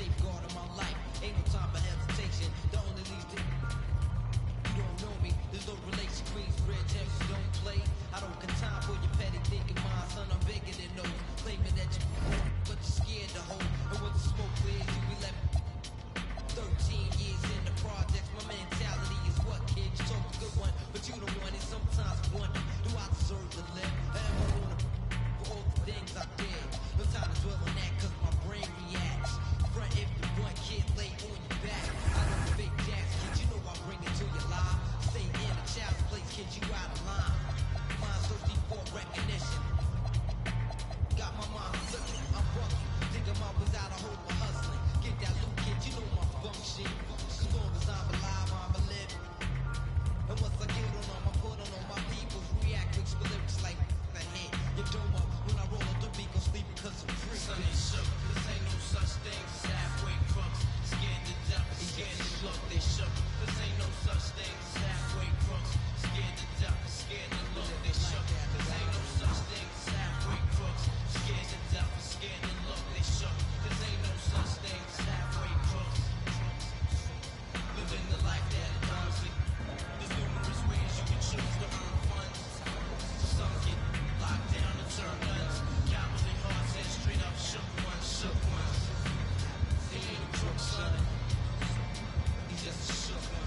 safeguard of my life. Ain't no time for hesitation. The only leads to you don't know me. There's no relation. Queensbridge, Hempstead, don't play. I don't got time for your petty thinking, my son. I'm bigger than those claiming that you, but you're scared to hold. And when the smoke clears, you be left. 13 years in the projects, my mentality is what, kid? You talk a good one, but you don't want it. Sometimes I wonder, do I deserve to live? Am I gonna for all the things I did? No time to dwell on that, cause my brain reacts. Front if the one kid lay on your back. I know the big jazz, kid, you know I bring it to your life. Stay in a child's place, kid, you out of line. Mind thirsty for recognition. Got my mind looking, I'm bucking. Think I'm always out of hope for hustling. Get that loot, kid, you know my function. As long as I'm alive, I'm a living. And once I get on them, I put on my peoples. React with lyrics like the hit. You don't want when I roll up the beat, go sleep because I'm free. Son ain't shook, this ain't no such thing as halfway crooks. Scared to death, scared to look, they shook. This ain't no such thing as halfway crooks. Scared to death, scared to look, they shook. This ain't no such thing as halfway crooks. Scared to death, scared to look, they shook. This ain't no such thing as halfway crooks. Living the life that it comes with. There's numerous ways you can choose to earn funds. Some get locked down and turn guns. Cowardly hearts and straight up shook ones, shook ones. He ain't a crook, son. He's just a shook one.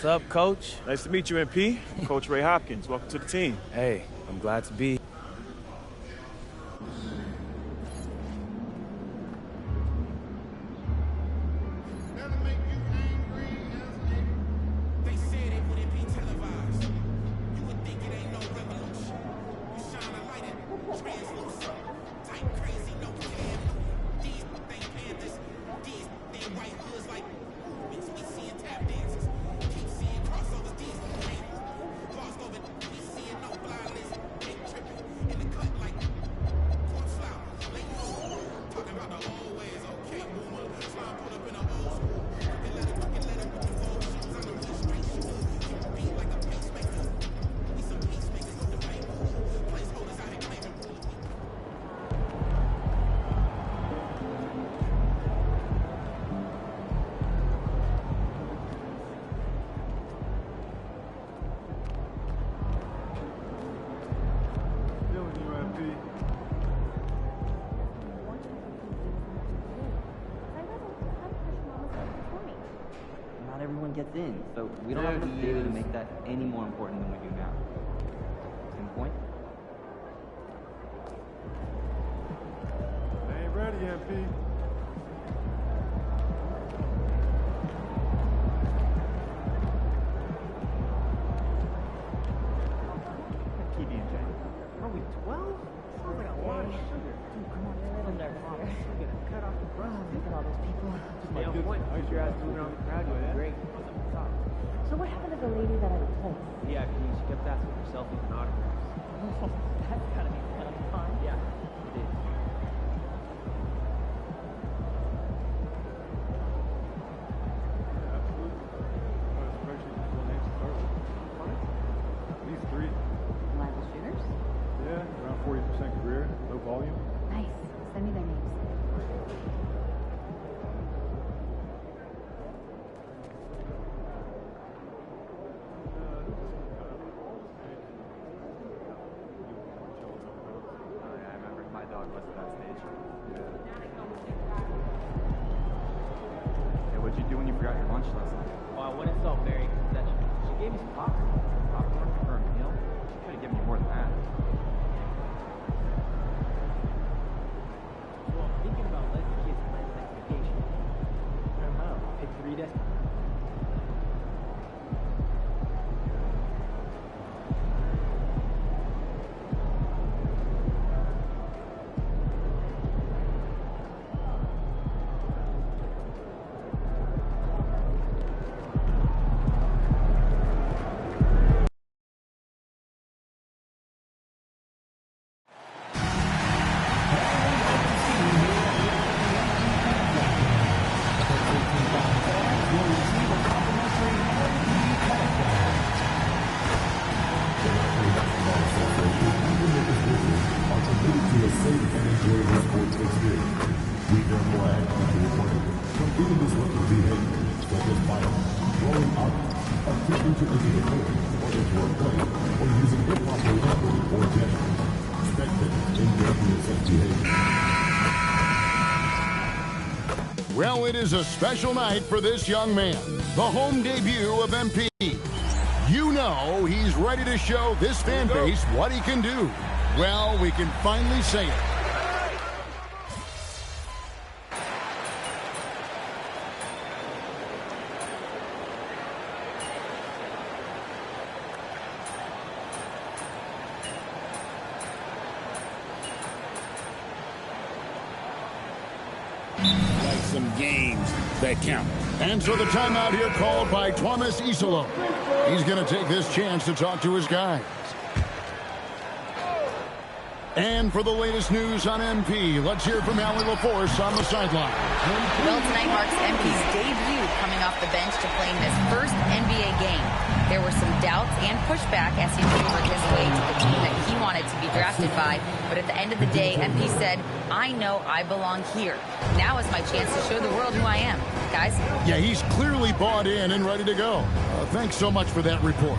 What's up, Coach? Nice to meet you, MP. Coach Ray Hopkins. Welcome to the team. Hey, I'm glad to be. Gets in, so we don't have enough data to make that any more important than we do now. Same point? I ain't ready, MP. Are we 12? Sounds like a lot of sugar. Dude, come on, you're living there. Come on, we're gonna cut off the brush. Look at all those people. Stay on point. Keep your ass moving on the crowd. You'll be great. So what happened to the lady that I replaced? Yeah, she kept asking for selfies and autographs. That's gotta be kind of fun. Yeah, it is. Especially people names start with. At least 3. Reliable shooters? Yeah, around 40% career, low volume. Nice. Send me their names. What'd you do when you forgot your lunch last night? Oh, I went and saw Mary. She gave me some popcorn. Popcorn for a meal? She could have given me more than that. Well, I'm thinking about letting the kids plan the next vacation. I don't know. Pick 3 destinations. Well, it is a special night for this young man, the home debut of MP. You know he's ready to show this fan base what he can do. Well, we can finally say it. Some games that count. And so the timeout here called by Thomas Isolo. He's going to take this chance to talk to his guys. And for the latest news on MP, let's hear from Allie LaForce on the sideline. Well, tonight marks MP's debut coming off the bench to play in his first NBA game. There were some doubts and pushback as he favored his way to the team that he wanted to be drafted by. But at the end of the day, MP said, I know I belong here. Now is my chance to show the world who I am. Guys? Yeah, he's clearly bought in and ready to go. Thanks so much for that report.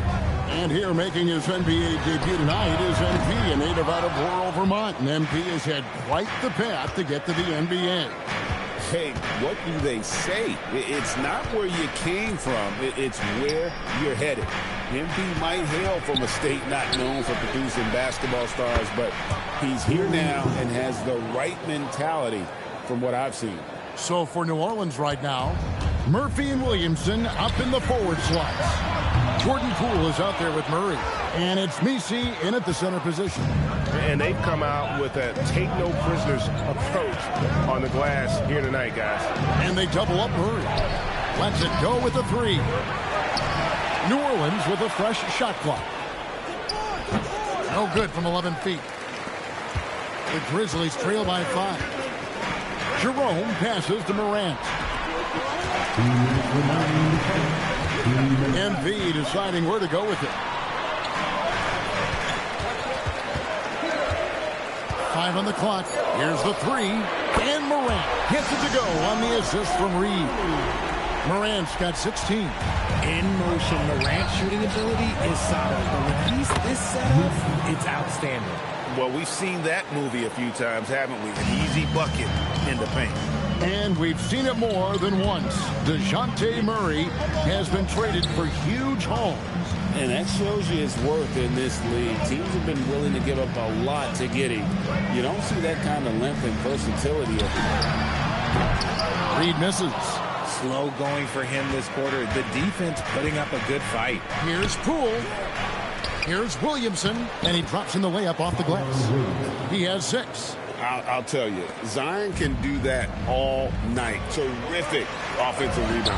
And here making his NBA debut tonight is MP, a native out of rural Vermont. And MP has had quite the path to get to the NBA. hey, what do they say? It's not where you came from. It's where you're headed. MP might hail from a state not known for producing basketball stars, but he's here now and has the right mentality from what I've seen. So for New Orleans right now, Murphy and Williamson up in the forward slots. Jordan Poole is out there with Murray. And it's Messi in at the center position. And they've come out with a take-no-prisoners approach on the glass here tonight, guys. And they double up Murray. Lets it go with a three. New Orleans with a fresh shot clock. No good from 11 feet. The Grizzlies trail by 5. Jerome passes to Morant. MV deciding where to go with it. 5 on the clock. Here's the three. And Morant hits it to go on the assist from Reed. Morant's got 16. In motion, Morant's shooting ability is solid, but when he's this set up, it's outstanding. Well, we've seen that movie a few times, haven't we? An easy bucket in the paint. And we've seen it more than once. DeJounte Murray has been traded for huge hauls. And that shows you his worth in this league. Teams have been willing to give up a lot to get him. You don't see that kind of length and versatility. Reed misses. Slow going for him this quarter. The defense putting up a good fight. Here's Poole. Here's Williamson. And he drops in the layup off the glass. He has 6. I'll tell you, Zion can do that all night. Terrific offensive rebound.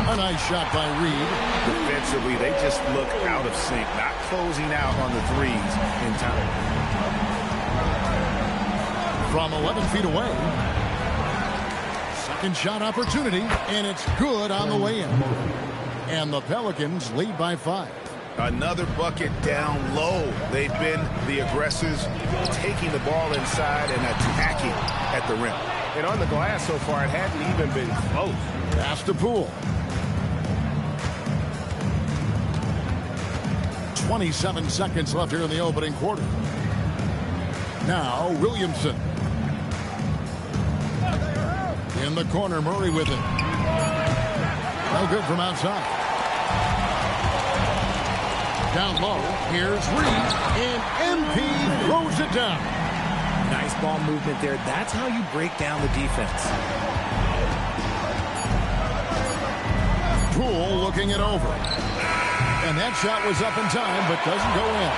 A nice shot by Reed. Defensively, they just look out of sync, not closing out on the threes in time. From 11 feet away. Second shot opportunity, and it's good on the way in. And the Pelicans lead by 5. Another bucket down low. They've been the aggressors, taking the ball inside and attacking at the rim. And on the glass so far, it hadn't even been close. Pass to Poole. 27 seconds left here in the opening quarter. Now Williamson. In the corner, Murray with it. No good from outside. Down low, here's Reed, and MP throws it down. Nice ball movement there. That's how you break down the defense. Poole looking it over. And that shot was up in time, but doesn't go in.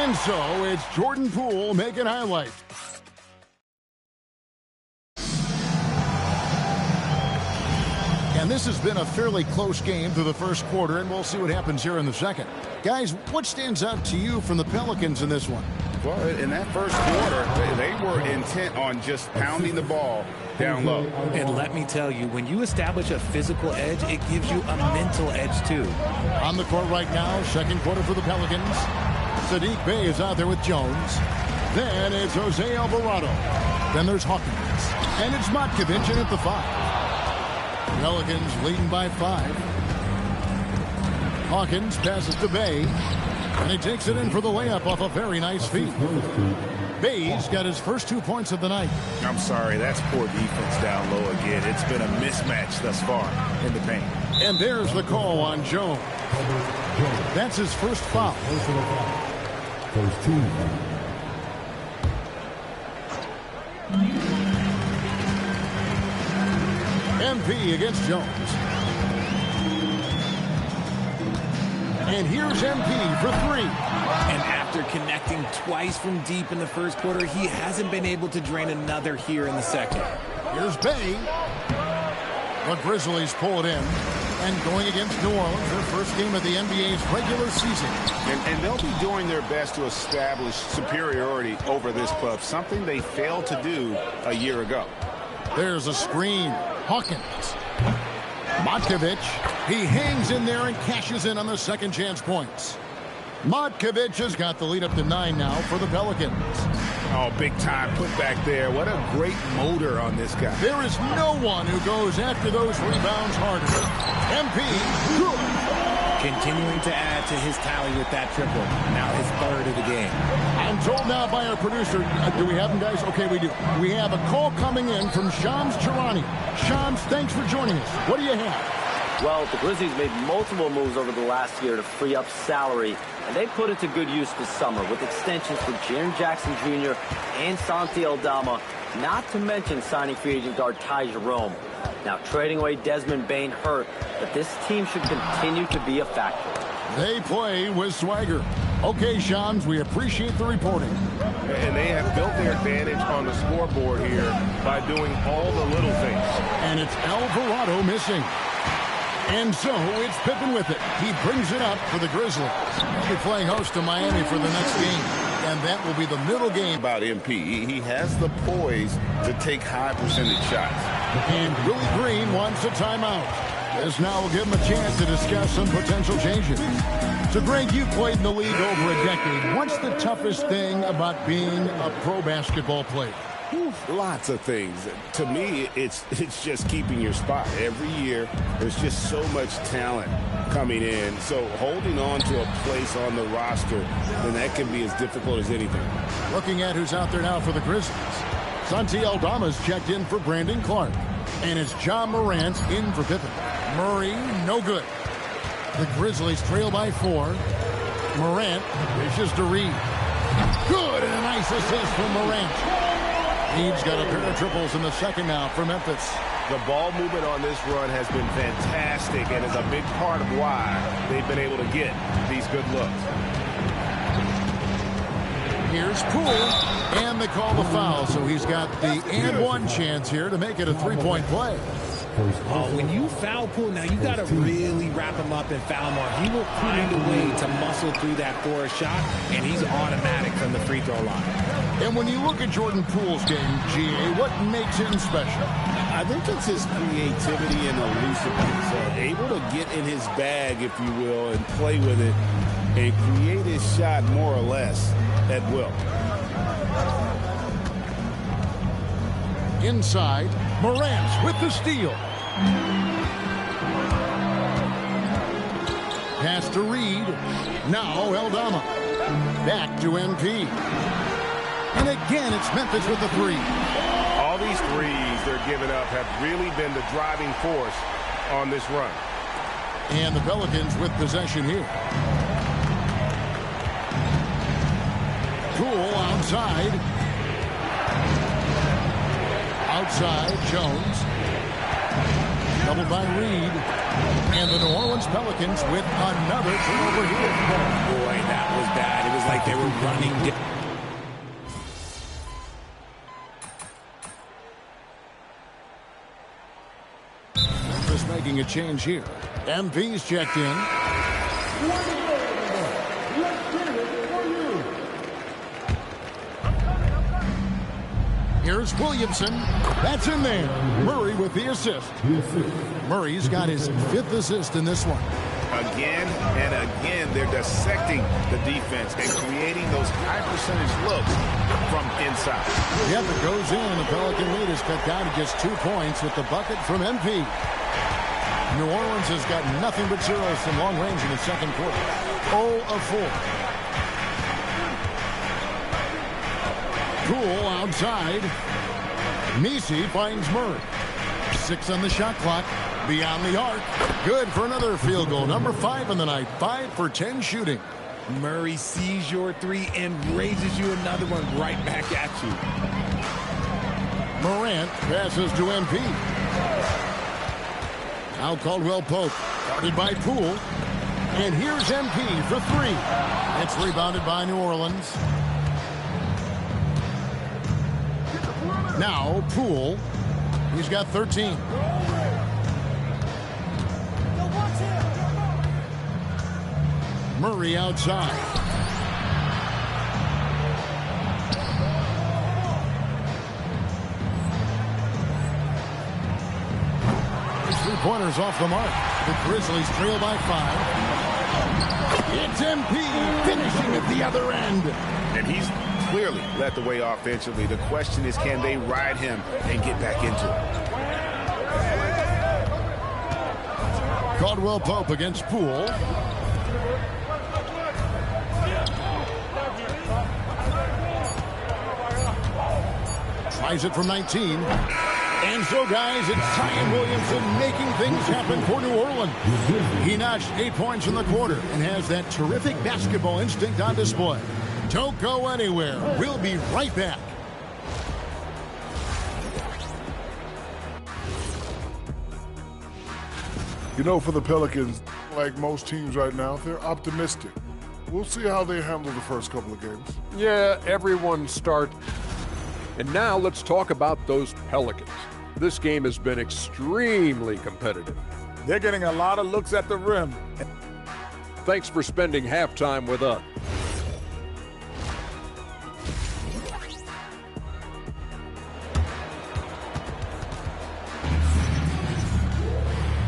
And so it's Jordan Poole making highlights. And this has been a fairly close game through the first quarter, and we'll see what happens here in the second. Guys, what stands out to you from the Pelicans in this one? Well, in that first quarter, they were intent on just pounding the ball down low. And let me tell you, when you establish a physical edge, it gives you a mental edge, too. On the court right now, second quarter for the Pelicans. Sadiq Bey is out there with Jones. Then it's Jose Alvarado. Then there's Hawkins. And it's Matkovic in at the 5. Pelicans leading by 5. Hawkins passes to Bey. And he takes it in for the layup off a very nice feed. Bey's got his first 2 points of the night. I'm sorry, that's poor defense down low again. It's been a mismatch thus far in the paint. And there's the call on Jones. That's his first foul. First team. MP against Jones. And here's MP for 3. And after connecting twice from deep in the first quarter, he hasn't been able to drain another here in the second. Here's Bey. The Grizzlies pull it in. And going against New Orleans, their first game of the NBA's regular season. And they'll be doing their best to establish superiority over this club, something they failed to do a year ago. There's a screen. Hawkins. Matkovic. He hangs in there and cashes in on the second chance points. Matkovic has got the lead up to 9 now for the Pelicans. Oh, big time put back there. What a great motor on this guy. There is no one who goes after those rebounds harder. MP, good. Continuing to add to his tally with that triple. Now his third of the game. And I'm told now by our producer, do we have him, guys? Okay, we do. We have a call coming in from Shams Charani. Shams, thanks for joining us. What do you have? Well, the Grizzlies made multiple moves over the last year to free up salary, and they put it to good use this summer with extensions for Jaren Jackson Jr. and Santi Aldama, not to mention signing free agent guard Ty Jerome. Now, trading away Desmond Bane hurt, but this team should continue to be a factor. They play with swagger. Okay, Shams, we appreciate the reporting. And they have built their advantage on the scoreboard here by doing all the little things. And it's Alvarado missing. And so it's Pippen with it. He brings it up for the Grizzlies. He'll be playing host to Miami for the next game. And that will be the middle game. About MP, he has the poise to take high percentage shots. And Willie Green wants a timeout. This now will give him a chance to discuss some potential changes. So, Greg, you've played in the league over a decade. What's the toughest thing about being a pro basketball player? Lots of things. To me, it's just keeping your spot. Every year, there's just so much talent coming in. So holding on to a place on the roster, then that can be as difficult as anything. Looking at who's out there now for the Grizzlies. Santi Aldama's checked in for Brandon Clark. And it's John Morant in for Pippen. Murray, no good. The Grizzlies trail by 4. Morant dishes to Reed. Good, and a nice assist from Morant. Reed's got a pair of triples in the second now for Memphis. The ball movement on this run has been fantastic and is a big part of why they've been able to get these good looks. Here's Poole, and they call the foul, so he's got the and one chance here to make it a three-point play. When you foul Poole, now you got to really wrap him up and foul him, or he will find a way to muscle through that for a shot, and he's automatic from the free throw line. And when you look at Jordan Poole's game, GA, what makes him special? I think it's his creativity and elusiveness. Able to get in his bag, if you will, and play with it and create his shot more or less at will. Inside, Morant with the steal. Pass to Reed. Now Aldama. Back to MP. And again, it's Memphis with the three. All these threes they're giving up have really been the driving force on this run. And the Pelicans with possession here. Poole outside. Outside, Jones. Doubled by Reed. And the New Orleans Pelicans with another turnover here. Boy, that was bad. It was like they were running. Memphis making a change here. MP's checked in. Here's Williamson. That's in there. Murray with the assist. Murray's got his 5th assist in this one. Again and again, they're dissecting the defense and creating those high percentage looks from inside. Yep, it goes in. The Pelican lead is cut down to just 2 points with the bucket from MP. New Orleans has got nothing but zeros from long range in the second quarter. 0 of 4. Poole outside. Nisi finds Murray. 6 on the shot clock. Beyond the arc. Good for another field goal. Number 5 in the night. 5 for 10 shooting. Murray sees your three and raises you another one right back at you. Morant passes to MP. Now Caldwell Pope. Guarded by Poole. And here's MP for 3. It's rebounded by New Orleans. Now Poole. He's got 13. Murray outside. His 3-pointers off the mark. The Grizzlies trail by 5. It's MP finishing at the other end. And he's clearly led the way offensively. The question is, can they ride him and get back into it? Caldwell Pope against Poole. Tries it from 19. And so, guys, it's Zion Williamson making things happen for New Orleans. He notched 8 points in the quarter and has that terrific basketball instinct on display. Don't go anywhere. We'll be right back. You know, for the Pelicans, like most teams right now, they're optimistic. We'll see how they handle the first couple of games. Yeah, everyone start. And now let's talk about those Pelicans. This game has been extremely competitive. They're getting a lot of looks at the rim. Thanks for spending halftime with us.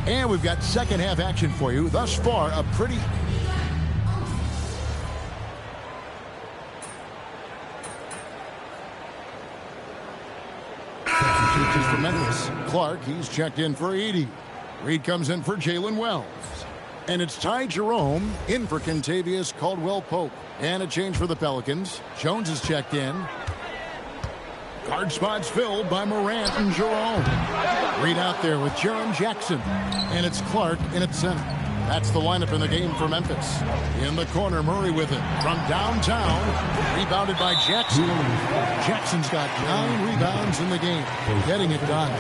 And we've got second half action for you. Thus far, a pretty... for Memphis. Clark, he's checked in for 80. Reed comes in for Jalen Wells. And it's Ty Jerome in for Kentavious Caldwell-Pope. And a change for the Pelicans. Jones is checked in. Guard spots filled by Morant and Jerome. Reed out there with Jaren Jackson. And it's Clark in at center. That's the lineup in the game for Memphis. In the corner, Murray with it. From downtown, rebounded by Jackson. Jackson's got 9 rebounds in the game. Getting it done.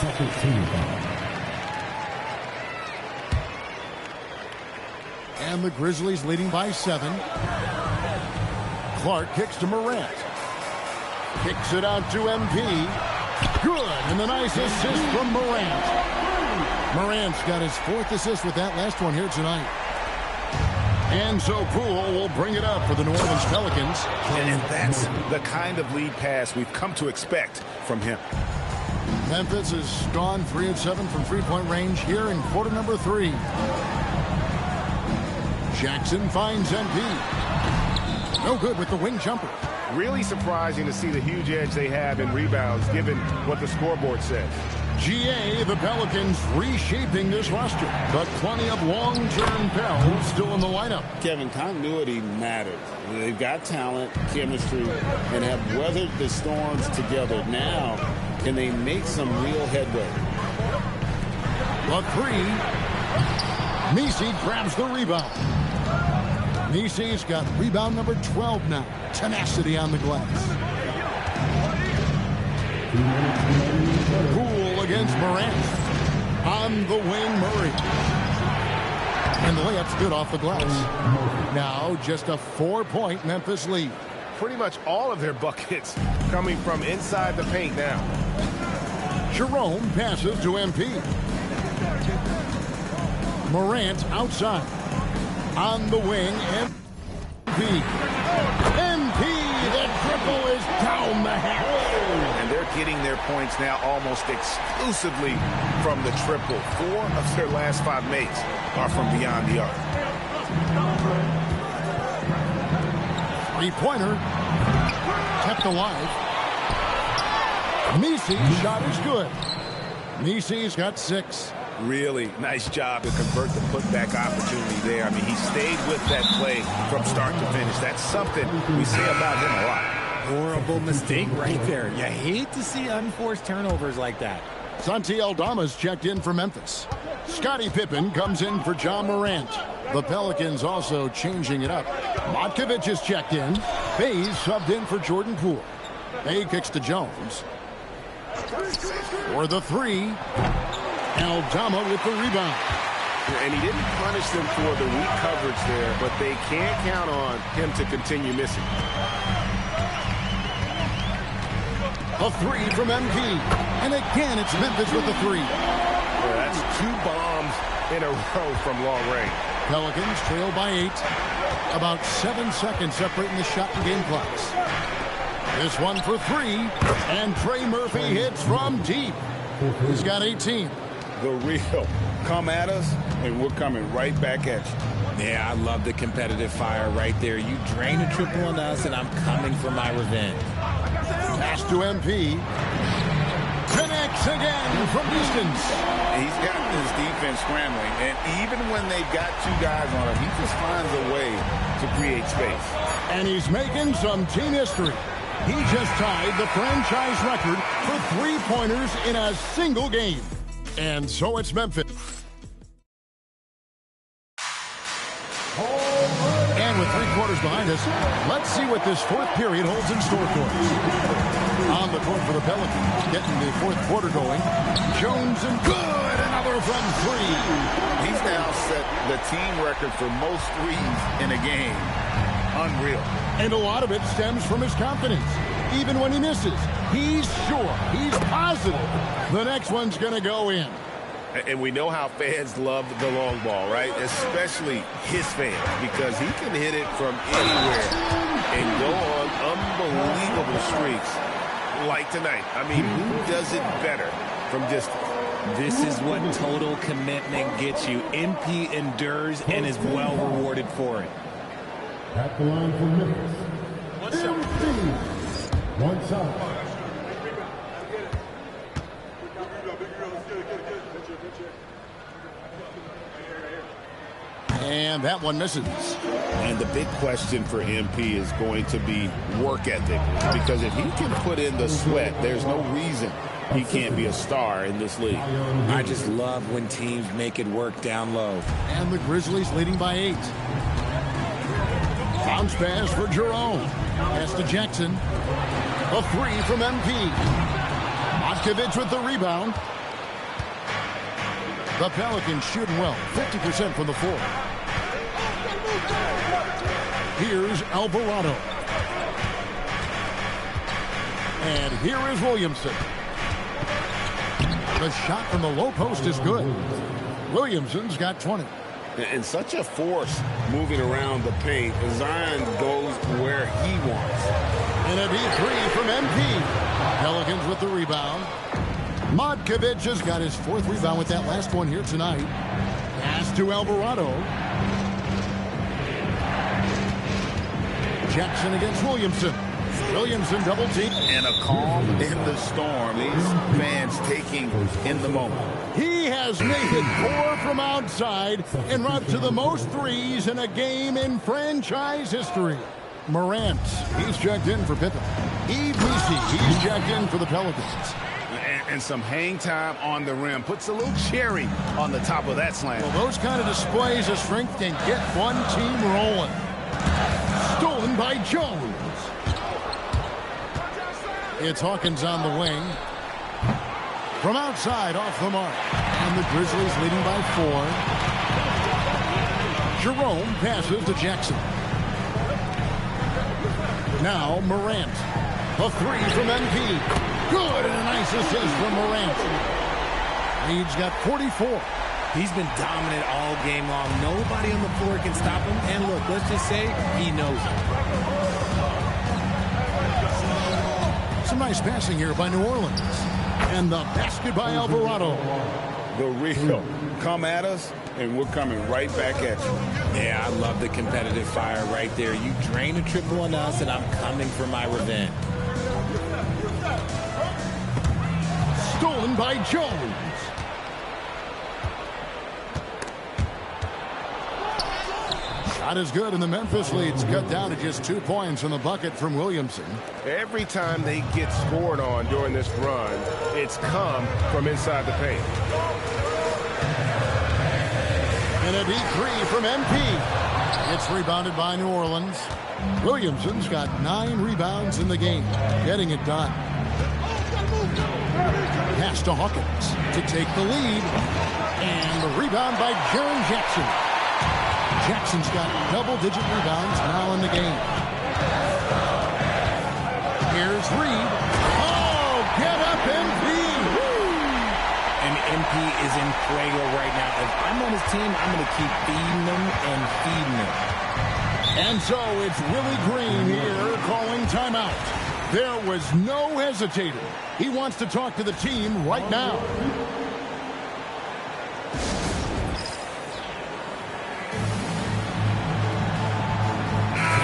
Second team foul. And the Grizzlies leading by 7. Clark kicks to Morant. Kicks it out to MP. Good, and the nice assist from Morant. Morant's got his 4th assist with that last one here tonight. And so Poole will bring it up for the New Orleans Pelicans. And that's the kind of lead pass we've come to expect from him. Memphis has gone 3 of 7 from three-point range here in quarter number 3. Jackson finds MP. No good with the wing jumper. Really surprising to see the huge edge they have in rebounds, given what the scoreboard says. GA, the Pelicans reshaping this roster, but plenty of long-term Pels still in the lineup. Kevin, continuity matters. They've got talent, chemistry, and have weathered the storms together. Now, can they make some real headway? The 3. Messi grabs the rebound. Messi's got rebound number 12 now. Tenacity on the glass. Poole against Morant. On the wing, Murray. And the layup's good off the glass. Now just a 4-point Memphis lead. Pretty much all of their buckets coming from inside the paint now. Jerome passes to MP. Morant outside. On the wing, MP. MP, that triple is down the hatch. And they're getting their points now almost exclusively from the triple. 4 of their last 5 makes are from beyond the arc. 3-pointer. Kept alive. Messi's shot is good. Messi's got 6. Really nice job to convert the putback opportunity there. I mean, he stayed with that play from start to finish. That's something we say about him a lot. Horrible mistake right there. You hate to see unforced turnovers like that. Santi Aldama's checked in for Memphis. Scottie Pippen comes in for John Morant. The Pelicans also changing it up. Matkovic is checked in. Bays subbed in for Jordan Poole. Bay kicks to Jones. For the 3. Aldama with the rebound. And he didn't punish them for the weak coverage there, but they can't count on him to continue missing. A 3 from MP. And again, it's Memphis with the 3. Well, that's 2 bombs in a row from long range. Pelicans trail by 8. About 7 seconds separating the shot and game clocks. This one for 3. And Trey Murphy hits from deep. He's got 18. The real. Come at us, and we're coming right back at you. Yeah, I love the competitive fire right there. You drain a triple on us, and I'm coming for my revenge. Pass to MP. Connects again from distance. He's got his defense scrambling, and even when they've got 2 guys on him, he just finds a way to create space. And he's making some team history. He just tied the franchise record for three-pointers in a single game. And so it's Memphis. And with 3 quarters behind us, let's see what this fourth period holds in store for us. On the court for the Pelicans, getting the fourth quarter going. Jones and good, another from 3. He's now set the team record for most threes in a game. Unreal. And a lot of it stems from his confidence. Even when he misses, he's sure, he's positive the next one's going to go in. And we know how fans love the long ball, right? Especially his fans, because he can hit it from anywhere and go on unbelievable streaks like tonight. I mean, who does it better from distance? This is what total commitment gets you. MP endures and is well rewarded for it. At the line for Memphis. One side. And that one misses. And the big question for MP is going to be work ethic. Because if he can put in the sweat, there's no reason he can't be a star in this league. I just love when teams make it work down low. And the Grizzlies leading by 8. Bounce pass for Jerome. Pass to Jackson. A 3 from MP. Motkovich with the rebound. The Pelicans shooting well. 50% from the floor. Here's Alvarado. And here is Williamson. The shot from the low post is good. Williamson's got 20. And such a force moving around the paint. Zion goes where he wants. And a deep 3 from MP. Pelicans with the rebound. Motkovich has got his 4th rebound with that last one here tonight. Pass to Alvarado. Jackson against Williamson. Williamson double team. And a calm in the storm. These fans taking in the moment. He has made it 4 from outside and route to the most threes in a game in franchise history. Morant, he's checked in for Pippen. He's checked in for the Pelicans. And some hang time on the rim. Puts a little cherry on the top of that slam. Well, those kind of displays of strength can get one team rolling. Stolen by Jones. It's Hawkins on the wing. From outside, off the mark. And the Grizzlies leading by 4. Jerome passes to Jackson. Now Morant. A 3 from MP. Good, and a nice assist from Morant. He's got 44. He's been dominant all game long. Nobody on the floor can stop him. And look, let's just say he knows it. Some nice passing here by New Orleans. And the basket by Alvarado. The real. Come at us, and we're coming right back at you. Yeah, I love the competitive fire right there. You drain a triple on us, and I'm coming for my revenge. Stolen by Jones. Shot is good, and the Memphis lead's cut down to just 2 points in the bucket from Williamson. Every time they get scored on during this run, it's come from inside the paint. And a deep 3 from MP. It's rebounded by New Orleans. Williamson's got 9 rebounds in the game, getting it done. Pass to Hawkins to take the lead. And the rebound by Jaren Jackson. Jackson's got double-digit rebounds now in the game. Here's Reed. Oh, get up, MP! And MP is in fuego right now. If I'm on his team, I'm going to keep feeding them and feeding them. And so it's Willie Green here calling timeout. There was no hesitating. He wants to talk to the team right now.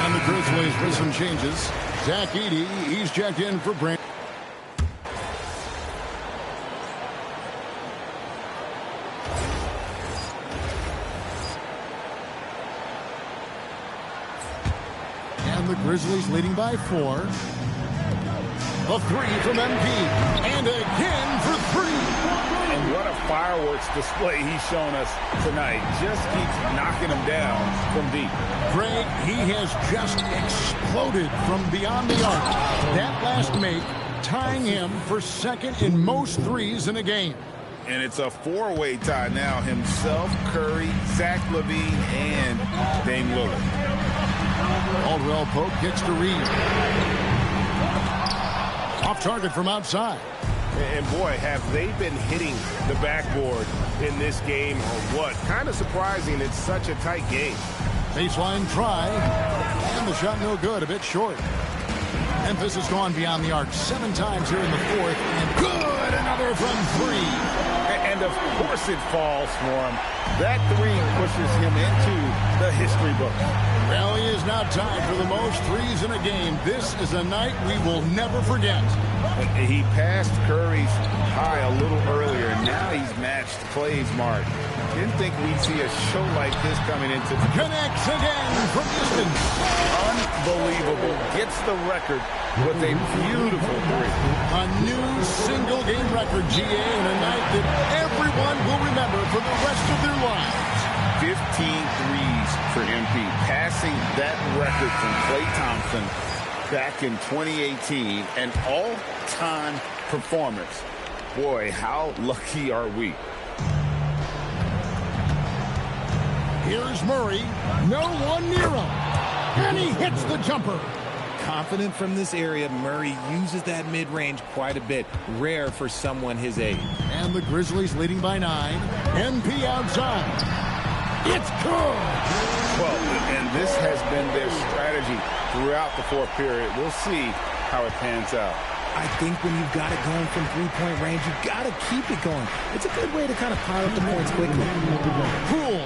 And the Grizzlies with some changes. Zach Edey, he's checked in for Brand. And the Grizzlies leading by 4. A three from MP. And again for three. And what a fireworks display he's shown us tonight. Just keeps knocking them down from deep. Greg, he has just exploded from beyond the arc. That last make tying him for second in most threes in a game. And it's a four-way tie now. Himself, Curry, Zach LaVine, and Dame Lillard. Caldwell Pope gets to Reed. Off target from outside. And boy, have they been hitting the backboard in this game or what? Kind of surprising. It's such a tight game. Baseline try. And the shot no good. A bit short. Memphis has gone beyond the arc 7 times here in the fourth. And good! Another from three. And of course it falls for him. That three pushes him into the history book. Well, he is now tied for the most threes in a game. This is a night we will never forget. He passed Curry's high a little earlier, and now he's matched Clay's mark. Didn't think we'd see a show like this coming into the... Connects again from distance. Unbelievable. Gets the record with a beautiful three. A new single-game record, GA, and a night that everyone will remember for the rest of their lives. 15 threes for MP, passing that record from Klay Thompson back in 2018, an all-time performance. Boy, how lucky are we? Here's Murray. No one near him. And he hits the jumper. Confident from this area, Murray uses that mid-range quite a bit. Rare for someone his age. And the Grizzlies leading by 9. MP outside. It's good. Well, and this has been their strategy throughout the fourth period. We'll see how it pans out. I think when you've got it going from three-point range, you've got to keep it going. It's a good way to kind of pile up the points quickly. Cool.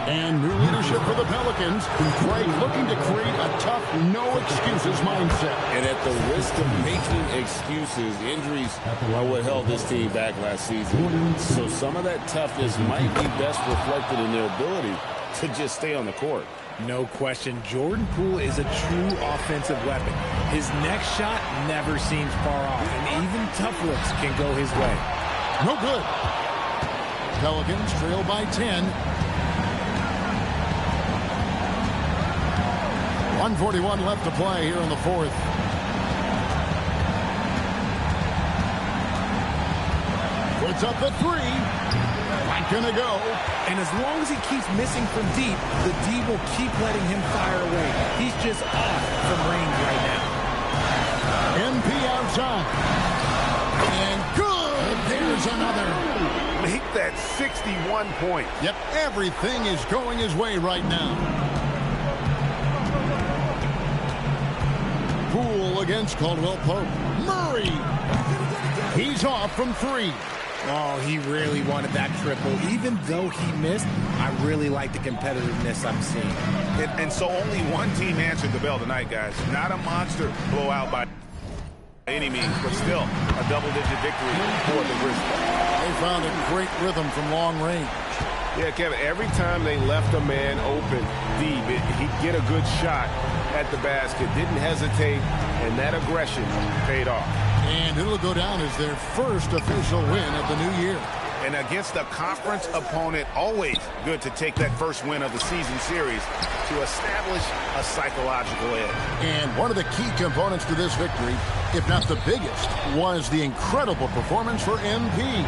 And new leadership for the Pelicans. Craig looking to create a tough, no-excuses mindset. And at the risk of making excuses, injuries are what held this team back last season. So some of that toughness might be best reflected in their ability to just stay on the court. No question, Jordan Poole is a true offensive weapon. His next shot never seems far off, and even tough looks can go his way. No good. Pelicans trail by 10. 1:41 left to play here in the fourth. Puts up the three. Not gonna go. And as long as he keeps missing from deep, the D will keep letting him fire away. He's just off from range right now. MP outside. And good. There's another. Make that 61 points. Yep, everything is going his way right now. Poole against Caldwell Pope. Murray. He's off from three. Oh, he really wanted that triple. Even though he missed, I really like the competitiveness I'm seeing. And so only one team answered the bell tonight, guys. Not a monster blowout by any means, but still a double-digit victory for the Grizzlies. They found a great rhythm from long range. Yeah, Kevin, every time they left a man open deep, he'd get a good shot at the basket. Didn't hesitate, and that aggression paid off. And it'll go down as their first official win of the new year. And against a conference opponent, always good to take that first win of the season series to establish a psychological edge. And one of the key components to this victory, if not the biggest, was the incredible performance for MP.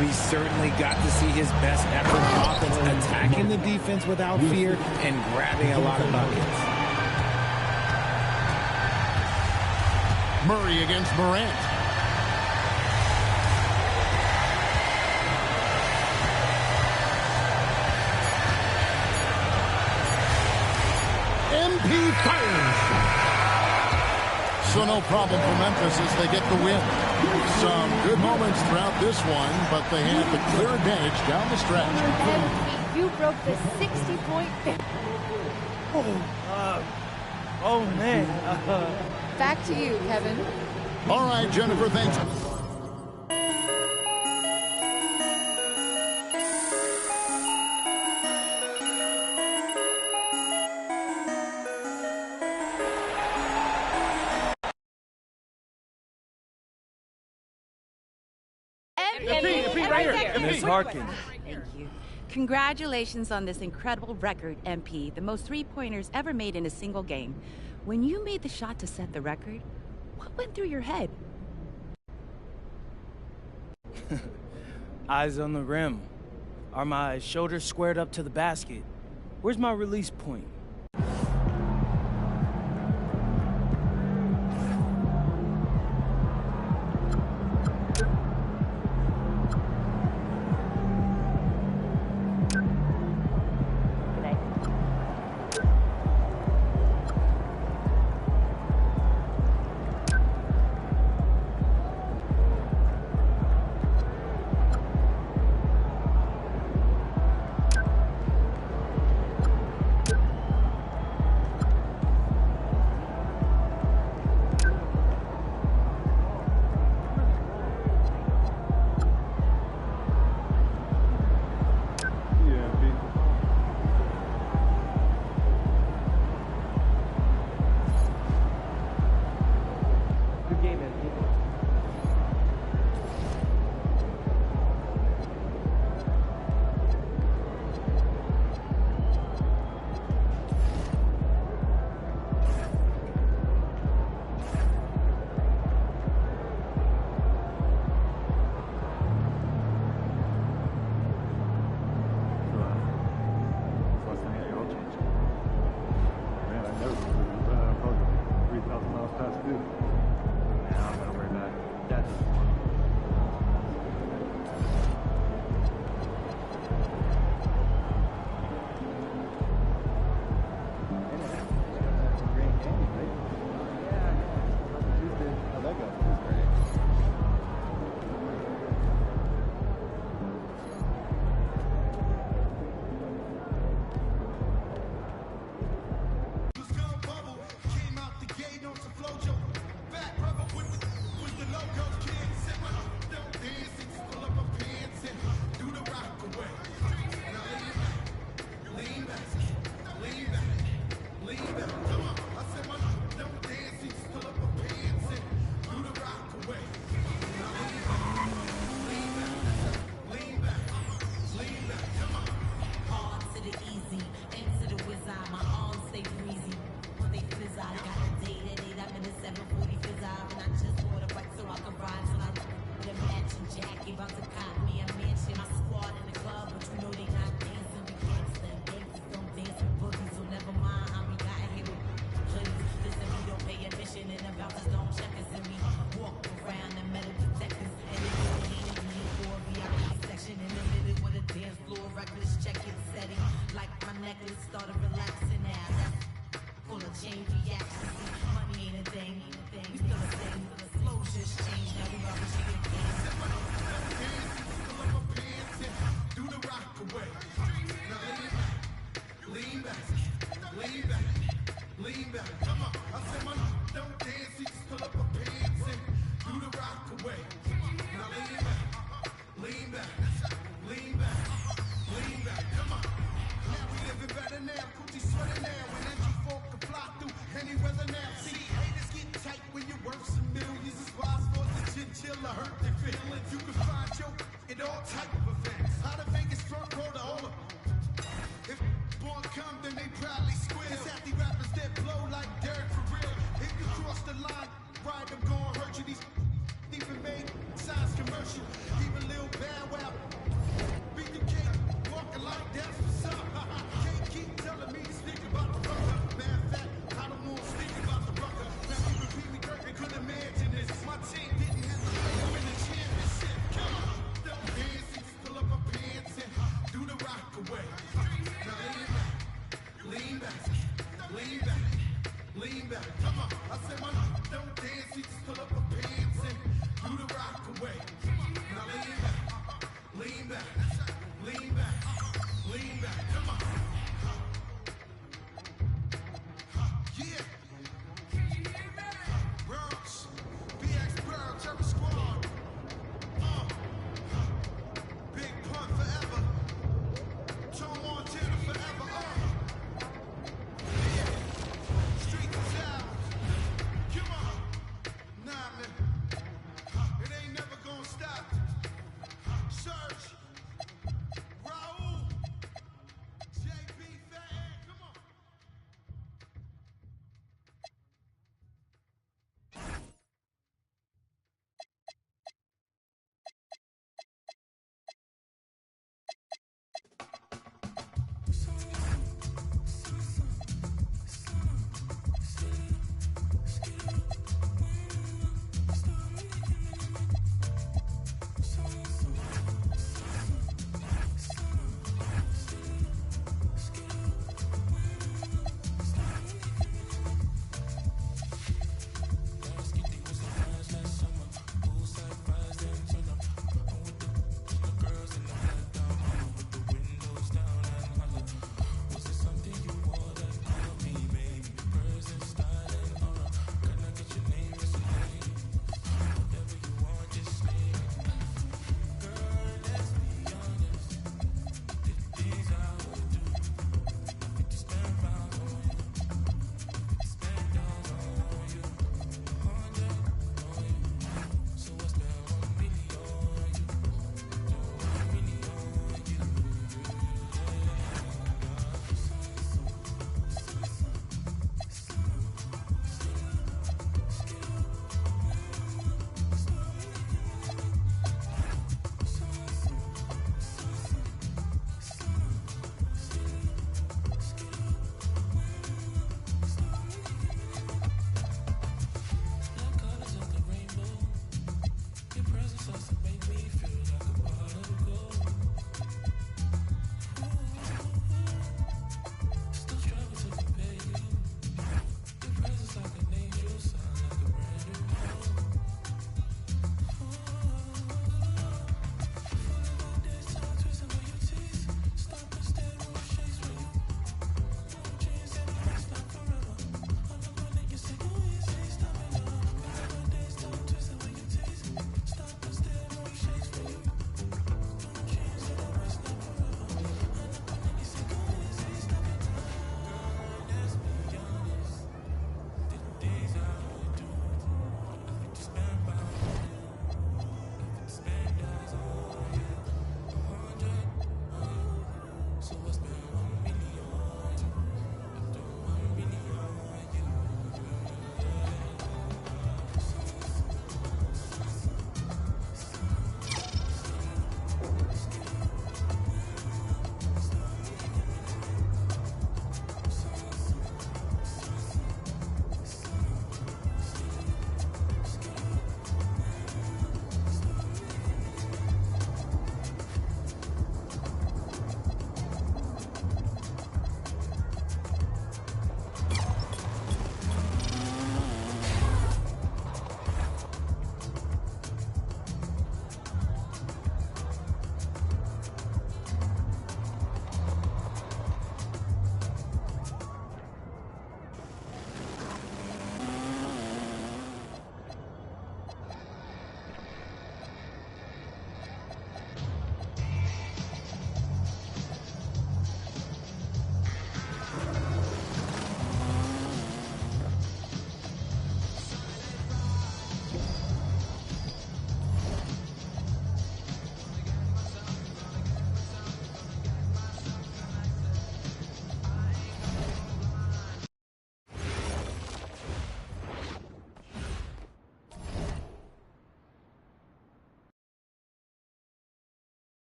We certainly got to see his best effort on offense, attacking the defense without fear and grabbing a lot of buckets. Murray against Morant. MP fires. So no problem for Memphis as they get the win. Some good moments throughout this one, but they have the clear advantage down the stretch. You broke the 60-point. Oh, man. Back to you, Kevin. All right, Jennifer, thanks. Ms. Harkin. Thank you. Congratulations on this incredible record, MP. The most three-pointers ever made in a single game. When you made the shot to set the record, what went through your head? Eyes on the rim. Are my shoulders squared up to the basket? Where's my release point?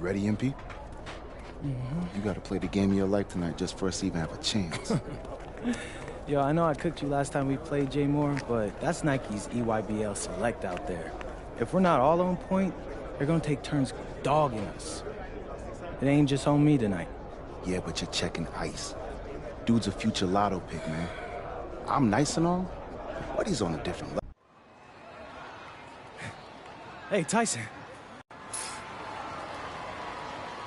ready, MP? You gotta play the game of your life tonight just for us to even have a chance. Yo, I know I cooked you last time we played J Moore, but that's Nike's EYBL Select out there. If we're not all on point, they're gonna take turns dogging us. It ain't just on me tonight. Yeah, but you're checking ice. Dude's a future lotto pick, man. I'm nice and all, but he's on a different level. Hey, Tyson.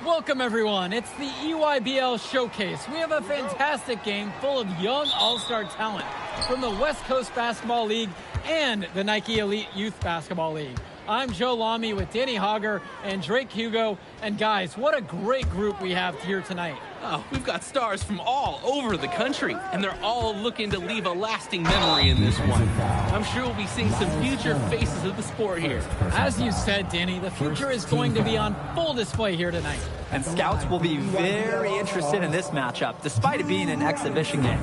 Welcome, everyone. It's the EYBL Showcase. We have a fantastic game full of young all-star talent from the West Coast Basketball League and the Nike Elite Youth Basketball League. I'm Joe Lamy with Danny Hogger and Drake Hugo. And guys, what a great group we have here tonight. Oh, we've got stars from all over the country, and they're all looking to leave a lasting memory in this one. I'm sure we'll be seeing some future faces of the sport here. As you said, Danny, the future is going to be on full display here tonight. And scouts will be very interested in this matchup, despite it being an exhibition game.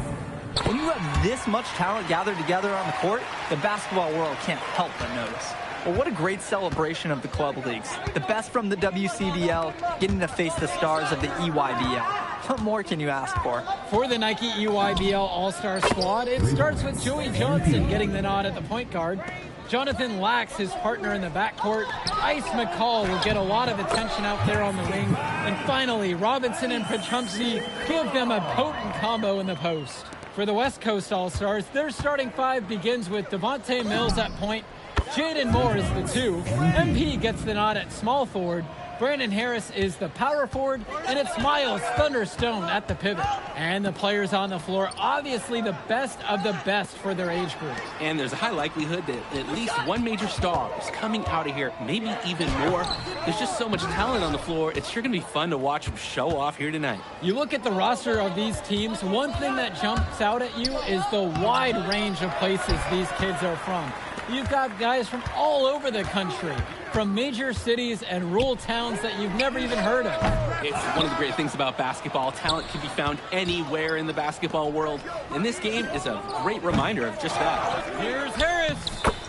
When you have this much talent gathered together on the court, the basketball world can't help but notice. Well, what a great celebration of the club leagues. The best from the WCBL getting to face the stars of the EYBL. What more can you ask for? For the Nike EYBL All-Star squad, it starts with Joey Johnson getting the nod at the point guard. Jonathan Lax, his partner in the backcourt. Ice McCall will get a lot of attention out there on the wing. And finally, Robinson and Petrumsky give them a potent combo in the post. For the West Coast All-Stars, their starting five begins with Devontae Mills at point. Jaden Moore is the 2. MP gets the nod at small forward. Brandon Harris is the power forward, and it's Miles Thunderstone at the pivot. And the players on the floor, obviously the best of the best for their age group. And there's a high likelihood that at least one major star is coming out of here, maybe even more. There's just so much talent on the floor, it's sure going to be fun to watch them show off here tonight. You look at the roster of these teams, one thing that jumps out at you is the wide range of places these kids are from. You've got guys from all over the country, from major cities and rural towns that you've never even heard of. It's one of the great things about basketball. Talent can be found anywhere in the basketball world, and this game is a great reminder of just that. Here's Harris.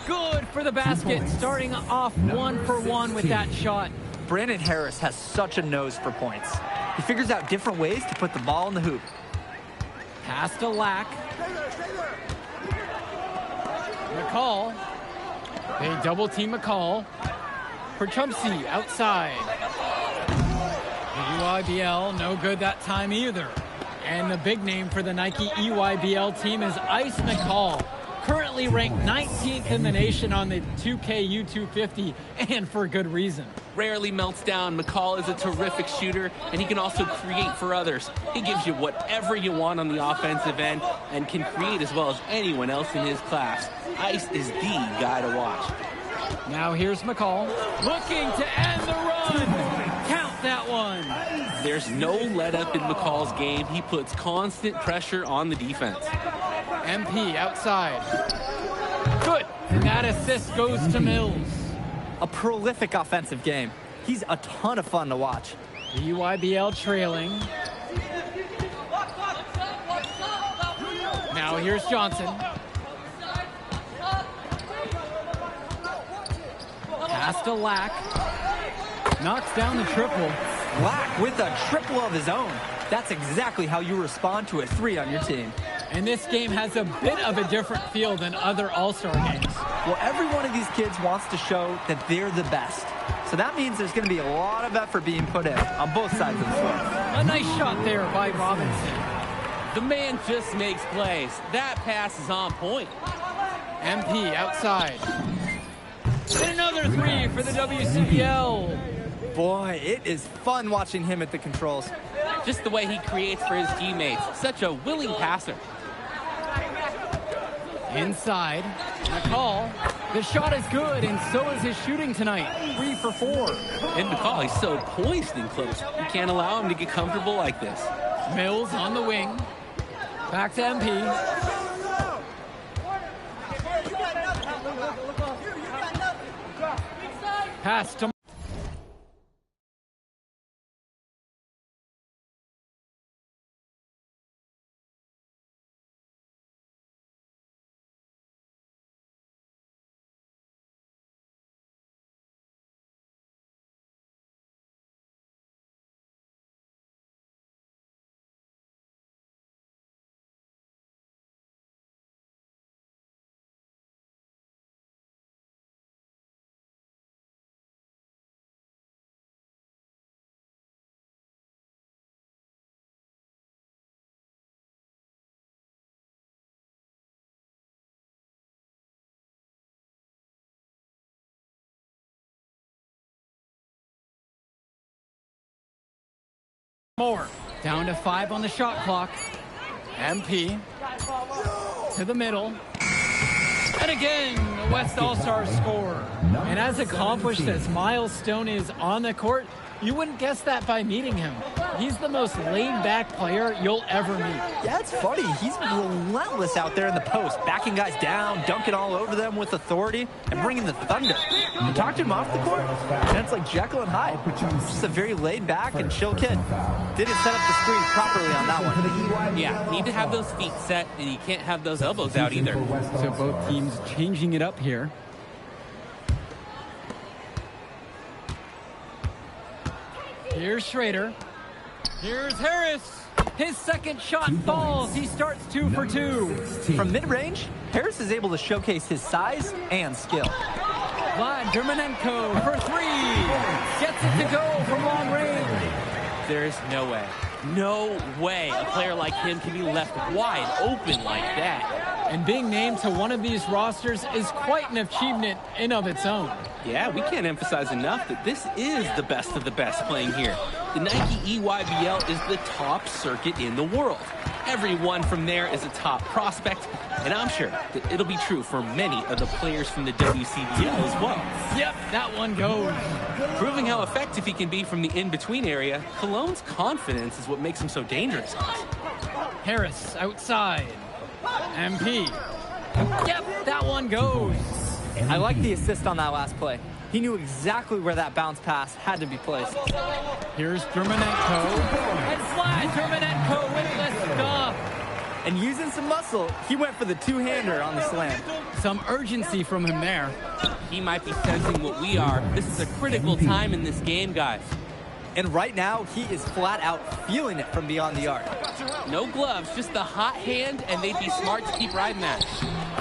Good for the basket, starting off 1 for 1 with that shot. Brandon Harris has such a nose for points. He figures out different ways to put the ball in the hoop. Pass to Lack. McCall. They double team McCall. Perchumsey outside. The EYBL, no good that time either. And the big name for the Nike EYBL team is Ice McCall. Currently ranked 19th in the nation on the 2K U250, and for good reason. Rarely melts down. McCall is a terrific shooter, and he can also create for others. He gives you whatever you want on the offensive end and can create as well as anyone else in his class. Ice is the guy to watch. Now here's McCall, looking to end the run. Count that one. There's no let up in McCall's game. He puts constant pressure on the defense. MP outside. Good. And that assist goes to Mills. A prolific offensive game. He's a ton of fun to watch. The EYBL trailing. Now here's Johnson. Pass to Lack. Knocks down the triple. Lack with a triple of his own. That's exactly how you respond to a 3 on your team. And this game has a bit of a different feel than other All-Star games. Well, every one of these kids wants to show that they're the best. So that means there's going to be a lot of effort being put in on both sides of the floor. A nice shot there by Robinson. The man just makes plays. That pass is on point. MP outside. And another 3 for the WCBL. Boy, it is fun watching him at the controls. Just the way he creates for his teammates. Such a willing passer. Inside. McCall. The shot is good, and so is his shooting tonight. 3 for 4. And McCall, he's so poised and close. You can't allow him to get comfortable like this. Mills on the wing. Back to MP. Pass to more. Down to 5 on the shot clock. MP to the middle. And again, the West All-Stars score. And as accomplished as Miles Stone is on the court, you wouldn't guess that by meeting him. He's the most laid-back player you'll ever meet. Yeah, it's funny. He's relentless out there in the post, backing guys down, dunking all over them with authority, and bringing the thunder. You talk to him off the court, and it's like Jekyll and Hyde. Just a very laid-back and chill kid. Didn't set up the screen properly on that one. Yeah, need to have those feet set, and you can't have those elbows out either. So both teams changing it up here. Here's Schrader. Here's Harris. His second shot falls. He starts 2 for 2. From mid-range, Harris is able to showcase his size and skill. Vlad Dermanenko for 3. Gets it to go from long range. There's no way a player like him can be left wide open like that. And being named to one of these rosters is quite an achievement in of its own. Yeah, we can't emphasize enough that this is the best of the best playing here. The Nike EYBL is the top circuit in the world. Everyone from there is a top prospect, and I'm sure that it'll be true for many of the players from the WCBL as well. Yep, that one goes. Proving how effective he can be from the in-between area, Cologne's confidence is what makes him so dangerous. Harris outside. MP. Yep, that one goes. I like the assist on that last play. He knew exactly where that bounce pass had to be placed. Here's Dermanenko. And Vlad Dermanenko with the stuff. And using some muscle, he went for the two-hander on the slam. Some urgency from him there. He might be sensing what we are. This is a critical time in this game, guys. And right now, he is flat out feeling it from beyond the arc. No gloves, just the hot hand, and they'd be smart to keep riding that.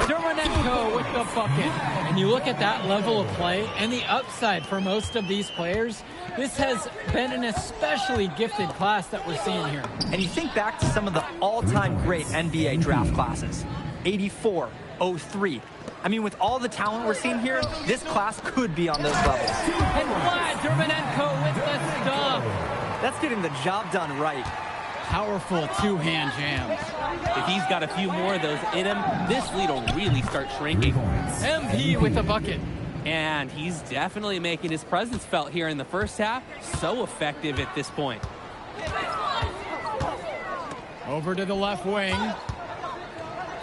Dermanenko with the bucket. And you look at that level of play and the upside for most of these players. This has been an especially gifted class that we're seeing here. And you think back to some of the all-time great NBA draft classes. 84, 03. I mean, with all the talent we're seeing here, this class could be on those levels. And Vlad Dermanenko with the stuff. That's getting the job done right. Powerful two-hand jams. If he's got a few more of those in him, this lead will really start shrinking. MP with the bucket. And he's definitely making his presence felt here in the first half. So effective at this point. Over to the left wing.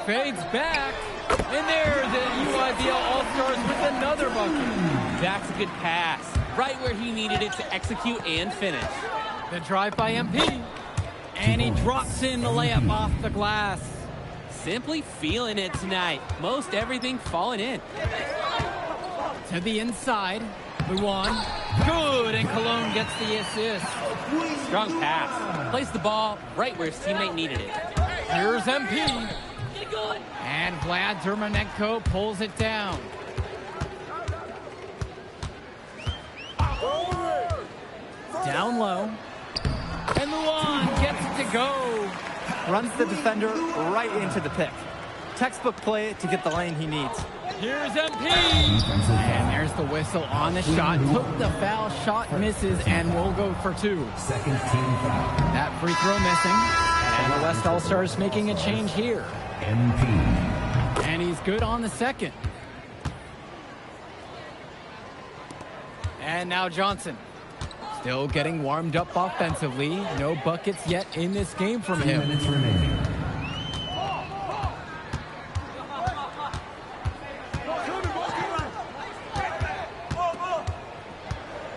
Fades back. And there's the EYBL All-Stars with another bucket. That's a good pass. Right where he needed it to execute and finish. The drive by MP. And he drops in the layup off the glass. Simply feeling it tonight. Most everything falling in. To the inside. Luan. Good. And Cologne gets the assist. Strong pass. Plays the ball right where his teammate needed it. Here's MP. And Vlad Dermanenko pulls it down. Down low. And Luan gets it to go. Runs the defender right into the pick. Textbook play to get the lane he needs. Here's MP. And there's the whistle on the shot. Took the foul, shot misses, and will go for 2. Second team foul. That free throw missing. And the West All-Stars making a change here. MP. And he's good on the second. And now Johnson. Still getting warmed up offensively. No buckets yet in this game from him. 2 minutes remaining.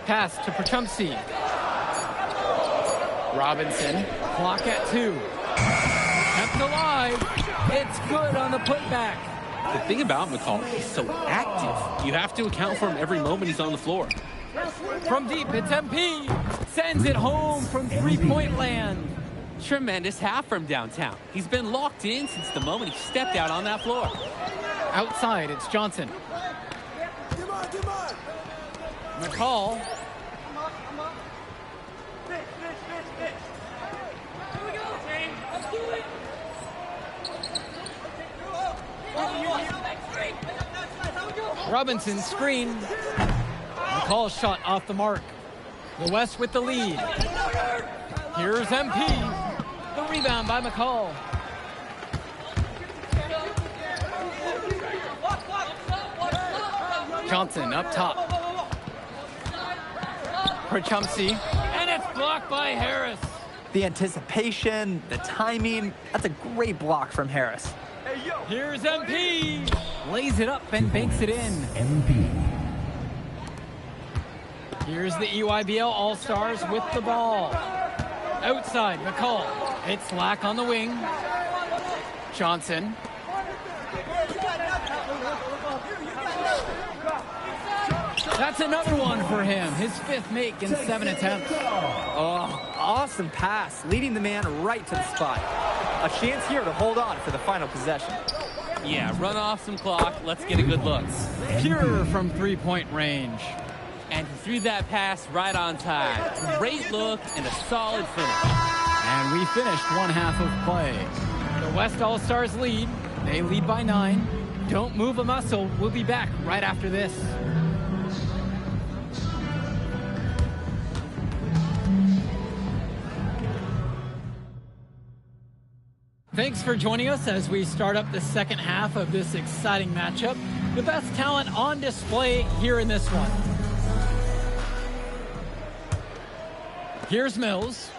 Pass to Perchumsey. Robinson. Clock at 2. Kept alive. It's good on the putback. The thing about McCall, he's so active. You have to account for him every moment he's on the floor. From deep, it's MP. Sends it home from three-point land. Tremendous half from downtown. He's been locked in since the moment he stepped out on that floor. Outside, it's Johnson. McCall. Robinson screen. McCall shot off the mark. The West with the lead. Here's MP. The rebound by McCall. Johnson up top. For Chumsey. And it's blocked by Harris. The anticipation, the timing, that's a great block from Harris. Here's MP. Lays it up and banks it in. MP. Here's the EYBL All-Stars with the ball. Outside, McCall. It's Lack on the wing. Johnson. That's another one for him. His 5th make in 7 attempts. Oh, awesome pass, leading the man right to the spot. A chance here to hold on for the final possession. Yeah, run off some clock. Let's get a good look. Pure from 3-point range. And he threw that pass right on time. Great look and a solid finish. And we finished one half of play. The West All-Stars lead. They lead by 9. Don't move a muscle. We'll be back right after this. Thanks for joining us as we start up the second half of this exciting matchup. The best talent on display here in this one. Here's Mills.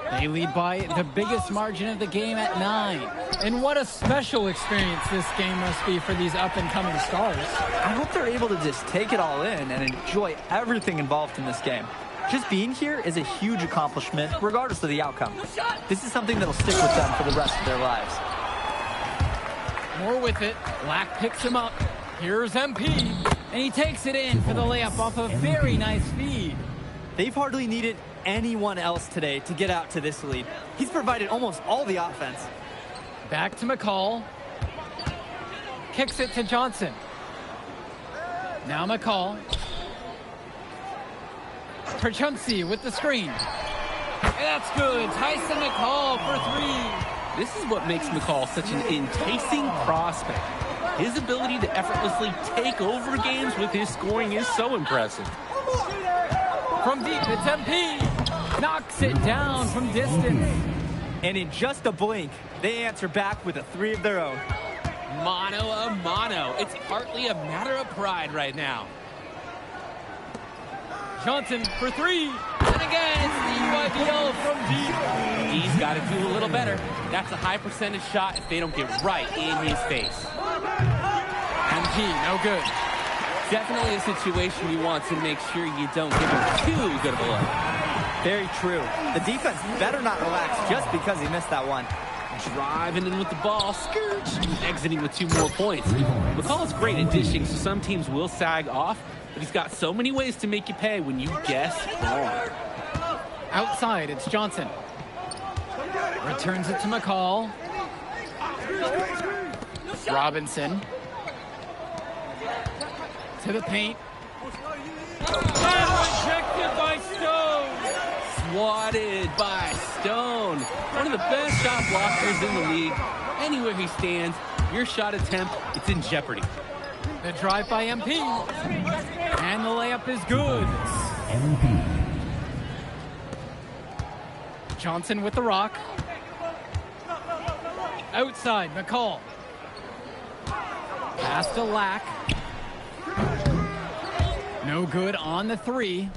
They lead by the biggest margin of the game at 9. And what a special experience this game must be for these up-and-coming stars. I hope they're able to just take it all in and enjoy everything involved in this game. Just being here is a huge accomplishment, regardless of the outcome. This is something that'll stick with them for the rest of their lives. More with it. Lack picks him up. Here's MP. And he takes it in for the layup off a very nice feed. They've hardly needed anyone else today to get out to this lead. He's provided almost all the offense. Back to McCall. Kicks it to Johnson. Now McCall. For Chumsey with the screen. And that's good. Tyson McCall for 3. This is what makes McCall such an enticing prospect. His ability to effortlessly take over games with his scoring is so impressive. From deep, it's MP. Knocks it down from distance. And in just a blink, they answer back with a 3 of their own. Mano a mano. It's partly a matter of pride right now. Johnson for 3. And again, it's the EYBL from deep. He's got to do a little better. That's a high percentage shot if they don't get right in his face. MP, no good. Definitely a situation you want to make sure you don't give him too good of a look. Very true. The defense better not relax just because he missed that one. Driving in with the ball, scourge, exiting with 2 more points. McCall is great at dishing, so some teams will sag off, but he's got so many ways to make you pay when you guess wrong. Outside, it's Johnson. Returns it to McCall. Robinson. To the paint. And rejected by Stone. Swatted by Stone. One of the best shot blockers in the league. Anywhere he stands, your shot attempt, it's in jeopardy. The drive by MP. And the layup is good. MP. Johnson with the rock. Outside, McCall. Pass to Lack. No good on the 3.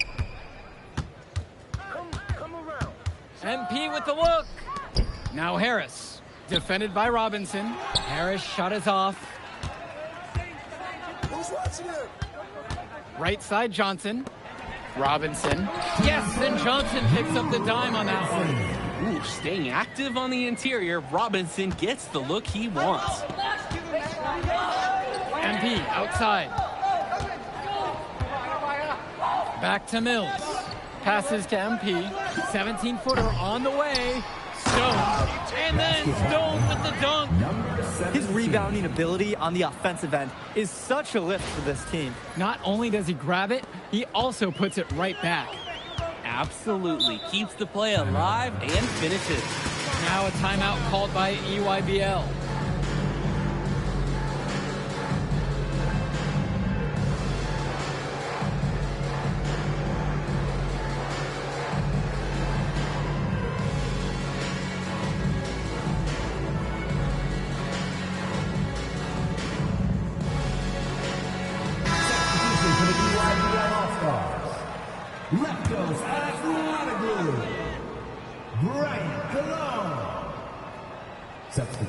MP with the look. Now Harris. Defended by Robinson. Harris shot is off. Who's watching it? Right side, Johnson. Robinson. Yes, and Johnson picks up the dime on that one. Ooh, staying active on the interior, Robinson gets the look he wants. MP outside. Back to Mills. Passes to MP. 17-footer on the way. Stone. And then Stone with the dunk. His rebounding ability on the offensive end is such a lift for this team. Not only does he grab it, he also puts it right back. Absolutely. Keeps the play alive and finishes. Now a timeout called by EYBL.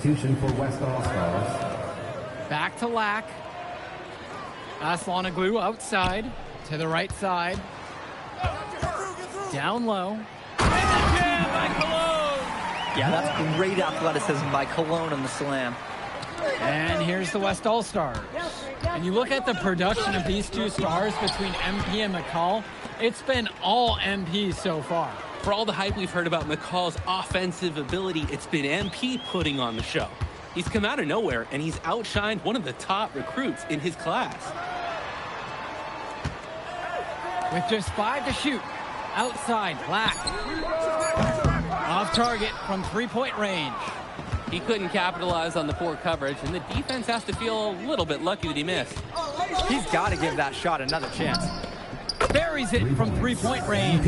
Substitution for West All-Stars. Back to Lack. Aslanoglu outside to the right side. Down low. Yeah, that's great athleticism by Cologne on the slam. And here's the West All-Stars. And you look at the production of these two stars between MP and McCall, it's been all MP so far. For all the hype we've heard about McCall's offensive ability, it's been MP putting on the show. He's come out of nowhere, and he's outshined one of the top recruits in his class. With just 5 to shoot, outside, Black. Off target from three-point range. He couldn't capitalize on the poor coverage, and the defense has to feel a little bit lucky that he missed. He's got to give that shot another chance. Buries it from three-point range.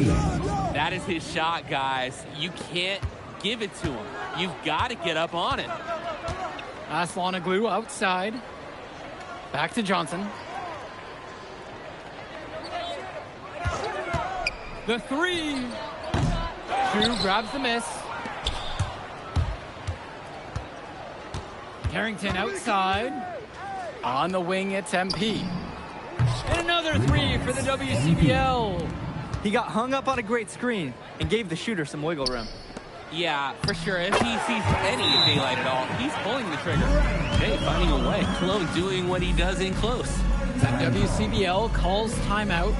That is his shot, guys. You can't give it to him. You've got to get up on it. Aslanoglu outside. Back to Johnson. The three. Drew grabs the miss. Carrington outside. On the wing, it's MP. And another three for the WCBL. He got hung up on a great screen and gave the shooter some wiggle room. Yeah, for sure. If he sees any daylight at all, he's pulling the trigger. Hey, finding a way. Cologne doing what he does in close. The WCBL calls timeout.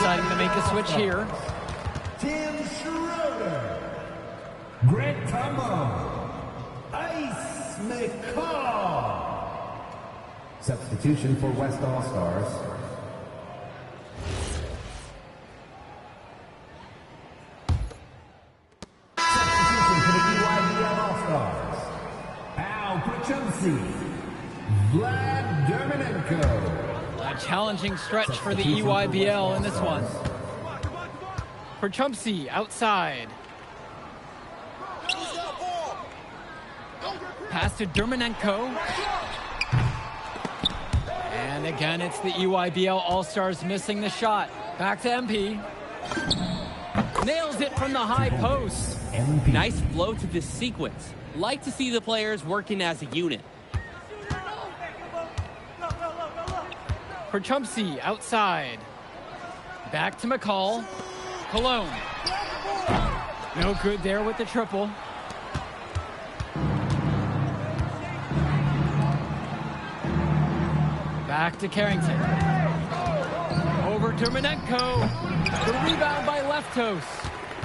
Deciding to make a switch here. Tim Schroeder. Greg Tumbo. Ice McCall. Substitution for West All-Stars. Substitution for the EYBL All-Stars. Al Prochumsi. Vlad Dermanenko. A challenging stretch for the EYBL in this one. For Chumpsy, outside. Pass to Dermanenko. And again, it's the EYBL All-Stars missing the shot. Back to MP. Nails it from the high post. Nice flow to this sequence. Like to see the players working as a unit. For Chumpsy, outside. Back to McCall. Cologne. No good there with the triple. Back to Carrington. Over to Manenko. The rebound by Leftos.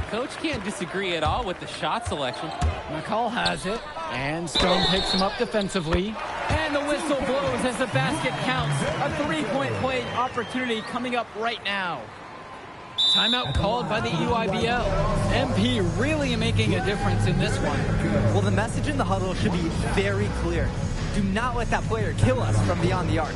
Coach can't disagree at all with the shot selection. McCall has it. And Stone picks him up defensively. And the whistle blows as the basket counts. A three-point play opportunity coming up right now. Timeout called by the EYBL. MP really making a difference in this one. Well, the message in the huddle should be very clear. Do not let that player kill us from beyond the arc.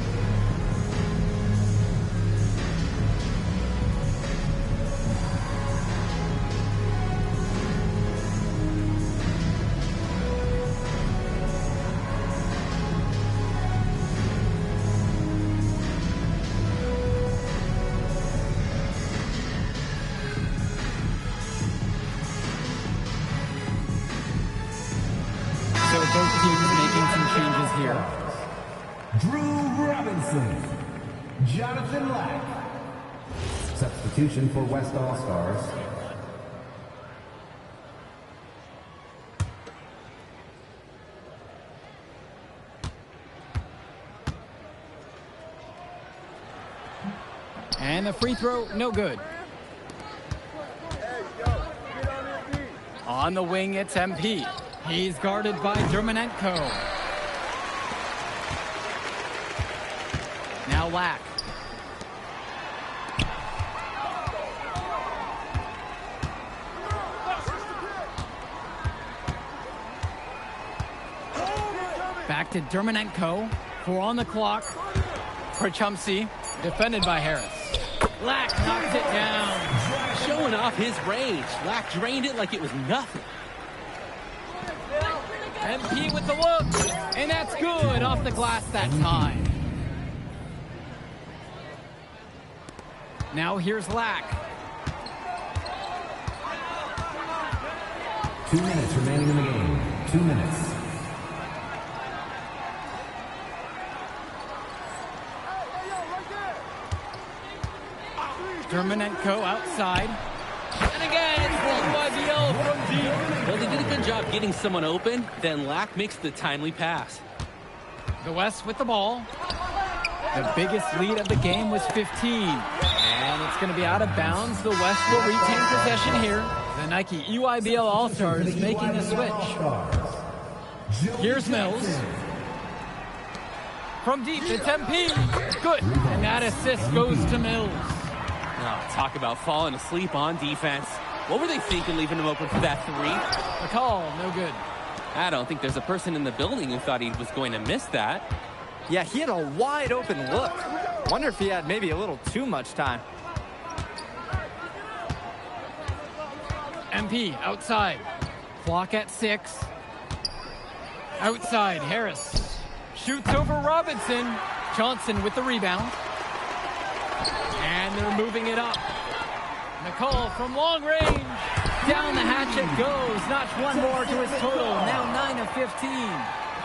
Both teams making some changes here. Drew Robinson. Jonathan Lack. Substitution for West All-Stars. And the free throw, no good. On the wing, it's MP. He's guarded by Dermanenko. Now Lack. Back to Dermonenko. 4 on the clock. For Chumsey, defended by Harris. Lack knocks it down. Showing off his range. Lack drained it like it was nothing. MP with the look. And that's good off the glass that time. Now here's Lack. 2 minutes remaining in the game. 2 minutes. Dermonenko outside. And again, it's the UIBL from deep. Well, they did a good job getting someone open. Then Lack makes the timely pass. The West with the ball. The biggest lead of the game was 15. And it's going to be out of bounds. The West will retain possession here. The Nike UIBL All-Stars making the switch. Here's Mills. From deep, it's MP. Good. And that assist goes to Mills. Oh, talk about falling asleep on defense. What were they thinking leaving him open for that 3? McCall, no good. I don't think there's a person in the building who thought he was going to miss that. Yeah, he had a wide open look. Wonder if he had maybe a little too much time. MP outside. Clock at 6. Outside, Harris. Shoots over Robinson. Johnson with the rebound. And they're moving it up. McCall from long range. Down the hatch it goes. Notch one more to his total. Now 9 of 15.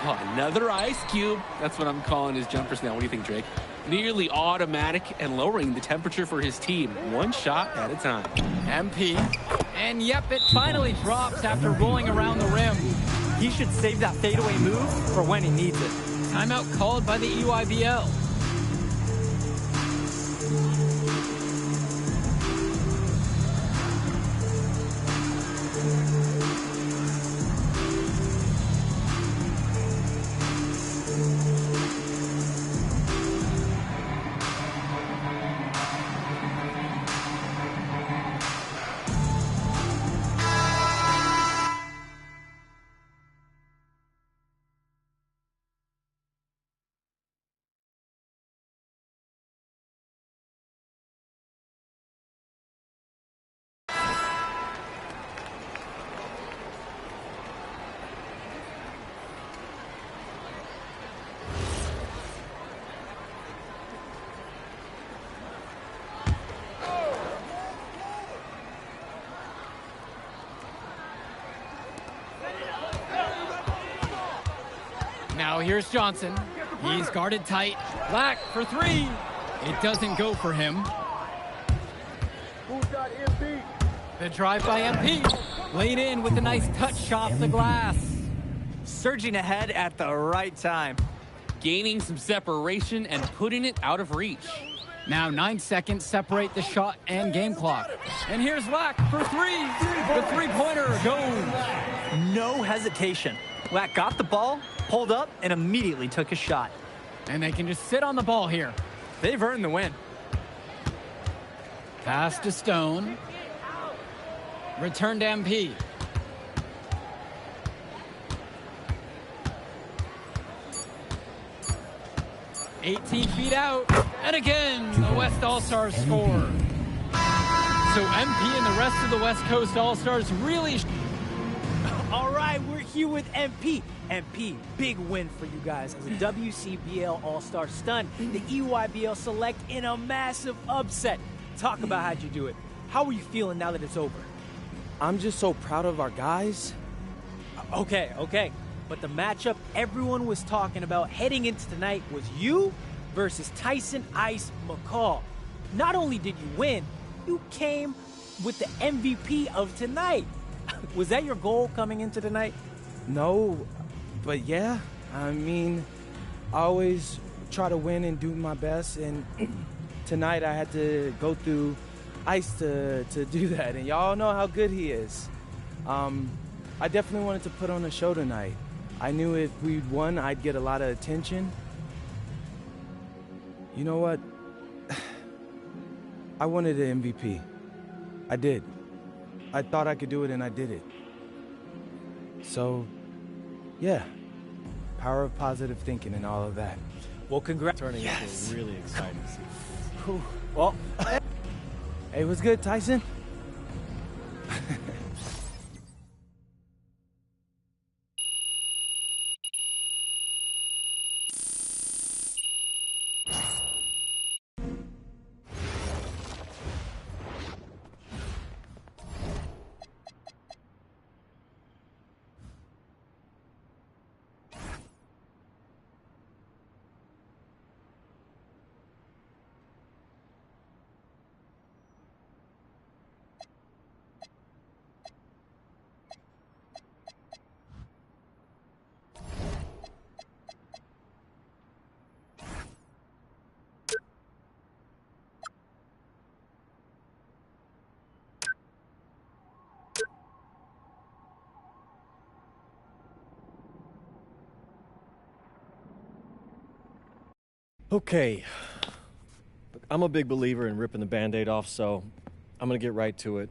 Oh, another ice cube. That's what I'm calling his jumpers now. What do you think, Drake? Nearly automatic and lowering the temperature for his team. One shot at a time. MP. And yep, it finally drops after rolling around the rim. He should save that fadeaway move for when he needs it. Timeout called by the EYBL. Now here's Johnson. He's guarded tight. Lack for 3. It doesn't go for him. Who's got MP? The drive by MP. Laid in with a nice touch off the glass. Surging ahead at the right time. Gaining some separation and putting it out of reach. Now 9 seconds separate the shot and game clock. And here's Lack for 3. The three-pointer goes. No hesitation. Lack got the ball, pulled up, and immediately took a shot. And they can just sit on the ball here. They've earned the win. Pass to Stone. Return to MP. "18 feet out, and again, the West All-Stars score. So MP and the rest of the West Coast All-Stars really... All right, we're here with MP. MP, big win for you guys as a WCBL All-Star stun. The EYBL Select in a massive upset. Talk about how'd you do it. How are you feeling now that it's over? I'm just so proud of our guys. Okay. But the matchup everyone was talking about heading into tonight was you versus Tyson Ice McCall. Not only did you win, you came with the MVP of tonight. Was that your goal coming into tonight? No, but yeah. I mean, I always try to win and do my best, and tonight I had to go through Ice to do that, and y'all know how good he is. I definitely wanted to put on a show tonight. I knew if we'd won, I'd get a lot of attention. You know what? I wanted an MVP. I did. I thought I could do it, and I did it. So, yeah. Power of positive thinking and all of that. Well, congrats. Turning into a really exciting season. Well, hey, what's good, Tyson? Okay. Look, I'm a big believer in ripping the Band-Aid off, so I'm going to get right to it.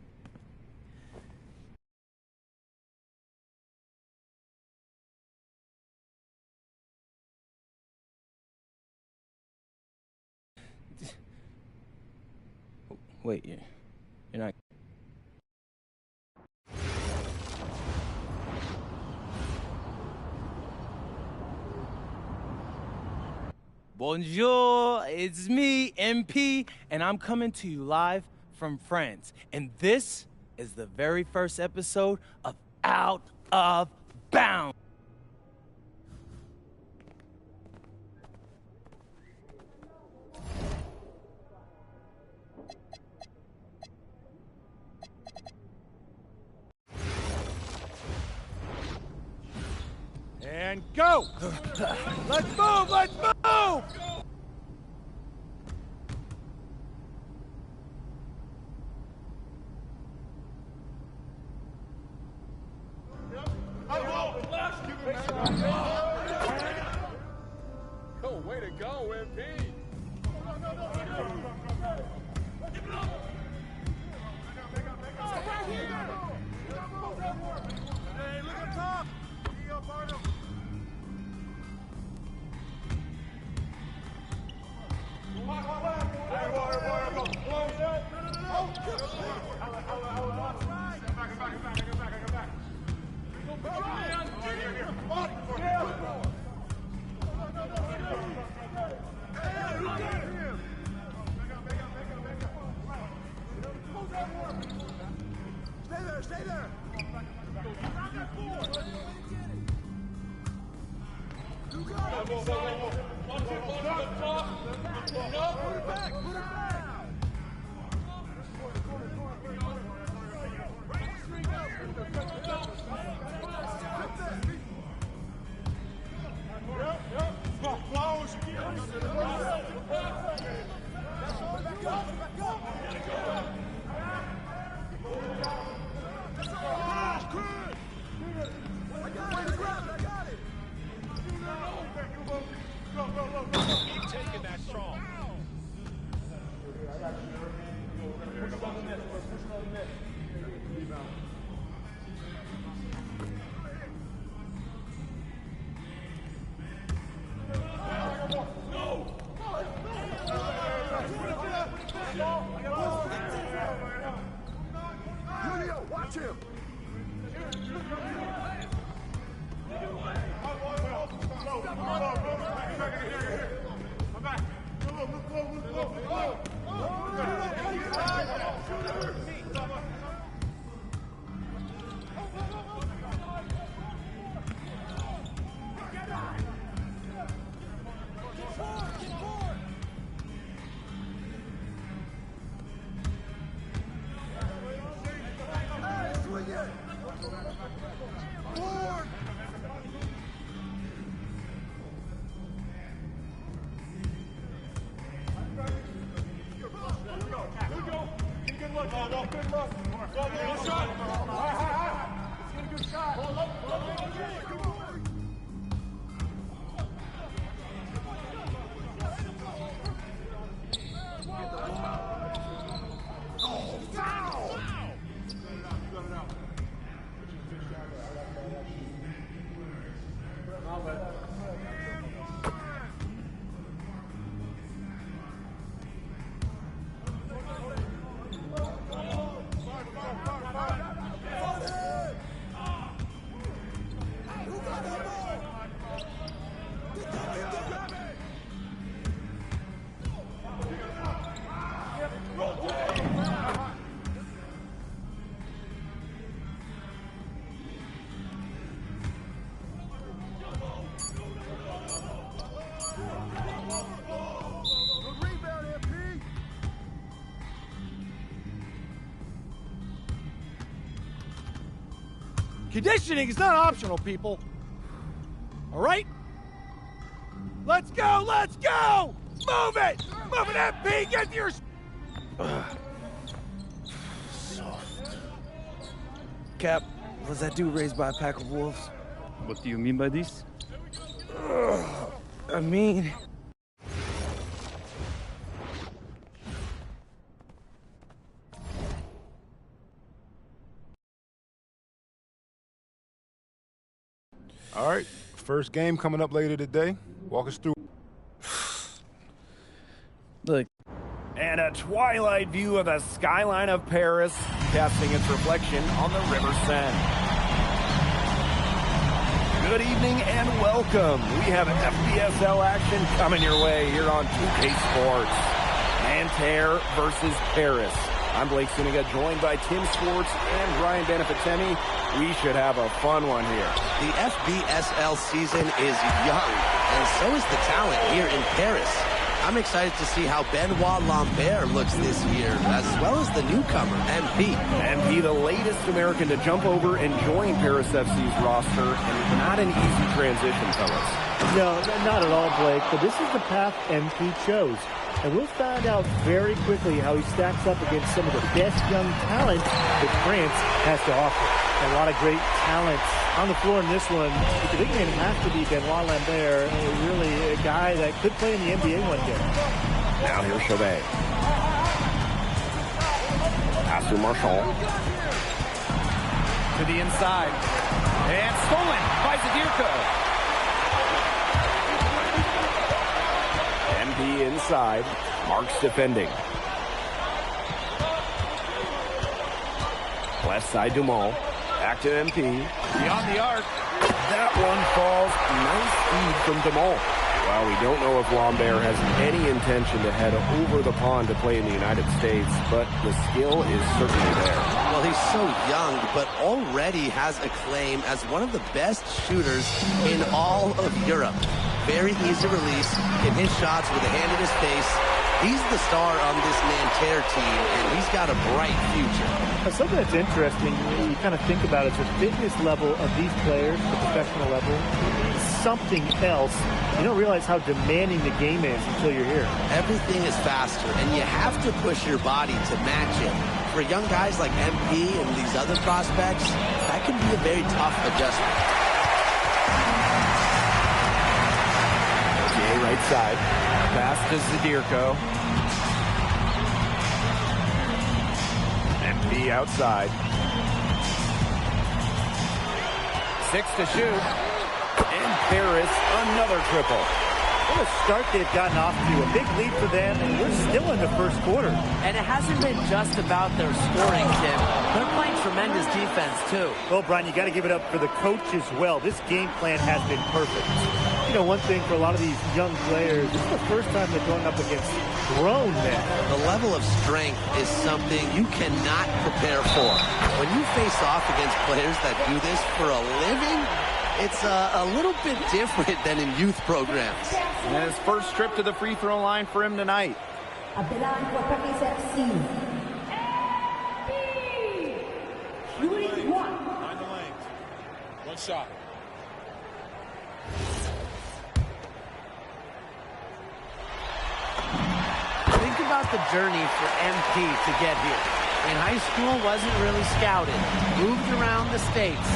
Wait, you're not... Bonjour, it's me, MP, and I'm coming to you live from France. And this is the very first episode of Out of Bounds. And go! Let's move! Let's move! Oh, way to go, MP. Hey, look up top! Stay there! You got it! Watch it top! Put it back! Put it back! Keep taking that strong. Watch him! Conditioning is not optional, people. All right? Let's go! Let's go! Move it! Move it, MP! Get your... Cap, was that dude raised by a pack of wolves? What do you mean by this? I mean... All right, first game coming up later today. Walk us through. Look. And a twilight view of the skyline of Paris, casting its reflection on the River Seine. Good evening and welcome. We have FBSL action coming your way here on 2K Sports. Nanterre versus Paris. I'm Blake Suniga, joined by Tim Sports and Ryan Benefitemi. We should have a fun one here. The FBSL season is young, and so is the talent here in Paris. I'm excited to see how Benoit Lambert looks this year, as well as the newcomer, MP. MP, the latest American to jump over and join Paris FC's roster, and not an easy transition, fellas. No, not at all, Blake, but this is the path MP chose. And we'll find out very quickly how he stacks up against some of the best young talent that France has to offer. A lot of great talent on the floor in this one. The big name has to be Benoit Lambert, really a guy that could play in the NBA one day. Now here's Chauvet. Pass to Marchand. To the inside. And stolen by Zadirko. MP inside. Marks defending. Left side Dumont. Back to MP. Beyond the arc. That one falls. Nice feed from Dumont. Well, we don't know if Lambert has any intention to head over the pond to play in the United States, but the skill is certainly there. Well, he's so young, but already has a claim as one of the best shooters in all of Europe. Very easy release, can hit shots with a hand in his face. He's the star on this Nanterre team, and he's got a bright future. Something that's interesting, you kind of think about it, the fitness level of these players, the professional level, is something else. You don't realize how demanding the game is until you're here. Everything is faster, and you have to push your body to match it. For young guys like MP and these other prospects, that can be a very tough adjustment. Okay, right side. Pass to Zadirko. MP outside. 6 to shoot. And Paris, another triple. What a start they've gotten off to. A big lead for them, and we're still in the first quarter. And it hasn't been just about their scoring, Tim. They're playing tremendous defense, too. Well, Brian, you got to give it up for the coach as well. This game plan has been perfect. You know, one thing for a lot of these young players, this is the first time they're going up against grown men. The level of strength is something you cannot prepare for. When you face off against players that do this for a living, it's a little bit different than in youth programs. And his first trip to the free throw line for him tonight. Find the lanes. One shot. Think about the journey for MP to get here. In high school, wasn't really scouted. Moved around the States.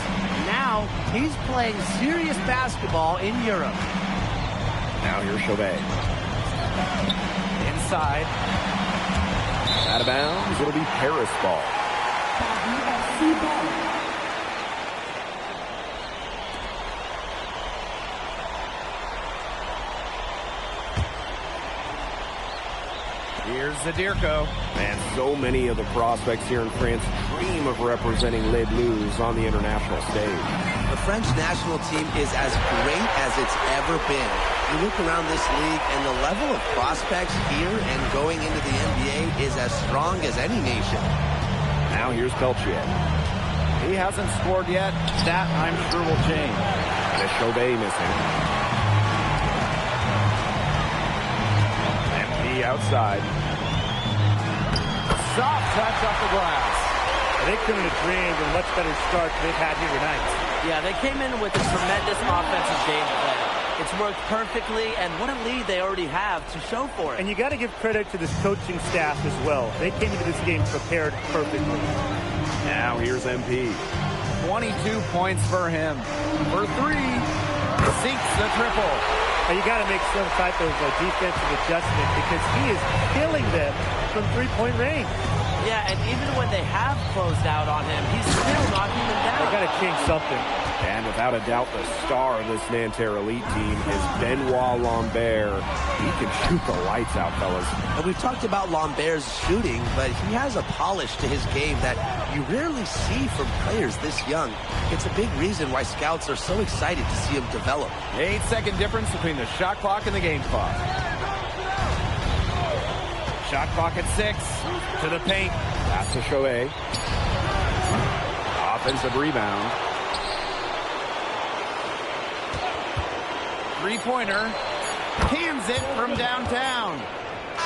Now, he's playing serious basketball in Europe. Now here's Chauvet. Inside. Out of bounds. It'll be Paris ball. Here's Zadirko. And so many of the prospects here in France dream of representing Les Bleus on the international stage. The French national team is as great as it's ever been. You look around this league, and the level of prospects here and going into the NBA is as strong as any nation. Now here's Peltier. He hasn't scored yet. That, I'm sure, will change. And a Chauvet missing. MP outside. Soft touch off the glass. They couldn't have dreamed of a much better start than they've had here tonight. Yeah, they came in with a tremendous offensive game plan. It's worked perfectly, and what a lead they already have to show for it. And you got to give credit to this coaching staff as well. They came into this game prepared perfectly. Now here's MP. 22 points for him. For three, sinks the triple. Now you got to make some type of defensive adjustment because he is killing them from three-point range. Yeah, and even when they have closed out on him, he's still knocking them down. They got to change something. And without a doubt, the star of this Nanterre Elite team is Benoit Lambert. He can shoot the lights out, fellas. And we've talked about Lambert's shooting, but he has a polish to his game that you rarely see from players this young. It's a big reason why scouts are so excited to see him develop. 8-second difference between the shot clock and the game clock. Shot clock at 6. To the paint. Pass to Chauvet. Offensive rebound. Three-pointer. Cans it from downtown.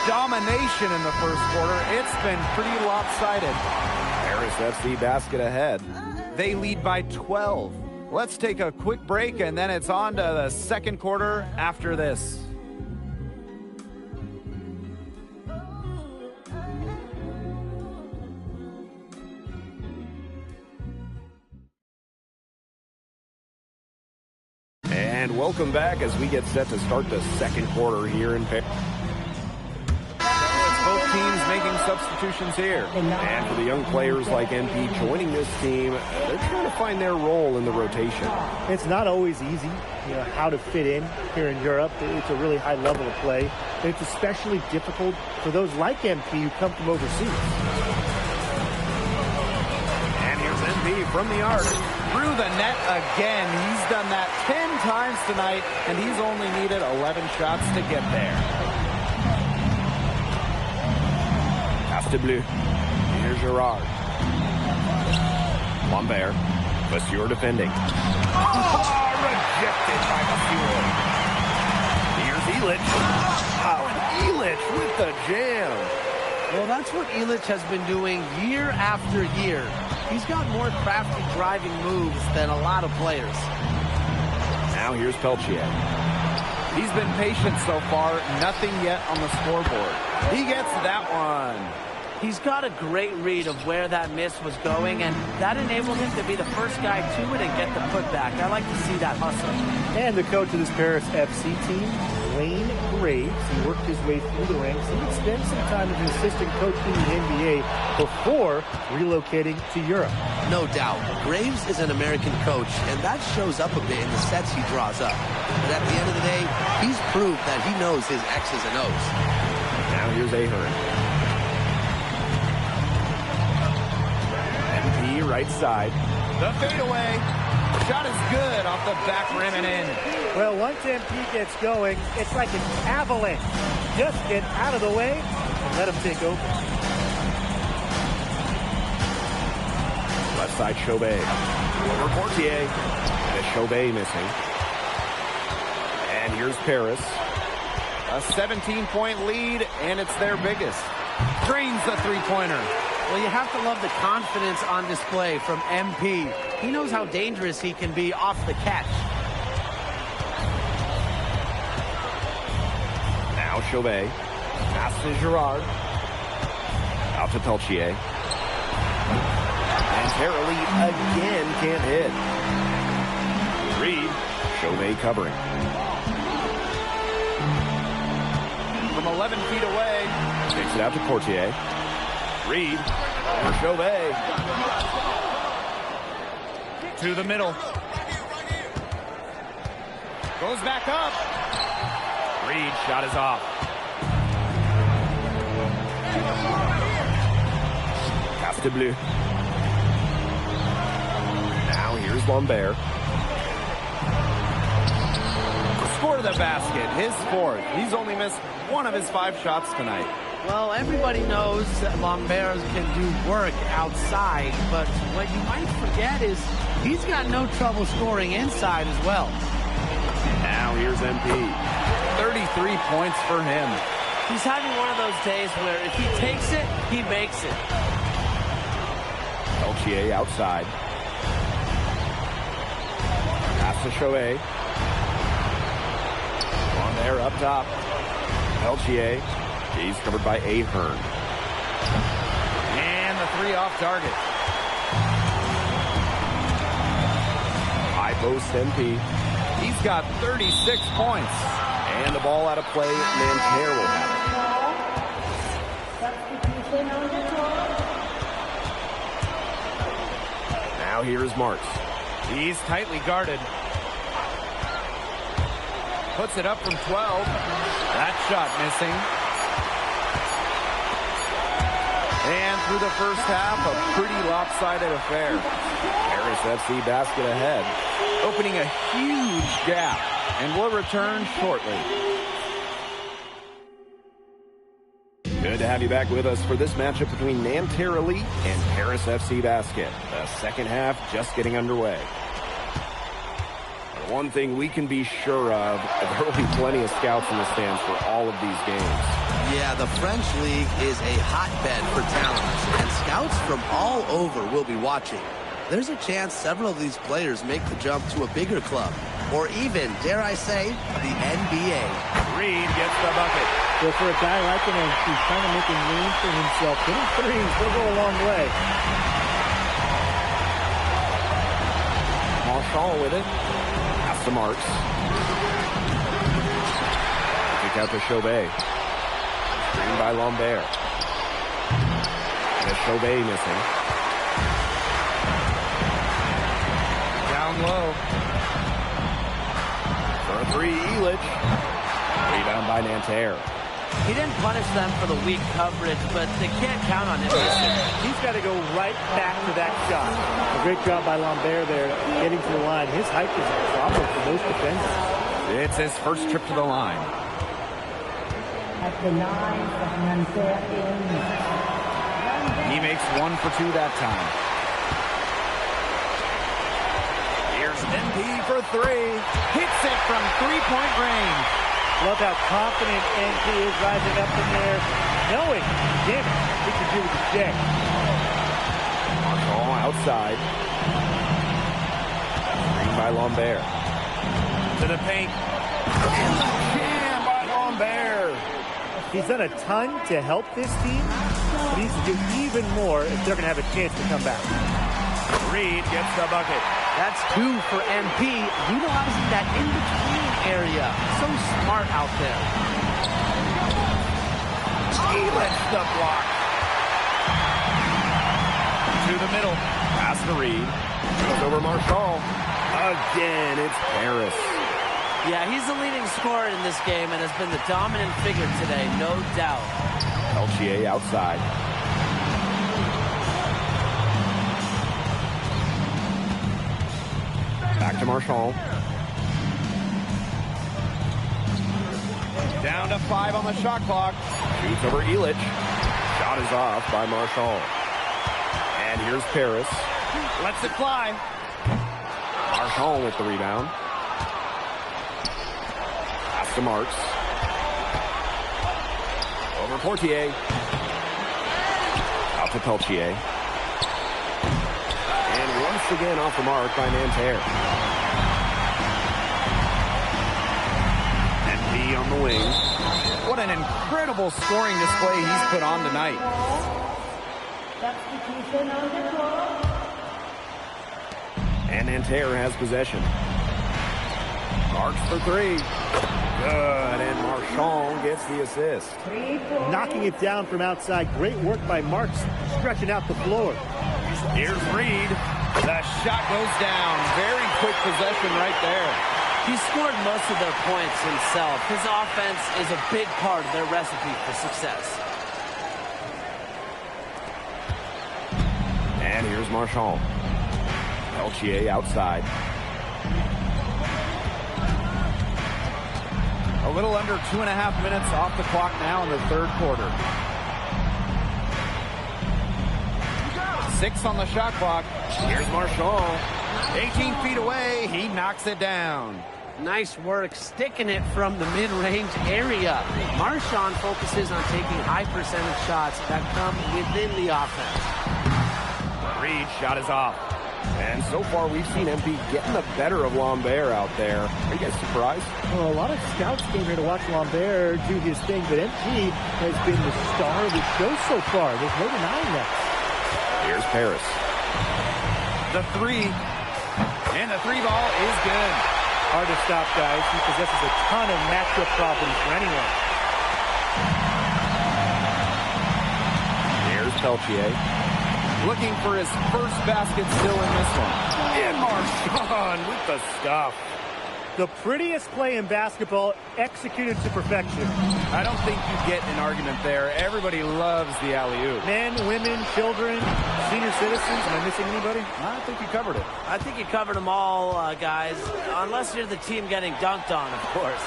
Domination in the first quarter. It's been pretty lopsided. Paris FC basket ahead. They lead by 12. Let's take a quick break, and then it's on to the second quarter after this. And welcome back as we get set to start the second quarter here in Paris. Both teams making substitutions here. And for the young players like MP joining this team, they're trying to find their role in the rotation. It's not always easy, how to fit in here in Europe. It's a really high level of play. It's especially difficult for those like MP who come from overseas. And here's MP from the arc. Through the net again. He's done that 10 times tonight, and he's only needed 11 shots to get there. Pass to Bleu. Here's Girard. Lambert. Vasseur defending. Rejected by Vasseur. Here's Illich. Oh, and Illich with the jam. Well, that's what Illich has been doing year after year. He's got more crafty driving moves than a lot of players. Now here's Peltier. He's been patient so far. Nothing yet on the scoreboard. He gets that one. He's got a great read of where that miss was going, and that enabled him to be the first guy to it and get the putback. I like to see that hustle. And the coach of this Paris FC team, Wayne Graves, he worked his way through the ranks. He would spend some time as an assistant coach in the NBA before relocating to Europe. No doubt. Graves is an American coach, and that shows up a bit in the sets he draws up. But at the end of the day, he's proved that he knows his X's and O's. Now here's Ahern. MP right side. The fadeaway. Shot is good off the back rim and in. Well, once MP gets going, it's like an avalanche. Just get out of the way and let him take over. Left side, Chauvet. Over Portier. And Chauvet missing. And here's Paris. A 17-point lead, and it's their biggest. Drains the three-pointer. Well, you have to love the confidence on display from MP. He knows how dangerous he can be off the catch. Now Chauvet. Pass to Girard. Out to Peltier. And Terra Elite again can't hit. Reed. Chauvet covering. From 11 feet away. Takes it out to Portier. Reed. For Chauvet. To the middle. Goes back up. Reed shot is off. Pass to Bleu. Now here's Lambert. Score the basket, his fourth. He's only missed one of his 5 shots tonight. Well, everybody knows that Lambert can do work outside, but what you might forget is he's got no trouble scoring inside as well. Now here's MP. 33 points for him. He's having one of those days where if he takes it, he makes it. Peltier outside. Pass to Shohei. On there, up top. Peltier. He's covered by Ahern. And the three off target. High post MP. He's got 36 points. And the ball out of play. Nanterre will have it. Now here is Marks. He's tightly guarded. Puts it up from 12. That shot missing. And through the first half, a pretty lopsided affair. Paris FC basket ahead. Opening a huge gap. And will return shortly. Good to have you back with us for this matchup between Nanterre Elite and Paris FC Basket. The second half just getting underway. One thing we can be sure of, there will be plenty of scouts in the stands for all of these games. Yeah, the French League is a hotbed for talent, and scouts from all over will be watching. There's a chance several of these players make the jump to a bigger club, or even, dare I say, the NBA. Reed gets the bucket. So for a guy like him, he's trying to make a name for himself. Hitting threes will go a long way. Marshall with it. Pass to Marks. Kick out to Chauvet. Screen by Lambert. And Chauvet missing. Down low. For a three, Elich. Rebound by Nanterre. He didn't punish them for the weak coverage, but they can't count on him this year. He's got to go right back to that shot. A great job by Lambert there, getting to the line. His height is a problem for most defenders. It's his first trip to the line. At the line of Nanterre He makes 1 for 2 that time. Here's MP for 3. Hits it from three-point range. Love how confident NP is rising up in there, knowing, damn it, he can do with the check. Marshall outside. Screen by Lambert. To the paint. And the jam by Lambert. He's done a ton to help this team, but he needs to do even more if they're going to have a chance to come back. Reed gets the bucket. That's 2 for MP, utilizing that in-between area. So smart out there. Elich the block. To the middle. Pass to Reed. Goes over Marshall. Again, it's Paris. Yeah, he's the leading scorer in this game and has been the dominant figure today, no doubt. Peltier outside. Back to Marshall. Down to 5 on the shot clock. Shoots over Elich. Shot is off by Marshall. And here's Paris. Lets it fly. Marshall with the rebound. Pass to Marks. Over Portier. Out to Peltier. And once again off the mark by Nanterre. MP on the wing. What an incredible scoring display he's put on tonight. And Nanterre has possession. Marks for 3. Good, and Marchand gets the assist. Knocking it down from outside. Great work by Marks, stretching out the floor. Here's Reed. The shot goes down. Very quick possession right there. He scored most of their points himself. His offense is a big part of their recipe for success. And here's Marchand. Peltier outside. A little under 2.5 minutes off the clock now in the third quarter. 6 on the shot clock. Here's Marchand. 18 feet away. He knocks it down. Nice work sticking it from the mid-range area. Marchand focuses on taking high percentage shots that come within the offense. Reed shot is off. And so far, we've seen MP getting the better of Lambert out there. Are you guys surprised? Well, a lot of scouts came here to watch Lambert do his thing, but MP has been the star of the show so far. There's no denying that. Here's Paris. The three. And the three ball is good. Hard to stop, guys. He possesses a ton of matchup problems for anyone. Here's Peltier. Looking for his first basket still in this one. And Marchand with the stuff. The prettiest play in basketball, executed to perfection. I don't think you get an argument there. Everybody loves the alley-oop. Men, women, children, senior citizens. Am I missing anybody? I think you covered it. I think you covered them all, guys. Unless you're the team getting dunked on, of course.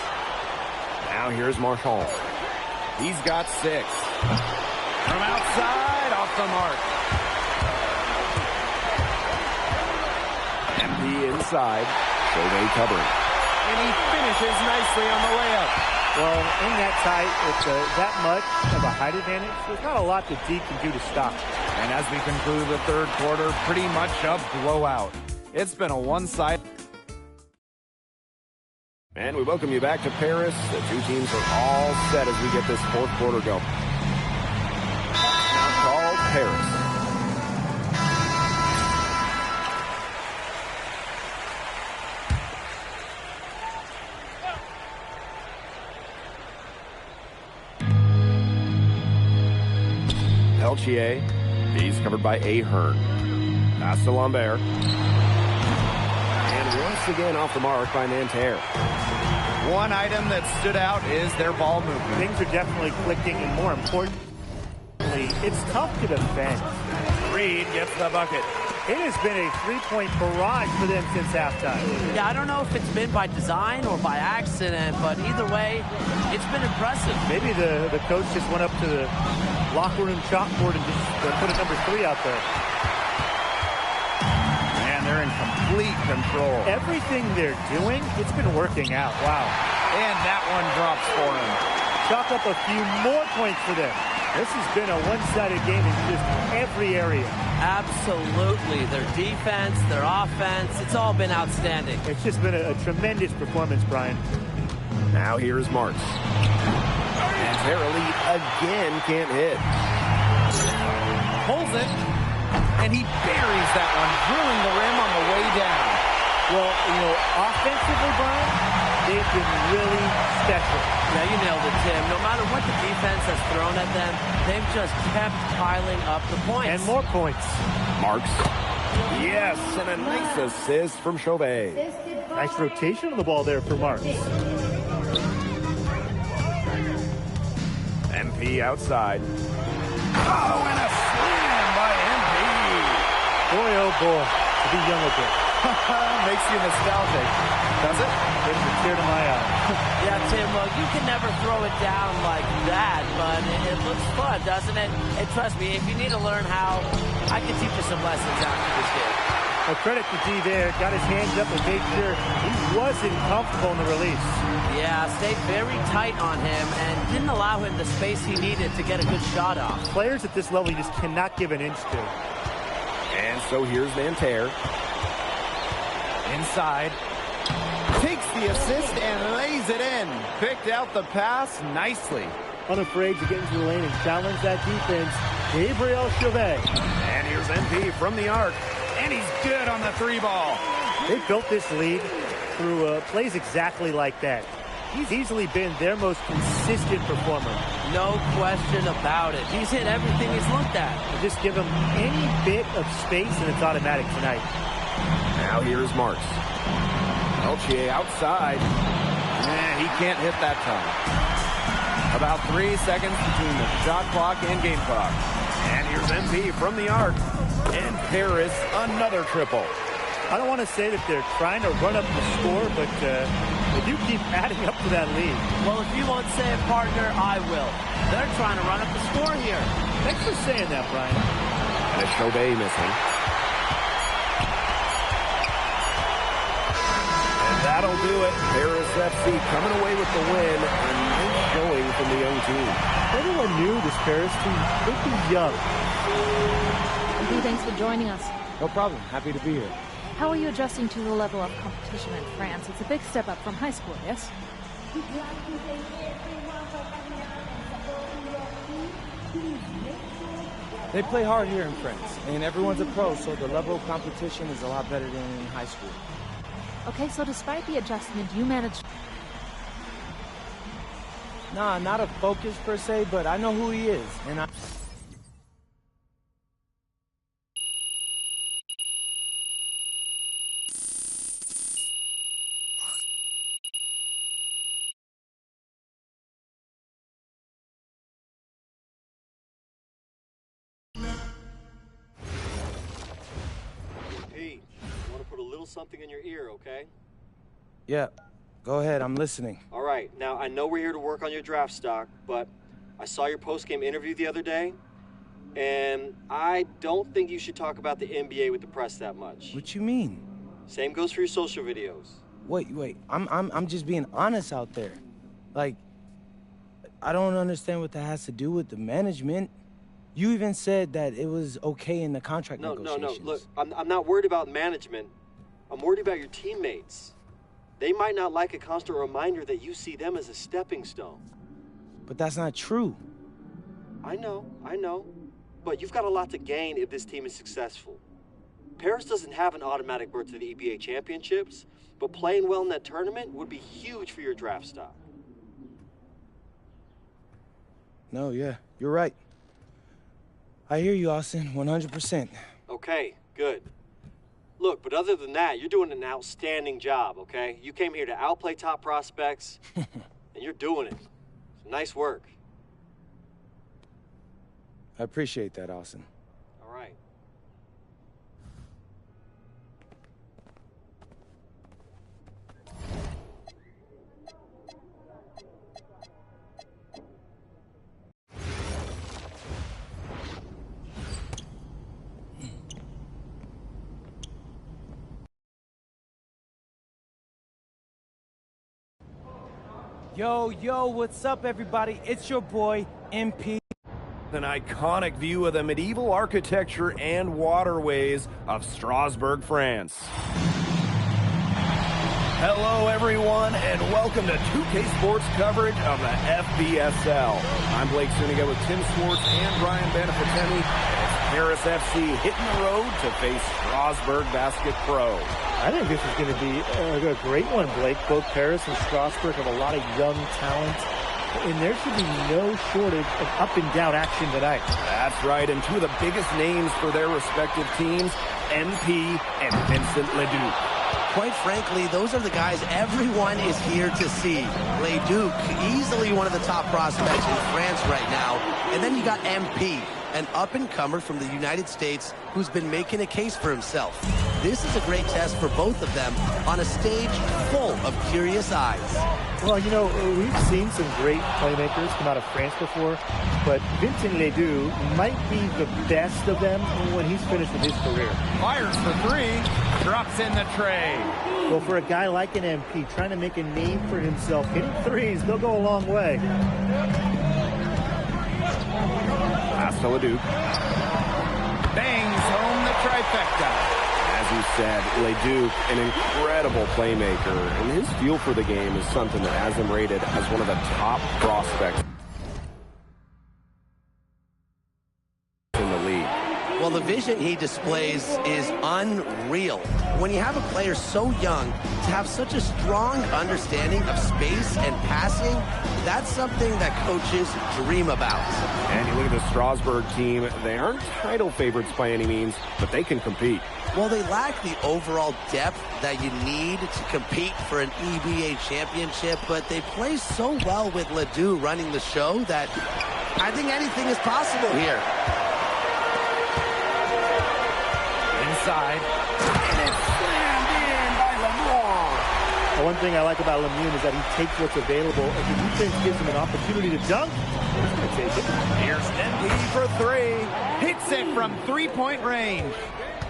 Now here's Marchand. He's got 6. From outside, off the mark. MP inside. Chauvet covering. And he finishes nicely on the layup. Well, in that tight, with that much of a height advantage, there's not a lot that D can do to stop. And as we conclude the third quarter, pretty much a blowout. It's been a one-side. And we welcome you back to Paris. The two teams are all set as we get this fourth quarter going. Now called Paris. Peltier. He's covered by Ahern. Pass to Lambert. And once again off the mark by Nanterre. One item that stood out is their ball movement. Things are definitely clicking, and more importantly, it's tough to defend. Reed gets the bucket. It has been a three-point barrage for them since halftime. Yeah, I don't know if it's been by design or by accident, but either way, it's been impressive. Maybe the coach just went up to the locker room chalkboard and just put a number 3 out there. Man, they're in complete control. Everything they're doing, it's been working out. Wow. And that one drops for him. Chalk up a few more points for them. This has been a one-sided game in just every area. Absolutely. Their defense, their offense, it's all been outstanding. It's just been a tremendous performance, Brian. Now here's Marks. And Terrelli again can't hit. Pulls it. And he buries that one, drilling the rim on the way down. Well, offensively, Brian, they've been really special. Yeah, you nailed it, Tim. No matter what the defense has thrown at them, they've just kept piling up the points. And more points. Marks. Yes, and a nice assist from Chauvet. Nice rotation on the ball there for Marks. MP outside. Oh, and a slam by MP. Boy, oh boy, to be young again. Makes you nostalgic, does it? Brings a tear to my eye. Yeah, Tim, you can never throw it down like that, but it looks fun, doesn't it? And trust me, if you need to learn how, I can teach you some lessons after this game. Well, credit to D there. Got his hands up and made sure he wasn't comfortable in the release. Yeah, stayed very tight on him and didn't allow him the space he needed to get a good shot off. Players at this level you just cannot give an inch to. And so here's Nanterre. Inside. Takes the assist and lays it in. Picked out the pass nicely. Unafraid to get into the lane and challenge that defense. Gabriel Chauvet. And here's MP from the arc. And he's good on the 3-ball. They built this lead through plays exactly like that. He's easily been their most consistent performer. No question about it. He's hit everything he's looked at. Just give him any bit of space and it's automatic tonight. Now here's Marks. Peltier outside. And he can't hit that time. About 3 seconds between the shot clock and game clock. And here's MP from the arc. And Paris another triple. I don't want to say that they're trying to run up the score, but they do keep adding up to that lead. Well, if you won't say it, partner, I will. They're trying to run up the score here. Thanks for saying that, Brian. And a Chauvet missing. And that'll do it. Paris FC coming away with the win. A nice showing from the young team. Everyone knew this Paris team could be young. MP, thanks for joining us. No problem. Happy to be here. How are you adjusting to the level of competition in France? It's a big step up from high school, yes? They play hard here in France, and everyone's a pro, so the level of competition is a lot better than in high school. Okay, so despite the adjustment, you managed... Nah, not a focus per se, but I know who he is, and I... Pete, I want to put a little something in your ear, okay? Yeah, go ahead, I'm listening. All right, now I know we're here to work on your draft stock, but I saw your post-game interview the other day, and I don't think you should talk about the NBA with the press that much. What you mean? Same goes for your social videos. Wait, I'm just being honest out there. Like, I don't understand what that has to do with the management. You even said that it was okay in the contract negotiations. No, look, I'm not worried about management. I'm worried about your teammates. They might not like a constant reminder that you see them as a stepping stone. But that's not true. I know. But you've got a lot to gain if this team is successful. Paris doesn't have an automatic berth to the EBA championships, but playing well in that tournament would be huge for your draft stock. No, yeah, you're right. I hear you, Austin, 100%. Okay, good. Look, but other than that, you're doing an outstanding job, okay? You came here to outplay top prospects, and you're doing it. So nice work. I appreciate that, Austin. All right. Yo, what's up, everybody? It's your boy, MP. An iconic view of the medieval architecture and waterways of Strasbourg, France. Hello, everyone, and welcome to 2K Sports coverage of the FBSL. I'm Blake Suniga with Tim Swartz and Brian Banafitemi. It's Paris FC hitting the road to face Strasbourg Basket Pro. I think this is going to be a great one, Blake. Both Paris and Strasbourg have a lot of young talent, and there should be no shortage of up-and-down action tonight. That's right, and two of the biggest names for their respective teams, MP and Vincent Leduc. Quite frankly, those are the guys everyone is here to see. Leduc, easily one of the top prospects in France right now. And then you got MP, an up-and-comer from the United States who's been making a case for himself. This is a great test for both of them on a stage full of curious eyes. Well, you know, we've seen some great playmakers come out of France before, but Vincent Ledoux might be the best of them when he's finished with his career. Fires for three, drops in the tray. Well, for a guy like an MP trying to make a name for himself, hitting threes, they'll go a long way. Pass to Leduc. Bangs home the trifecta. As you said, Leduc, an incredible playmaker, and his feel for the game is something that has him rated as one of the top prospects in the league. Well, the vision he displays is unreal. When you have a player so young to have such a strong understanding of space and passing, that's something that coaches dream about. And you look at the Strasbourg team, they aren't title favorites by any means, but they can compete. Well, they lack the overall depth that you need to compete for an EBA championship, but they play so well with Ledoux running the show that I think anything is possible here. Inside. And it's slammed in by Lamore. One thing I like about Lemune is that he takes what's available. If the defense gives him an opportunity to dunk, he's going to take it. Here's MP for three. Hits it from three-point range.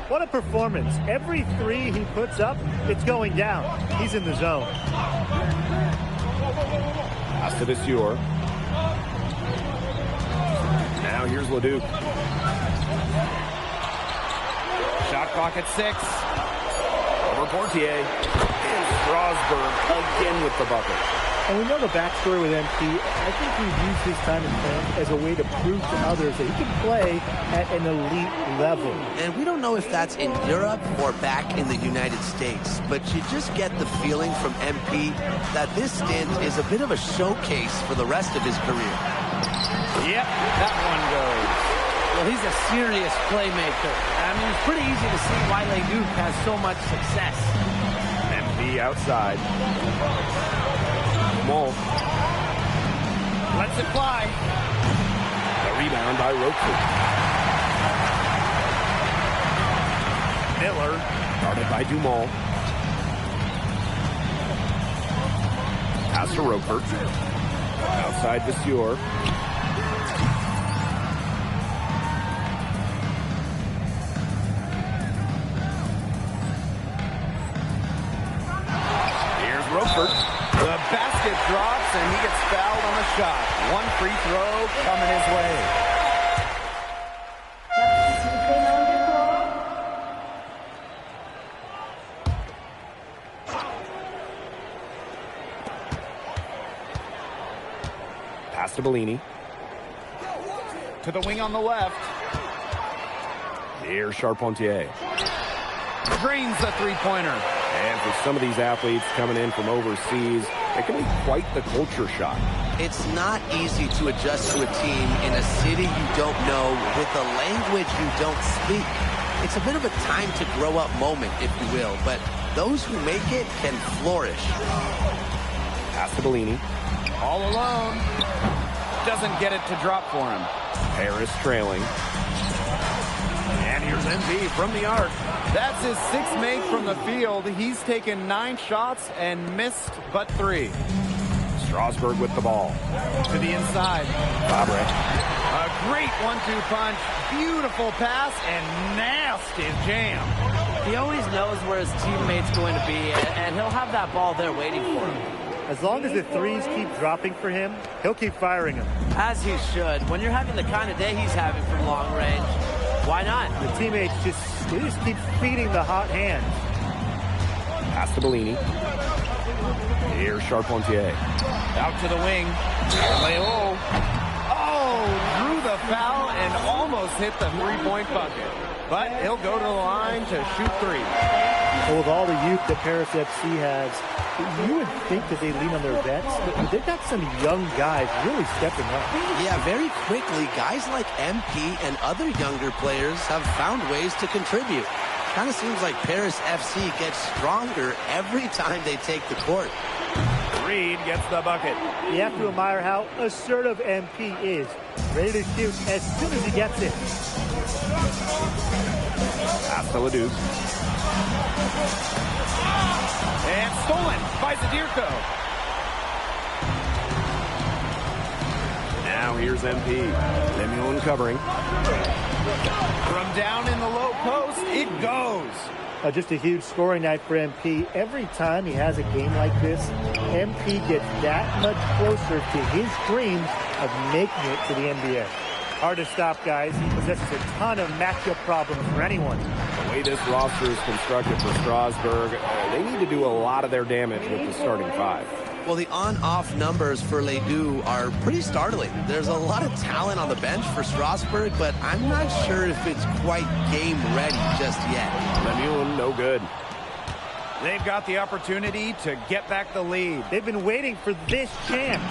What a performance. Every three he puts up, it's going down. He's in the zone. Pass to Viseur. Now here's Leduc. Shot clock at 6. Over Portier. And Strasburg again with the bucket. And we know the backstory with MP. I think he's used his time in France as a way to prove to others that he can play at an elite level. And we don't know if that's in Europe or back in the United States, but you just get the feeling from MP that this stint is a bit of a showcase for the rest of his career. Yep, that one goes. Well, he's a serious playmaker. I mean, it's pretty easy to see why LeDuc has so much success. MP outside. Mole. Lets it fly. The rebound by Roker. Miller. Guarded by Dumont. Pass to Roker. Outside Vasseur. Here's Roker. The basket drops and he gets fouled on the shot. One free throw coming his way. Pass to Bellini. To the wing on the left. Here's Charpentier. Drains the three-pointer. And for some of these athletes coming in from overseas, it can be quite the culture shock. It's not easy to adjust to a team in a city you don't know with a language you don't speak. It's a bit of a time to grow up moment, if you will, but those who make it can flourish. Pass to Bellini. All alone. Doesn't get it to drop for him. Harris trailing. And here's MP from the arc. That's his 6th make from the field. He's taken 9 shots and missed but 3. Strasburg with the ball. To the inside. Fabre. A great 1-2 punch. Beautiful pass and nasty jam. He always knows where his teammate's going to be, and he'll have that ball there waiting for him. As long as the threes keep dropping for him, he'll keep firing them. As he should. When you're having the kind of day he's having from long range, why not? The teammates just keep feeding the hot hands. Pass to Bellini. Here's Charpentier. Out to the wing. Leo. Oh, drew the foul and almost hit the three-point bucket. But he'll go to the line to shoot 3. Well, with all the youth that Paris FC has, you would think that they lean on their vets, but they've got some young guys really stepping up. Yeah, very quickly, guys like MP and other younger players have found ways to contribute. Kind of seems like Paris FC gets stronger every time they take the court. Reed gets the bucket. You have to admire how assertive MP is. Ready to shoot as soon as he gets it. Pass to LeDuc. And stolen by Zadirko. Now here's MP. Lemuel covering. From down in the low post, it goes. Just a huge scoring night for MP. Every time he has a game like this, MP gets that much closer to his dreams of making it to the NBA. Hard to stop, guys. He possesses a ton of matchup problems for anyone. The way this roster is constructed for Strasburg, they need to do a lot of their damage with the starting 5. Well, the on-off numbers for LeDuc are pretty startling. There's a lot of talent on the bench for Strasburg, but I'm not sure if it's quite game ready just yet. Lemuel, no good. They've got the opportunity to get back the lead. They've been waiting for this chance.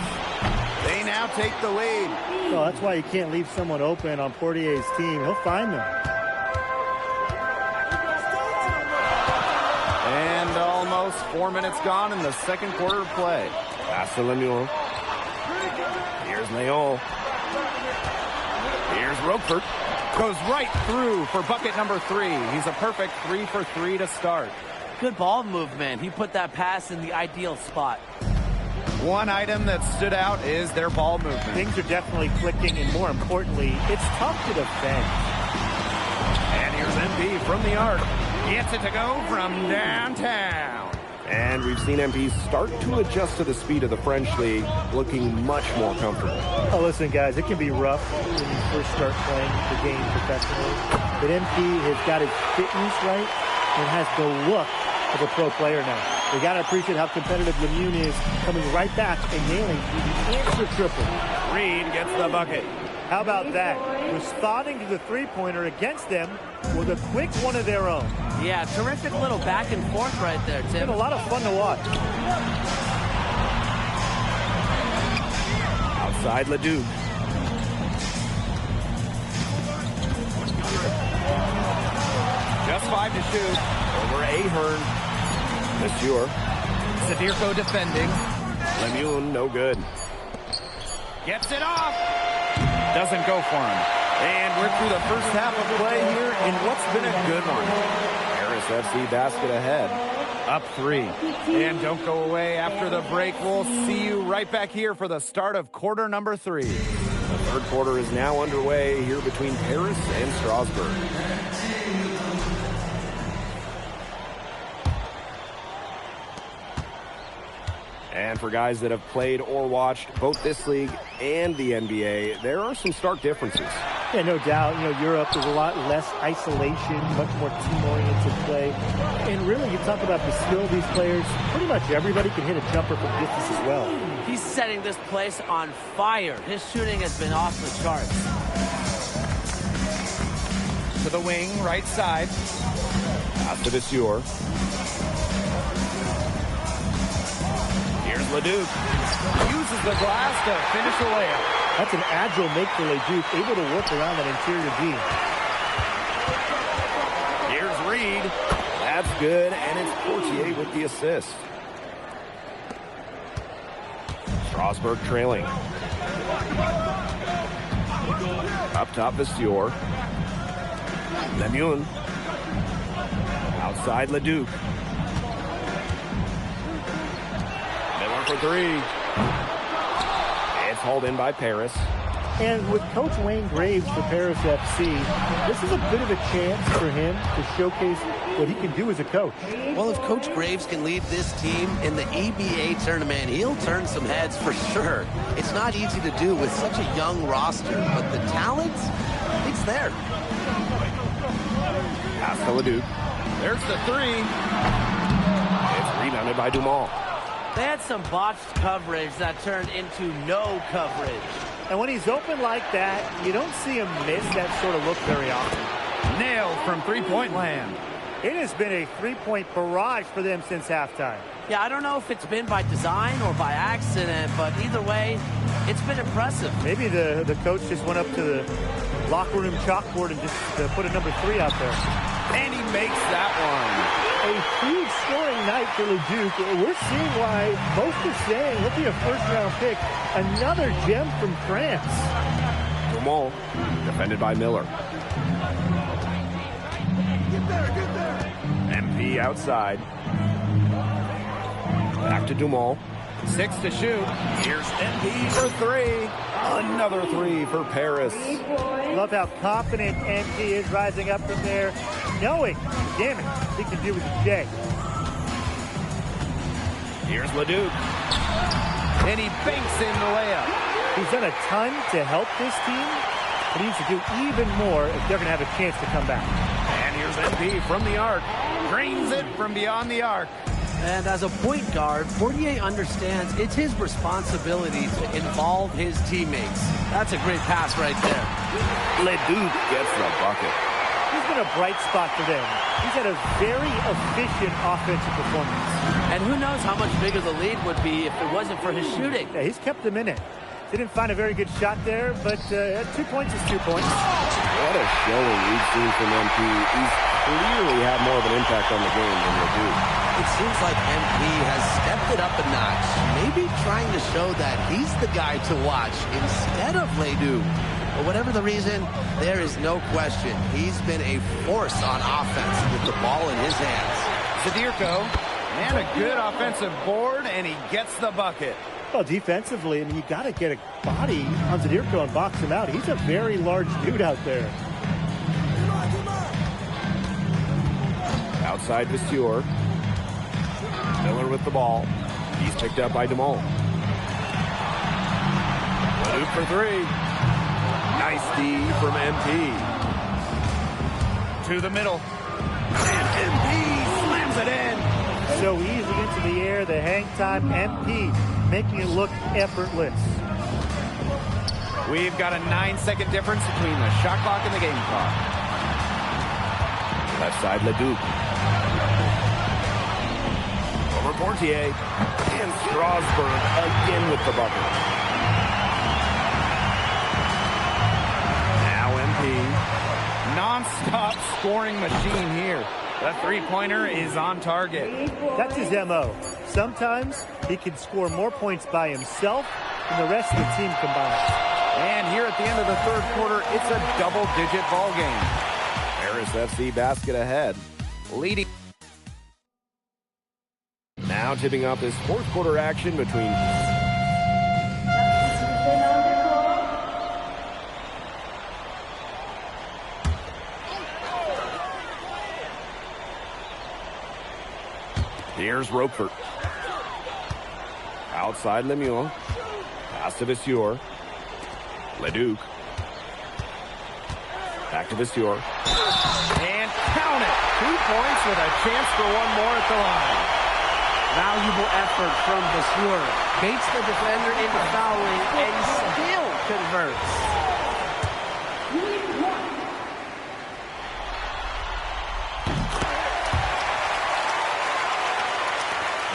They now take the lead. Well, that's why you can't leave someone open on Portier's team. He'll find them. And almost 4 minutes gone in the second quarter of play. Pass to Lemuel. Here's Leon. Here's Roquefort. Goes right through for bucket number 3. He's a perfect 3 for 3 to start. Good ball movement. He put that pass in the ideal spot. One item that stood out is their ball movement. Things are definitely clicking, and more importantly, it's tough to defend. And here's MP from the arc. Gets it to go from downtown. And we've seen MP start to adjust to the speed of the French league, looking much more comfortable. Oh, listen, guys, it can be rough when you first start playing the game professionally. But MP has got his fitness right and has the look of a pro player now. We got to appreciate how competitive Lemieux is, coming right back and nailing the answer triple. Reed gets the bucket. How about that? Responding to the three-pointer against them with a quick one of their own. Yeah, terrific little back and forth right there, Tim. It's been a lot of fun to watch. Outside Leduc. Just 5 to shoot. Over Ahern. Monsieur. Sadirko defending. Lemieux, no good. Gets it off. Doesn't go for him. And we're through the first half of play here in what's been a good one. Paris FC basket ahead. Up 3. And don't go away after the break. We'll see you right back here for the start of quarter number 3. The third quarter is now underway here between Paris and Strasbourg. And for guys that have played or watched both this league and the NBA, there are some stark differences. Yeah, no doubt. You know, Europe, there's a lot less isolation, much more team-oriented play. And really, you talk about the skill of these players, pretty much everybody can hit a jumper from distance as well. He's setting this place on fire. His shooting has been off the charts. To the wing, right side. Out to Monsieur. Here's Leduc. Uses the glass to finish the layup. That's an agile make for Leduc, able to work around that interior D. Here's Reed. That's good, and it's Portier with the assist. Strasbourg trailing. Up top, Monsieur. Lemieux. Outside, Leduc. Miller for 3. It's hauled in by Paris. And with Coach Wayne Graves for Paris FC, this is a bit of a chance for him to showcase what he can do as a coach. Well, if Coach Graves can lead this team in the EBA tournament, he'll turn some heads for sure. It's not easy to do with such a young roster, but the talent, it's there. Pass to Leduc. There's the 3. It's rebounded by Dumont. They had some botched coverage that turned into no coverage. And when he's open like that, you don't see him miss that sort of look very often. Nailed from three-point land. It has been a three-point barrage for them since halftime. Yeah, I don't know if it's been by design or by accident, but either way, it's been impressive. Maybe the coach just went up to the locker room chalkboard and just put a number 3 out there. And he makes that one. A huge scoring night for Leduc. We're seeing why most are saying he'll be a first-round pick. Another gem from France. Dumont, defended by Miller. MP outside. Back to Dumont. 6 to shoot. Here's MP for 3. Another 3 for Paris. Love how confident MP is rising up from there, knowing the damage he can do with the J. Here's Leduc. And he banks in the layup. He's done a ton to help this team, but he needs to do even more if they're going to have a chance to come back. And here's MP from the arc. Drains it from beyond the arc. And as a point guard, Portier understands it's his responsibility to involve his teammates. That's a great pass right there. Leduc gets the bucket. He's been a bright spot for them. He's had a very efficient offensive performance. And who knows how much bigger the lead would be if it wasn't for his shooting. Yeah, he's kept them in it. Didn't find a very good shot there, but 2 points is 2 points. What a showing we've seen from MP. He's clearly had more of an impact on the game than Leduc. It seems like MP has stepped it up a notch, maybe trying to show that he's the guy to watch instead of Leduc. But whatever the reason, there is no question he's been a force on offense with the ball in his hands. Sadirko, and a good offensive board, and he gets the bucket. Well, defensively, I mean, you got to get a body on Sadirko and box him out. He's a very large dude out there. Outside Monsieur. Miller with the ball. He's picked up by DeMol. Leduc for three. Nice D from MP. To the middle. And MP slams it in. So easy into the air, the hang time, MP, making it look effortless. We've got a 9-second difference between the shot clock and the game clock. Left side, Leduc. Over Portier. And Strasburg again with the bucket. Now MP. Non-stop scoring machine here. The three-pointer is on target. That's his MO. Sometimes he can score more points by himself than the rest of the team combined. And here at the end of the third quarter, it's a double-digit ball game. Paris FC basket ahead. Leading. Now tipping off this fourth quarter action between here's Roquefort. Outside Lemieux. Pass to Vasseur. Leduc. Back to Vasseur. And count it. 2 points with a chance for one more at the line. Valuable effort from Vasseur. Baits the defender into fouling and still converts.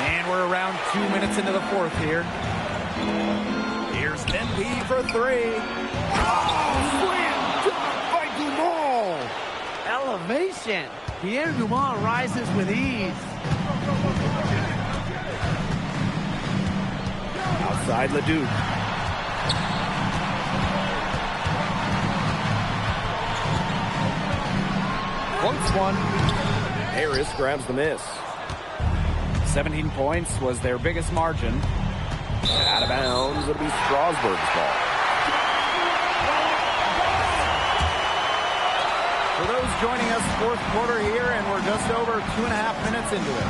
And we're around 2 minutes into the fourth here. Here's MP for three. Oh, slam dunk by Dumont. Elevation. Pierre Dumont rises with ease. Outside Leduc. Floats one. Harris grabs the miss. 17 points was their biggest margin. Out of bounds, it'll be Strasburg's ball. For those joining us, fourth quarter here, and we're just over 2.5 minutes into it.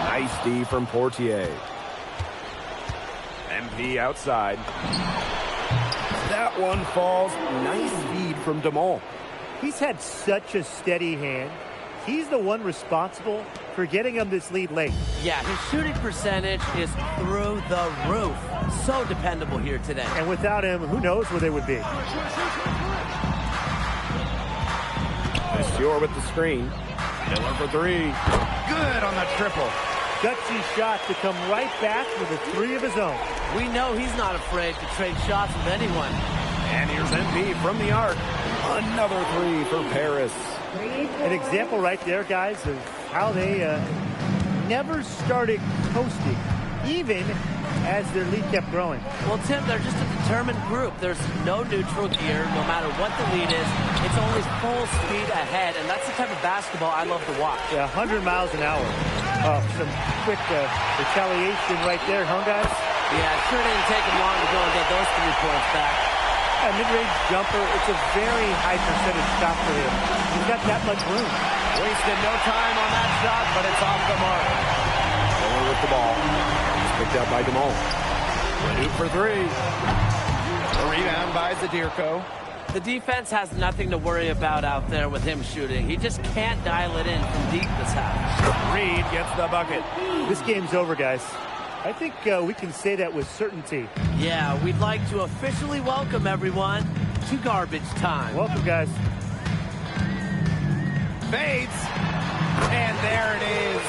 Nice D from Portier. MP outside. That one falls. Nice feed from DeMol. He's had such a steady hand. He's the one responsible for getting him this lead late. Yeah, his shooting percentage is through the roof. So dependable here today. And without him, who knows where they would be. Vasseur with the screen. Miller for three. Good on the triple. Gutsy shot to come right back with a three of his own. We know he's not afraid to trade shots with anyone. And here's MP from the arc. Another three for Paris. An example right there, guys, of how they never started coasting, even as their lead kept growing. Well, Tim, they're just a determined group. There's no neutral gear. No matter what the lead is, it's always full speed ahead, and that's the type of basketball I love to watch. Yeah, 100 miles an hour. Some quick retaliation right there, huh, guys? Yeah, it sure didn't take them long to go and get those 3 points back. A mid-range jumper, it's a very high percentage shot for him. He's got that much room. Wasted no time on that shot, but it's off the mark. Miller with the ball. He's picked up by DeMol. Leduc for three. A rebound by Zadirko. The defense has nothing to worry about out there with him shooting. He just can't dial it in from deep this half. Reed gets the bucket. This game's over, guys. I think we can say that with certainty. Yeah, we'd like to officially welcome everyone to garbage time. Welcome, guys. Fades. And there it is.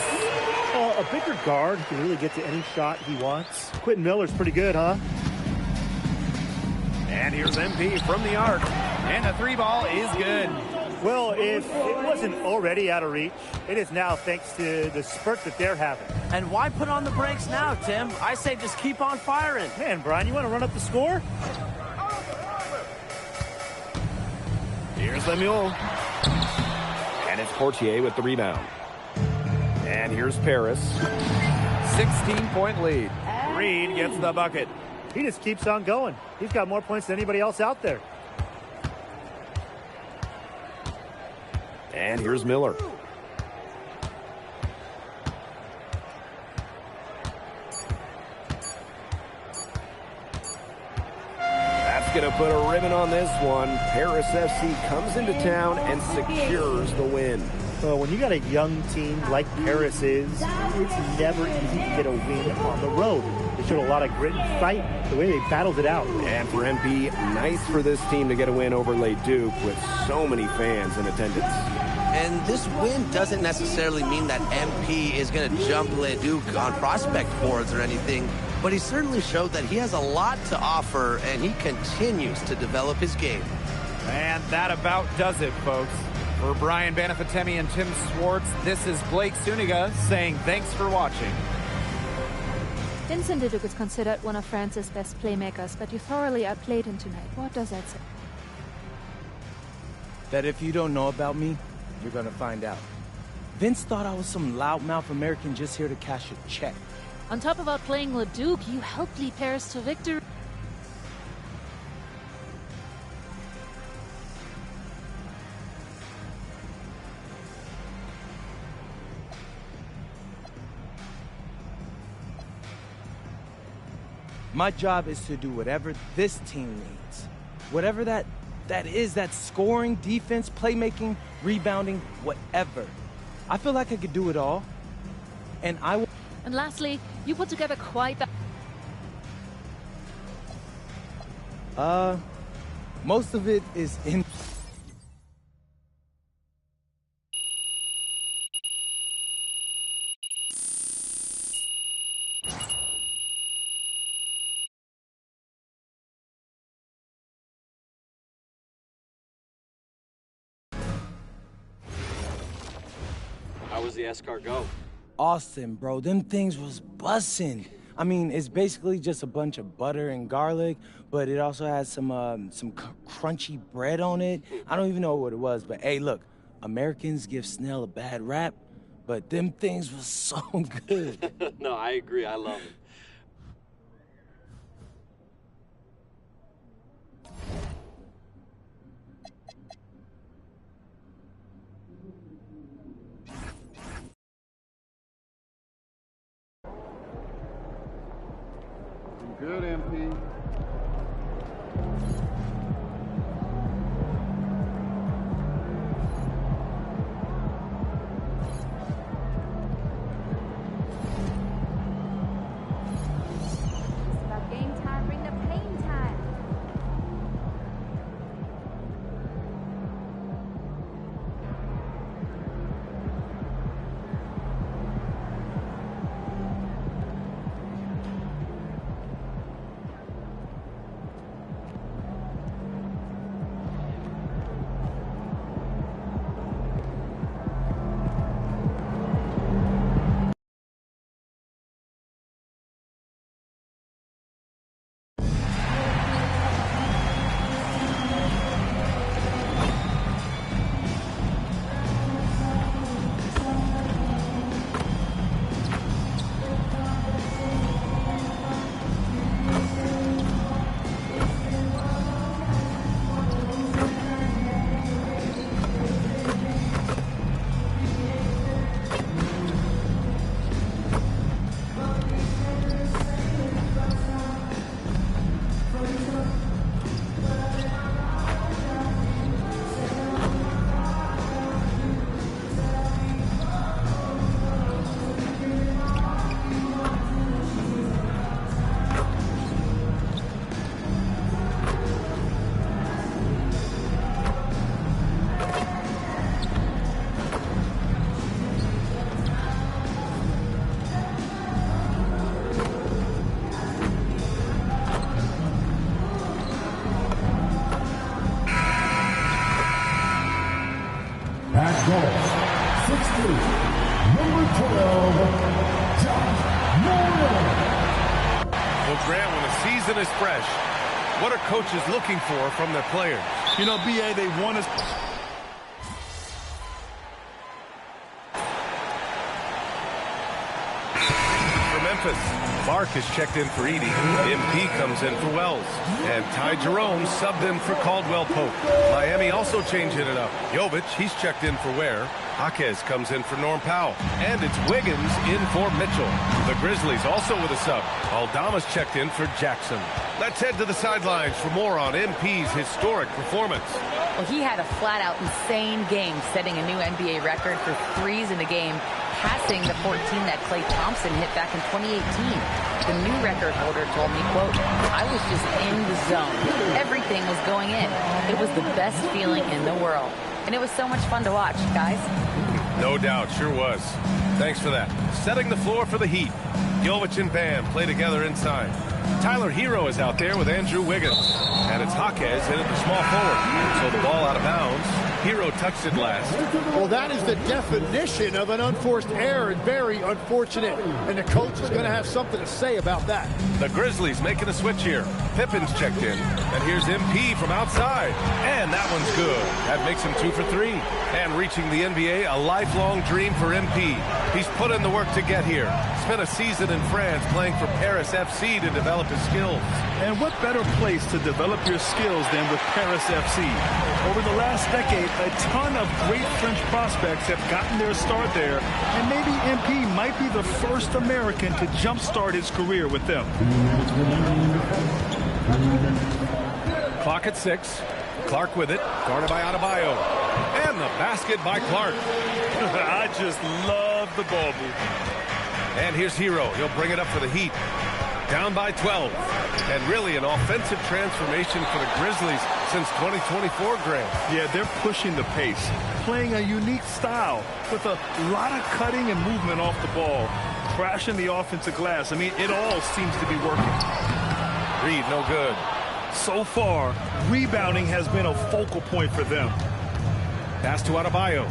A bigger guard can really get to any shot he wants. Quentin Miller's pretty good, huh? And here's MP from the arc. And the three ball is good. Well, if it wasn't already out of reach, it is now thanks to the spurt that they're having. And why put on the brakes now, Tim? I say just keep on firing. Man, Brian, you want to run up the score? Here's Lemieux. And it's Portier with the rebound. And here's Paris. 16-point lead. Reed gets the bucket. He just keeps on going. He's got more points than anybody else out there. And here's Miller. That's going to put a ribbon on this one. Paris FC comes into town and secures the win. Well, when you got a young team like Paris is, it's never easy to get a win on the road. They showed a lot of grit and fight, the way they battled it out. And for MP, nice for this team to get a win over Leduc with so many fans in attendance. And this win doesn't necessarily mean that MP is going to jump Leduc on prospect boards or anything, but he certainly showed that he has a lot to offer, and he continues to develop his game. And that about does it, folks. For Brian Banafitemi and Tim Swartz, this is Blake Suniga saying thanks for watching. Vincent Leduc is considered one of France's best playmakers, but you thoroughly outplayed him tonight. What does that say? That if you don't know about me, you're gonna find out. Vince thought I was some loudmouth American just here to cash a check. On top of outplaying Leduc, you helped lead Paris to victory. My job is to do whatever this team needs. Whatever that is, that scoring, defense, playmaking, rebounding, whatever. I feel like I could do it all. And I will. And lastly, you put together quite the... Most of it is in... How was the escargot? Awesome, bro. Them things was bussin'. I mean, it's basically just a bunch of butter and garlic, but it also has some crunchy bread on it. I don't even know what it was, but hey, look, Americans give Snell a bad rap, but them things was so good. No, I agree. I love it. Good, MP. It's about game time, bring the pain time. At goal, 6'3", number 12, John Moore. Well, Grant, when the season is fresh, what are coaches looking for from their players? You know, BA, they want us... From Memphis. Clark is checked in for Edie. MP comes in for Wells. And Ty Jerome subbed in for Caldwell Pope. Miami also changing it up. Jovic, he's checked in for Ware. Jaquez comes in for Norm Powell. And it's Wiggins in for Mitchell. The Grizzlies also with a sub. Aldama's checked in for Jackson. Let's head to the sidelines for more on MP's historic performance. Well, he had a flat-out insane game, setting a new NBA record for threes in the game, passing the 14 that Klay Thompson hit back in 2018. The new record holder told me, quote, "I was just in the zone. Everything was going in. It was the best feeling in the world." And it was so much fun to watch, guys. No doubt, sure was. Thanks for that. Setting the floor for the Heat. Jovic and Bam play together inside. Tyler Hero is out there with Andrew Wiggins. And it's Jaquez in at the small forward. So the ball out of bounds. Hero touched it last. Well, that is the definition of an unforced error and very unfortunate. And the coach is going to have something to say about that. The Grizzlies making a switch here. Pippen's checked in. And here's MP from outside. And that one's good. That makes him 2 for 3. And reaching the NBA, a lifelong dream for MP. He's put in the work to get here. Spent a season in France playing for Paris FC to develop his skills. And what better place to develop your skills than with Paris FC? Over the last decade, a ton of great French prospects have gotten their start there, and maybe MP might be the first American to jumpstart his career with them. Clock at 6. Clark with it, guarded by Adebayo. And the basket by Clark. I just love the ball movement. And here's Hero. He'll bring it up for the Heat. Down by 12. And really an offensive transformation for the Grizzlies since 2024, Grant. Yeah, they're pushing the pace, playing a unique style with a lot of cutting and movement off the ball, crashing the offensive glass. I mean, it all seems to be working. Reed, no good. So far, rebounding has been a focal point for them. Pass to Adebayo.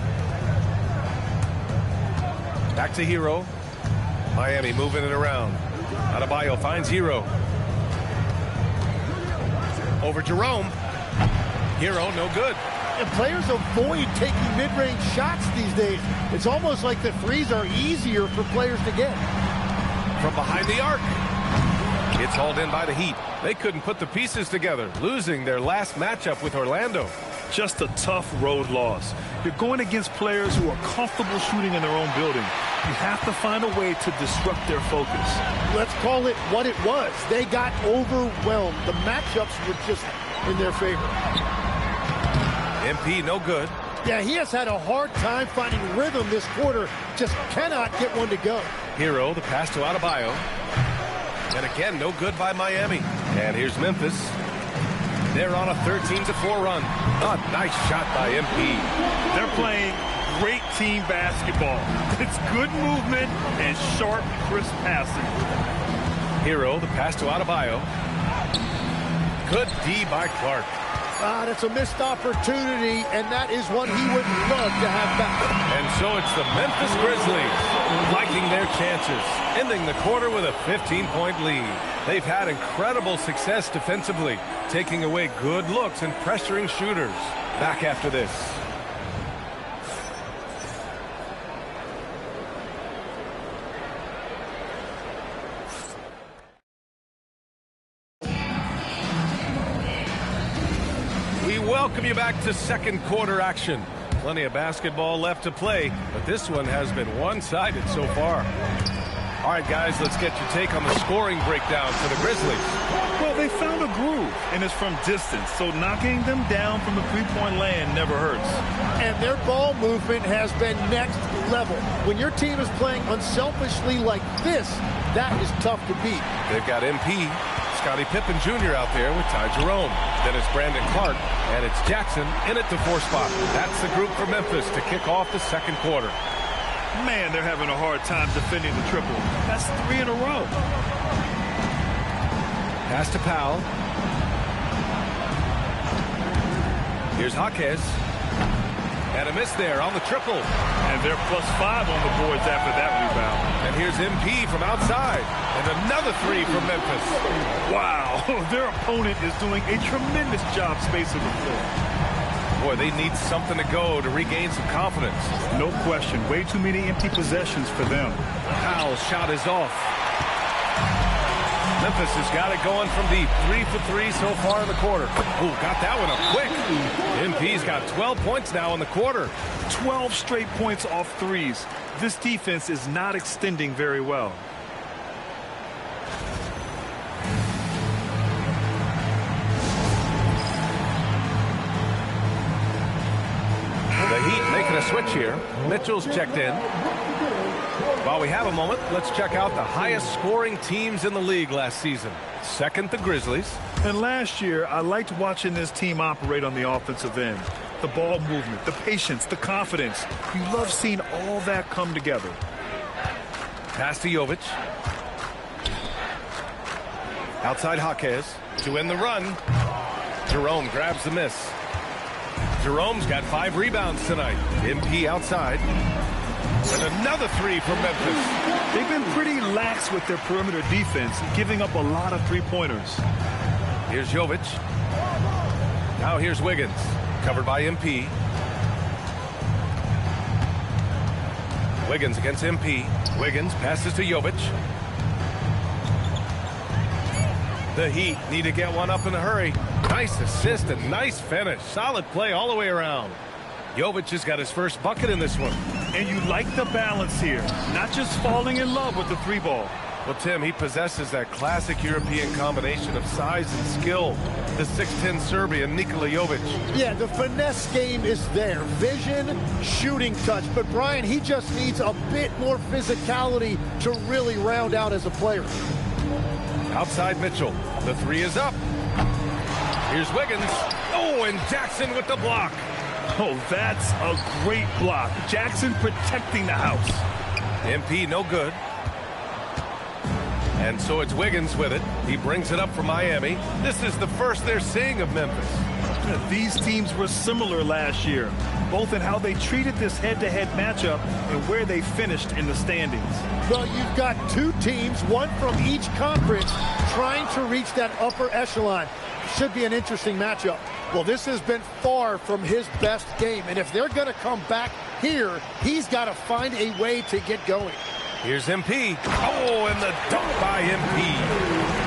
Back to Hero. Miami moving it around. Adebayo finds Hero. Over Jerome. Hero, no good. And players avoid taking mid-range shots these days. It's almost like the threes are easier for players to get. From behind the arc. It's hauled in by the Heat. They couldn't put the pieces together, losing their last matchup with Orlando. Just a tough road loss. You're going against players who are comfortable shooting in their own building. You have to find a way to disrupt their focus. Let's call it what it was. They got overwhelmed. The matchups were just in their favor. MP, no good. Yeah, he has had a hard time finding rhythm this quarter. Just cannot get one to go. Hero, the pass to Adebayo. And again, no good by Miami. And here's Memphis. They're on a 13-4 run. A nice shot by MP. They're playing great team basketball. It's good movement and sharp, crisp passing. Hero, the pass to Adebayo. Good D by Clark. That's a missed opportunity, and that is what he would love to have back. And so it's the Memphis Grizzlies liking their chances, ending the quarter with a 15-point lead. They've had incredible success defensively, taking away good looks and pressuring shooters. Back after this. Welcome you back to second quarter action. Plenty of basketball left to play, but this one has been one-sided so far. All right, guys, let's get your take on the scoring breakdown for the Grizzlies. Well, they found a groove, and it's from distance, so knocking them down from the three-point land never hurts. And their ball movement has been next level. When your team is playing unselfishly like this, that is tough to beat. They've got MP, Scottie Pippen Jr. out there with Ty Jerome. Then it's Brandon Clark, and it's Jackson in at the 4 spot. That's the group for Memphis to kick off the second quarter. Man, they're having a hard time defending the triple. That's 3 in a row. Pass to Powell. Here's Jaquez. And a miss there on the triple. And they're +5 on the boards after that rebound. And here's MP from outside. And another 3 from Memphis. Wow, their opponent is doing a tremendous job spacing the floor. Boy, they need something to go to regain some confidence. No question. Way too many empty possessions for them. Powell's shot is off. Memphis has got it going from deep. 3 for 3 so far in the quarter. Ooh, got that one up quick. MP's got 12 points now in the quarter. 12 straight points off threes. This defense is not extending very well. The Heat making a switch here. Mitchell's checked in. While we have a moment, let's check out the highest scoring teams in the league last season. Second, the Grizzlies. And last year, I liked watching this team operate on the offensive end. The ball movement, the patience, the confidence. You love seeing all that come together. Pass to Jovic. Outside Jaquez to end the run. Jerome grabs the miss. Jerome's got 5 rebounds tonight. MP outside. And another 3 for Memphis. They've been pretty lax with their perimeter defense, giving up a lot of three-pointers. Here's Jovic. Now here's Wiggins. Covered by MP. Wiggins against MP. Wiggins passes to Jovic. The Heat need to get one up in a hurry. Nice assist and nice finish. Solid play all the way around. Jovic has got his first bucket in this one. And you like the balance here. Not just falling in love with the three ball. Well, Tim, he possesses that classic European combination of size and skill. The 6'10 Serbian, Nikola Jovic. Yeah, the finesse game is there. Vision, shooting touch. But, Brian, he just needs a bit more physicality to really round out as a player. Outside Mitchell. The 3 is up. Here's Wiggins. Oh, and Jackson with the block. Oh, that's a great block. Jackson protecting the house. MP no good. And so it's Wiggins with it. He brings it up for Miami. This is the first they're seeing of Memphis. These teams were similar last year, both in how they treated this head-to-head matchup and where they finished in the standings. Well, you've got 2 teams, one from each conference, trying to reach that upper echelon. Should be an interesting matchup. Well, this has been far from his best game, and if they're going to come back here, he's got to find a way to get going. Here's MP. Oh, and the dunk by MP.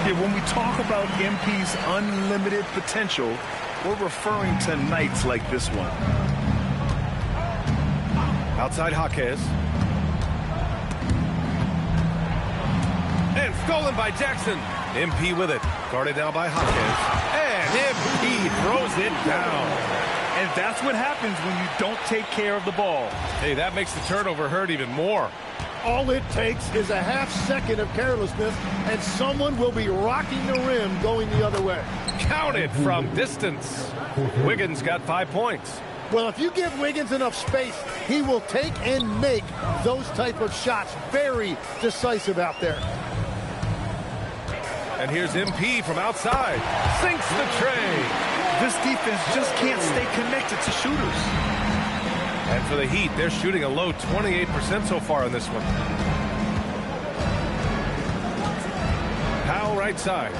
Yeah, when we talk about MP's unlimited potential, we're referring to nights like this one. Outside Jaquez. And stolen by Jackson. MP with it. Guarded now by Jaquez. And MP throws it down. And that's what happens when you don't take care of the ball. Hey, that makes the turnover hurt even more. All it takes is a half second of carelessness, and someone will be rocking the rim going the other way. Count it from distance. Wiggins got 5 points. Well, if you give Wiggins enough space, he will take and make those type of shots. Very decisive out there. And here's MP from outside. Sinks the tray. This defense just can't stay connected to shooters. And for the Heat, they're shooting a low 28% so far in this one. Powell right side.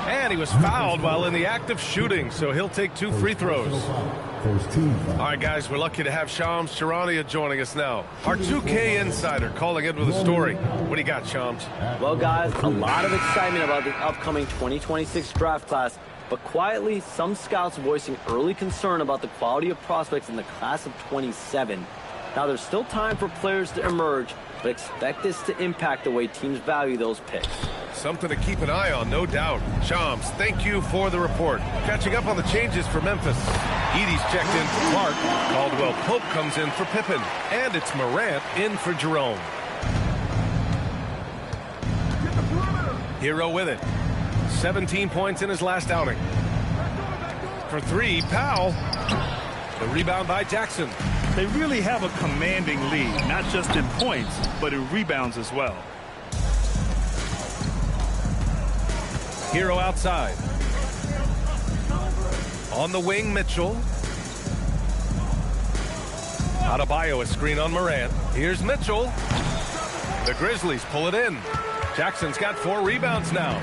And he was fouled while in the act of shooting, so he'll take 2 free throws. All right, guys, we're lucky to have Shams Charania joining us now. Our 2K insider calling in with a story. What do you got, Shams? Well, guys, a lot of excitement about the upcoming 2026 draft class, but quietly, some scouts voicing early concern about the quality of prospects in the class of 27. Now, there's still time for players to emerge, but expect this to impact the way teams value those picks. Something to keep an eye on, no doubt. Shams, thank you for the report. Catching up on the changes for Memphis. Edie's checked in for Clark. Caldwell Pope comes in for Pippen. And it's Morant in for Jerome. Hero with it. 17 points in his last outing. For 3, Powell. The rebound by Jackson. They really have a commanding lead, not just in points, but in rebounds as well. Hero outside. On the wing, Mitchell. Adebayo, a screen on Morant. Here's Mitchell. The Grizzlies pull it in. Jackson's got 4 rebounds now.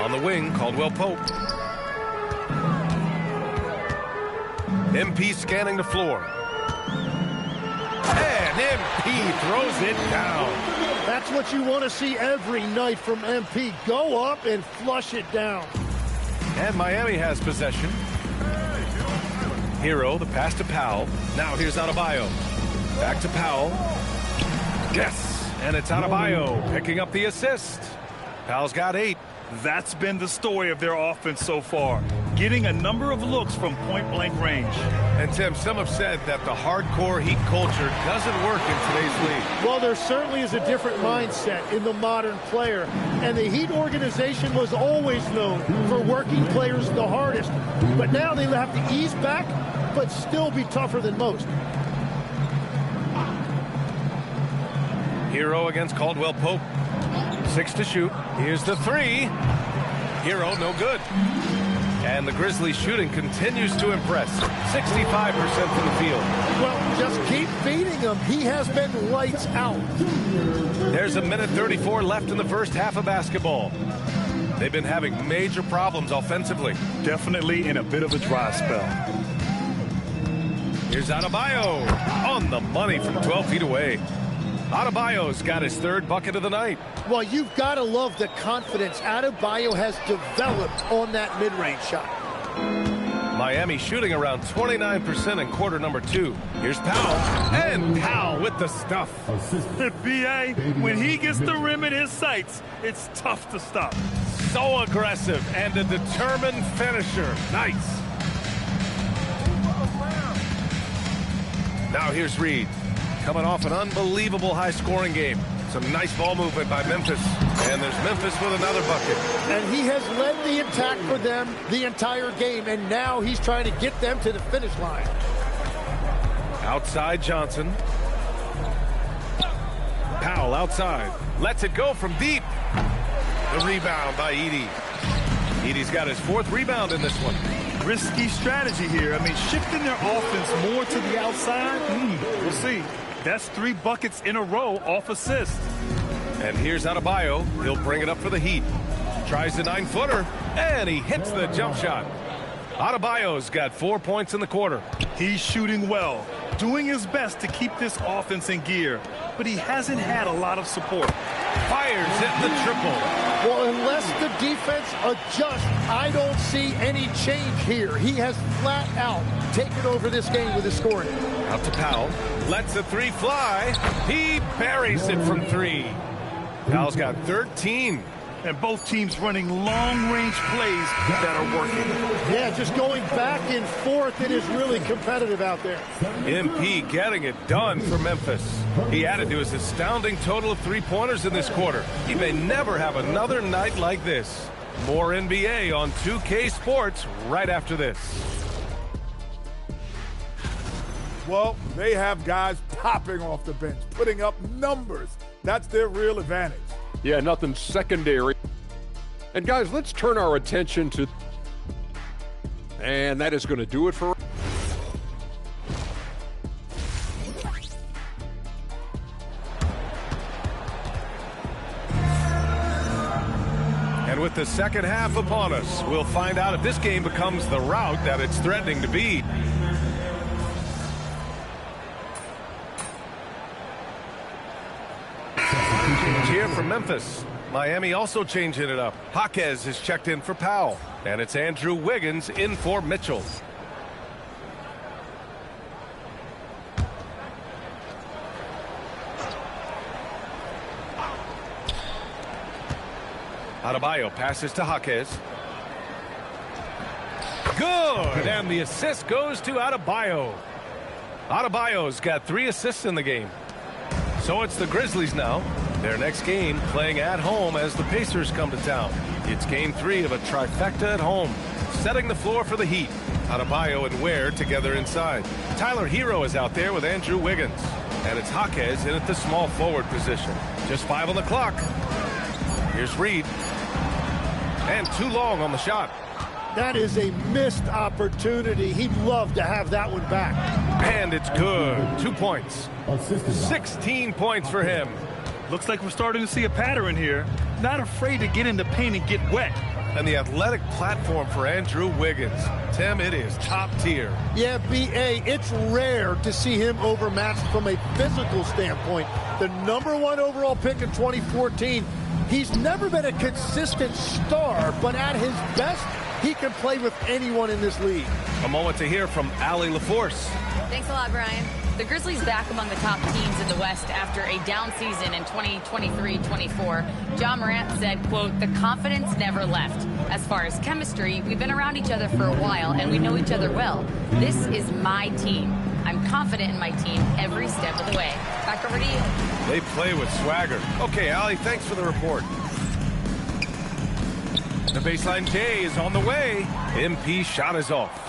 On the wing, Caldwell Pope. MP scanning the floor. And MP throws it down. That's what you want to see every night from MP. Go up and flush it down. And Miami has possession. Hero, the pass to Powell. Now here's Adebayo. Back to Powell. Yes, and it's Adebayo picking up the assist. Powell's got 8. That's been the story of their offense so far, getting a number of looks from point-blank range. And Tim, some have said that the hardcore Heat culture doesn't work in today's league. Well, there certainly is a different mindset in the modern player, and the Heat organization was always known for working players the hardest. But now they have to ease back, but still be tougher than most. Hero against Caldwell Pope. 6 to shoot. Here's the 3. Hero, no good. And the Grizzlies shooting continues to impress. 65% from the field. Well, just keep feeding him. He has been lights out. There's 1:34 left in the first half of basketball. They've been having major problems offensively. Definitely in a bit of a dry spell. Here's Adebayo on the money from 12 feet away. Adebayo's got his 3rd bucket of the night. Well, you've got to love the confidence Adebayo has developed on that mid-range shot. Miami shooting around 29% in quarter number 2. Here's Powell, and Powell with the stuff. B.A., when he gets the rim in his sights, it's tough to stop. So aggressive and a determined finisher. Nice. Now here's Reed. Coming off an unbelievable high-scoring game. Some nice ball movement by Memphis. And there's Memphis with another bucket. And he has led the attack for them the entire game, and now he's trying to get them to the finish line. Outside Johnson. Powell outside. Lets it go from deep. The rebound by Edey. Edey's got his 4th rebound in this one. Risky strategy here. I mean, shifting their offense more to the outside. We'll see. That's 3 buckets in a row off assist. And here's Adebayo. He'll bring it up for the Heat. Tries the 9-footer, and he hits the jump shot. Adebayo's got 4 points in the quarter. He's shooting well, doing his best to keep this offense in gear, but he hasn't had a lot of support. Fires at the triple. Well, unless the defense adjusts, I don't see any change here. He has flat out taken over this game with his scoring. Out to Powell. Lets the 3 fly. He buries it from 3. Powell's got 13. And both teams running long-range plays that are working. Yeah, just going back and forth. It is really competitive out there. MP getting it done for Memphis. He added to his astounding total of 3-pointers in this quarter. He may never have another night like this. More NBA on 2K Sports right after this. Well, they have guys popping off the bench, putting up numbers. That's their real advantage. Yeah, nothing secondary. And guys, let's turn our attention to... And that is going to do it for... And with the second half upon us, we'll find out if this game becomes the rout that it's threatening to be. Here from Memphis. Miami also changing it up. Jaquez is checked in for Powell. And it's Andrew Wiggins in for Mitchell. Adebayo passes to Jaquez. Good! And the assist goes to Adebayo. Adebayo's got 3 assists in the game. So it's the Grizzlies now. Their next game playing at home as the Pacers come to town. It's game 3 of a trifecta at home. Setting the floor for the Heat. Adebayo and Ware together inside. Tyler Hero is out there with Andrew Wiggins. And it's Jaquez in at the small forward position. Just 5 on the clock. Here's Reed. And too long on the shot. That is a missed opportunity. He'd love to have that one back. And it's good. 2 points. 16 points for him. Looks like we're starting to see a pattern here. Not afraid to get in the paint and get wet. And the athletic platform for Andrew Wiggins. Tim, it is top tier. Yeah, B.A., it's rare to see him overmatched from a physical standpoint. The #1 overall pick in 2014. He's never been a consistent star, but at his best, he can play with anyone in this league. A moment to hear from Allie LaForce. Thanks a lot, Brian. The Grizzlies back among the top teams in the West after a down season in 2023-24. Ja Morant said, quote, "The confidence never left. As far as chemistry, we've been around each other for a while and we know each other well. This is my team. I'm confident in my team every step of the way." Back over to you. They play with swagger. Okay, Allie, thanks for the report. The baseline J is on the way. MP shot is off.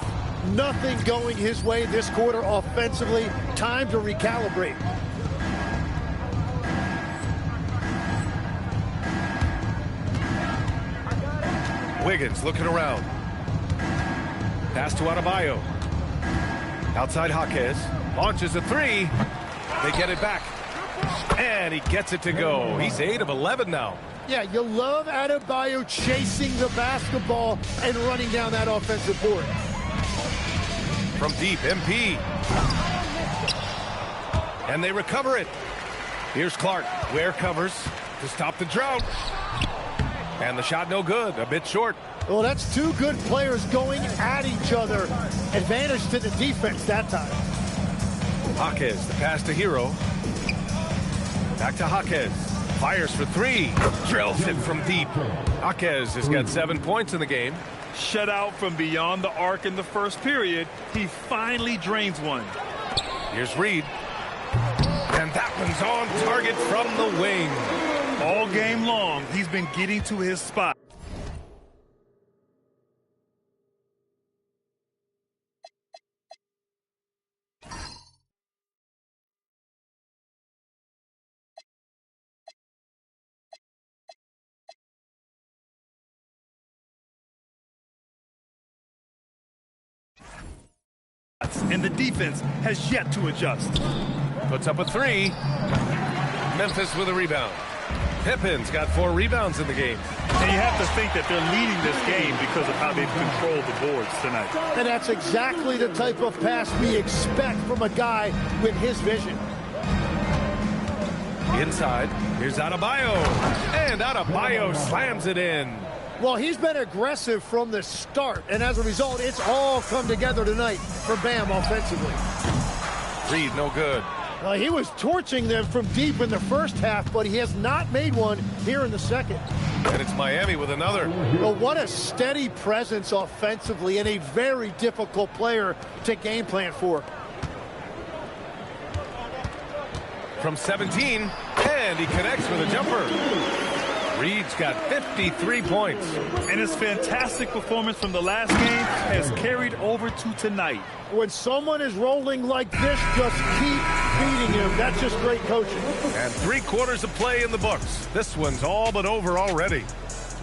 Nothing going his way this quarter offensively. Time to recalibrate. Wiggins looking around. Pass to Adebayo. Outside Jaquez. Launches a three. They get it back. And he gets it to go. He's 8 of 11 now. Yeah, you love Adebayo chasing the basketball and running down that offensive board. From deep, MP. And they recover it. Here's Clark. Ware covers to stop the drought. And the shot no good. A bit short. Well, that's two good players going at each other. Advantage to the defense that time. Jaquez, the pass to Hero. Back to Jaquez. Fires for three. Drills it from deep. Jaquez has got 7 points in the game. Shut out from beyond the arc in the first period. He finally drains one. Here's Reed. And that one's on target from the wing. All game long, he's been getting to his spot. And the defense has yet to adjust. Puts up a three. Memphis with a rebound. Pippen's got 4 rebounds in the game. And you have to think that they're leading this game because of how they've controlled the boards tonight. And that's exactly the type of pass we expect from a guy with his vision. Inside, here's Adebayo. And Adebayo slams it in. Well, he's been aggressive from the start, and as a result, it's all come together tonight for Bam offensively. Reed, no good. Well, he was torching them from deep in the first half, but he has not made one here in the second. And it's Miami with another. Well, what a steady presence offensively and a very difficult player to game plan for. From 17, and he connects with a jumper. Reed's got 53 points. And his fantastic performance from the last game has carried over to tonight. When someone is rolling like this, just keep feeding him. That's just great coaching. And 3 quarters of play in the books. This one's all but over already.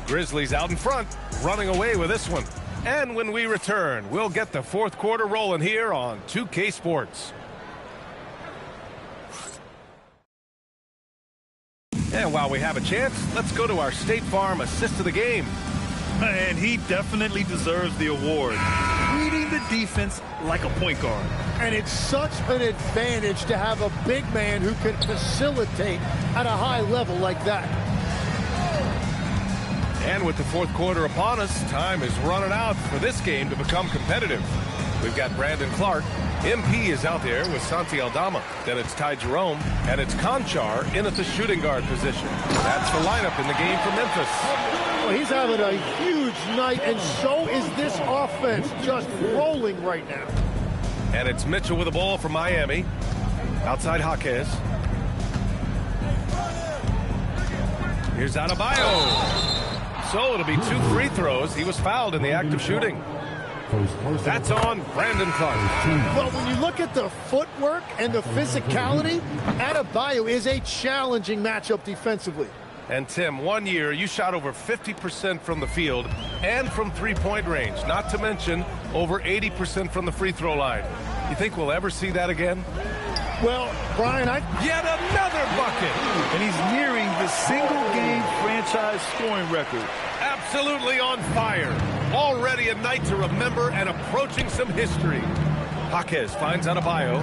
Grizzlies out in front, running away with this one. And when we return, we'll get the 4th quarter rolling here on 2K Sports. And while we have a chance, let's go to our State Farm assist of the game. And he definitely deserves the award. Reading the defense like a point guard. And it's such an advantage to have a big man who can facilitate at a high level like that. And with the 4th quarter upon us, time is running out for this game to become competitive. We've got Brandon Clark. MP is out there with Santi Aldama. Then it's Ty Jerome, and it's Conchar in at the shooting guard position. That's the lineup in the game for Memphis. Well, he's having a huge night, and so is this offense, just rolling right now. And it's Mitchell with the ball for Miami. Outside Jaquez. Here's Adebayo. So it'll be 2 free throws. He was fouled in the act of shooting. That's on Brandon Clark. Well, when you look at the footwork and the physicality, Adebayo is a challenging matchup defensively. And Tim, 1 year you shot over 50% from the field and from 3-point range, not to mention over 80% from the free throw line. You think we'll ever see that again? Well, Brian, Yet another bucket! And he's nearing the single-game franchise franchise scoring record. Absolutely on fire. Already a night to remember and approaching some history. Jaquez finds Adebayo.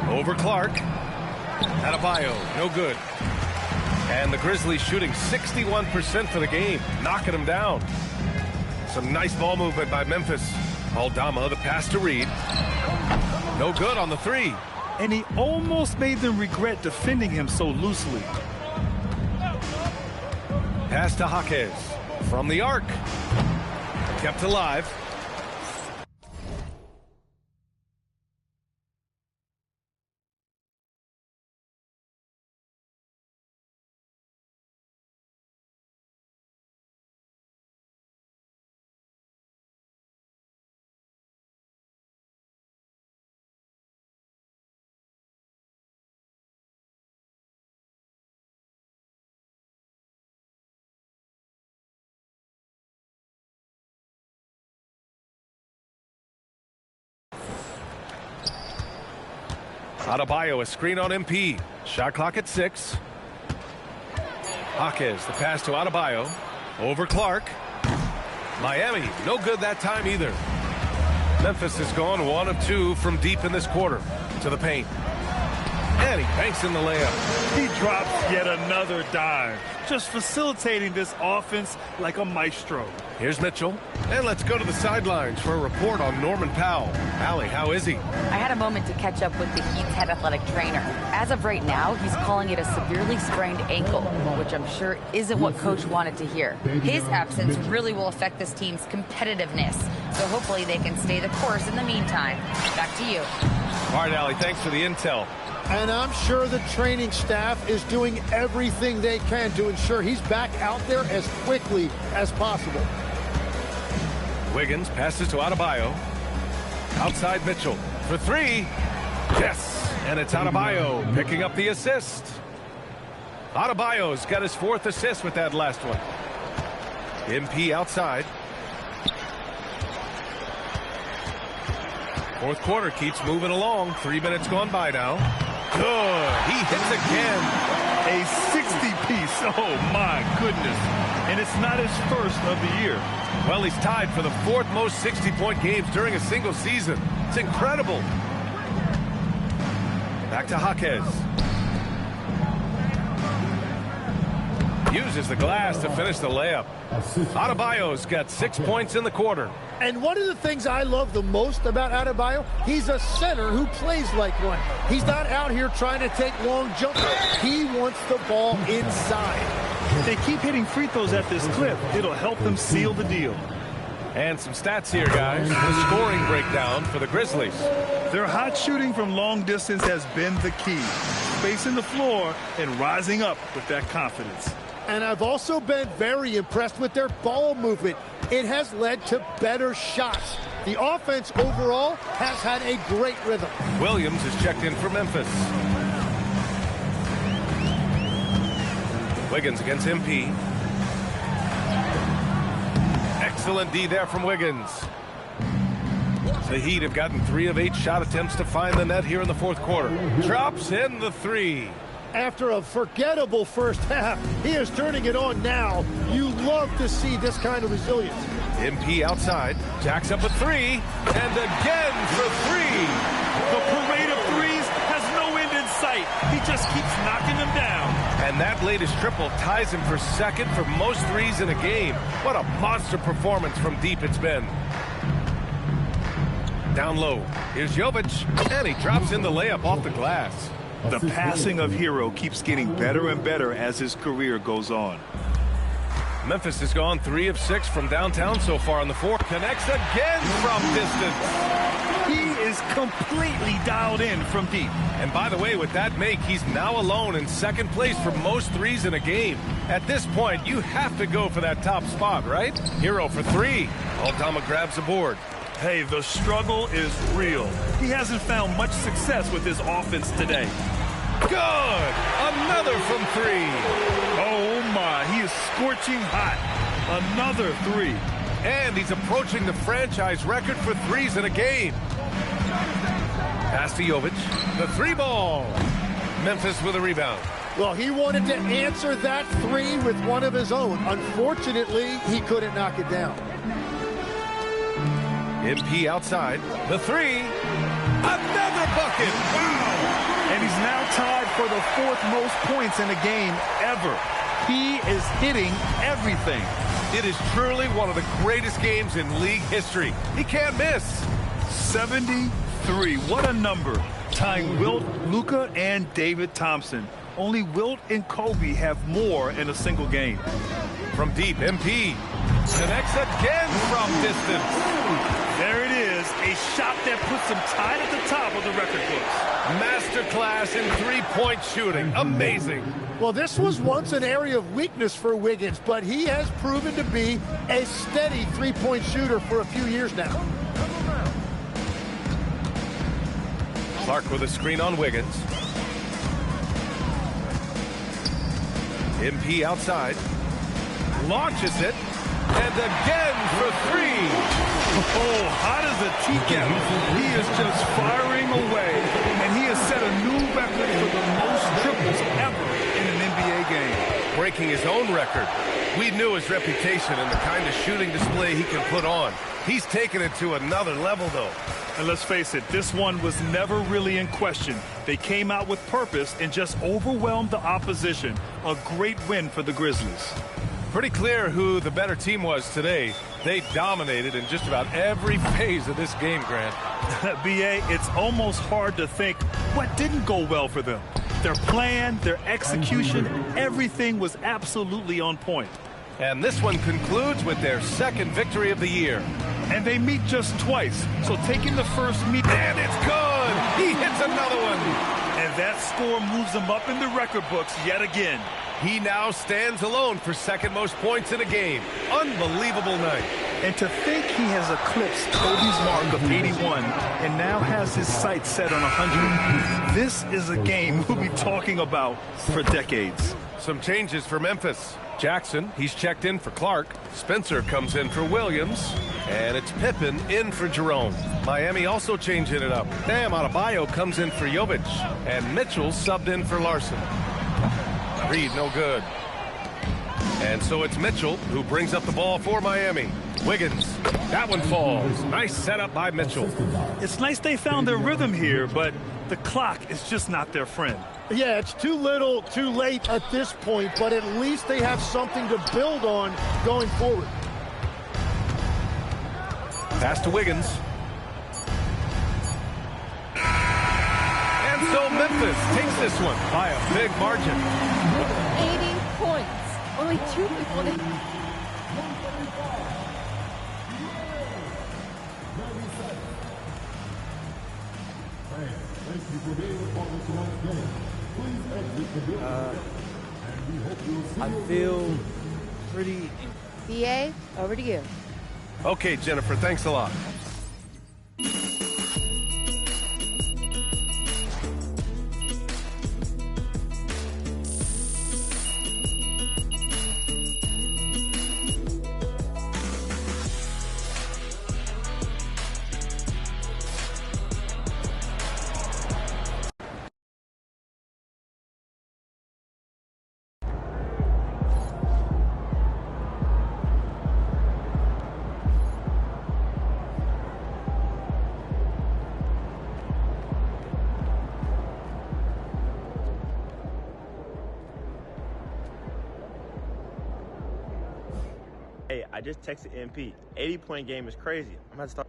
Over Clark. Adebayo, no good. And the Grizzlies shooting 61% for the game, knocking them down. Some nice ball movement by Memphis. Aldama, the pass to Reed. No good on the three. And he almost made them regret defending him so loosely. Pass to Jaquez from the arc. Kept alive. Adebayo, a screen on MP. Shot clock at 6. Jaquez, the pass to Adebayo. Over Clark. Miami, no good that time either. Memphis has gone 1 of 2 from deep in this quarter. To the paint. And he banks in the layup. He drops yet another dive. Just facilitating this offense like a maestro. Here's Mitchell. And let's go to the sidelines for a report on Norman Powell. Allie, how is he? I had a moment to catch up with the Heat's head athletic trainer. As of right now, he's calling it a severely sprained ankle, which I'm sure isn't what Coach wanted to hear. His absence really will affect this team's competitiveness, so hopefully they can stay the course in the meantime. Back to you. All right, Allie, thanks for the intel. And I'm sure the training staff is doing everything they can to ensure he's back out there as quickly as possible. Wiggins passes to Adebayo. Outside Mitchell for 3. Yes, and it's Adebayo picking up the assist. Adebayo's got his 4th assist with that last one. MP outside. 4th quarter keeps moving along. 3 minutes gone by now. Good. He hits again. A 60-piece. Oh, my goodness. And it's not his first of the year. Well, he's tied for the 4th most 60-point games during a single season. It's incredible. Back to Jaquez. Uses the glass to finish the layup. Adebayo's got 6 points in the quarter. And one of the things I love the most about Adebayo, he's a center who plays like one. He's not out here trying to take long jumpers. He wants the ball inside. If they keep hitting free throws at this clip, it'll help them seal the deal. And some stats here, guys. The scoring breakdown for the Grizzlies. Their hot shooting from long distance has been the key. Spacing the floor and rising up with that confidence. And I've also been very impressed with their ball movement. It has led to better shots. The offense overall has had a great rhythm. Williams is checked in for Memphis. Wiggins against MP. Excellent D there from Wiggins. The Heat have gotten 3 of 8 shot attempts to find the net here in the 4th quarter. Drops in the 3. After a forgettable first half, he is turning it on now. You love to see this kind of resilience. MP outside, jacks up a 3, and again for 3. The parade of threes has no end in sight. He just keeps knocking them down. And that latest triple ties him for 2nd for most threes in a game. What a monster performance from deep it's been. Down low, here's Jovic, and he drops in the layup off the glass. The passing of Hero keeps getting better and better as his career goes on. Memphis has gone 3 of 6 from downtown so far in the 4th. Connects again from distance. He is completely dialed in from deep. And by the way, with that make, he's now alone in 2nd place for most threes in a game. At this point, you have to go for that top spot, right? Hero for 3. Aldama grabs the board. Hey, the struggle is real. He hasn't found much success with his offense today. Good! Another from 3. Oh, my. He is scorching hot. Another 3. And he's approaching the franchise record for threes in a game. Pass to Jovic. The 3 ball. Memphis with a rebound. Well, he wanted to answer that three with one of his own. Unfortunately, he couldn't knock it down. MP outside. The three. Another bucket. Wow. And he's now tied for the 4th most points in a game ever. He is hitting everything. It is truly one of the greatest games in league history. He can't miss. 73. What a number. Tying Wilt, Luka, and David Thompson. Only Wilt and Kobe have more in a single game. From deep, MP connects again from distance. There it is, a shot that puts him tied at the top of the record books. Masterclass in three-point shooting. Amazing. Well, this was once an area of weakness for Wiggins, but he has proven to be a steady three-point shooter for a few years now. Clark with a screen on Wiggins. MP outside. Launches it. And again for three. Oh, hot as a tea kettle. He is just firing away. And he has set a new record for the most triples ever in an NBA game. Breaking his own record. We knew his reputation and the kind of shooting display he can put on. He's taken it to another level, though. And let's face it, this one was never really in question. They came out with purpose and just overwhelmed the opposition. A great win for the Grizzlies. Pretty clear who the better team was today. They dominated in just about every phase of this game, Grant. B.A., it's almost hard to think what didn't go well for them. Their plan, their execution, everything was absolutely on point. And this one concludes with their 2nd victory of the year. And they meet just twice, so taking the first meet... And it's good! He hits another one! And that score moves him up in the record books yet again. He now stands alone for 2nd most points in a game. Unbelievable night. And to think he has eclipsed Kobe's mark of 81 and now has his sights set on 100. This is a game we'll be talking about for decades. Some changes for Memphis. Jackson, he's checked in for Clark. Spencer comes in for Williams. And it's Pippen in for Jerome. Miami also changing it up. Bam Adebayo comes in for Jovic. And Mitchell subbed in for Larson. Reed, no good. And so it's Mitchell who brings up the ball for Miami. Wiggins, that one falls. Nice setup by Mitchell. It's nice they found their rhythm here, but the clock is just not their friend. Yeah, it's too little, too late at this point, but at least they have something to build on going forward. Pass to Wiggins. And so Memphis takes this one by a big margin. 80 points. Only 2 people did. I feel pretty... BA, over to you. Okay, Jennifer, thanks a lot. Hey, I just texted MP. 80-point game is crazy. I'm about to start.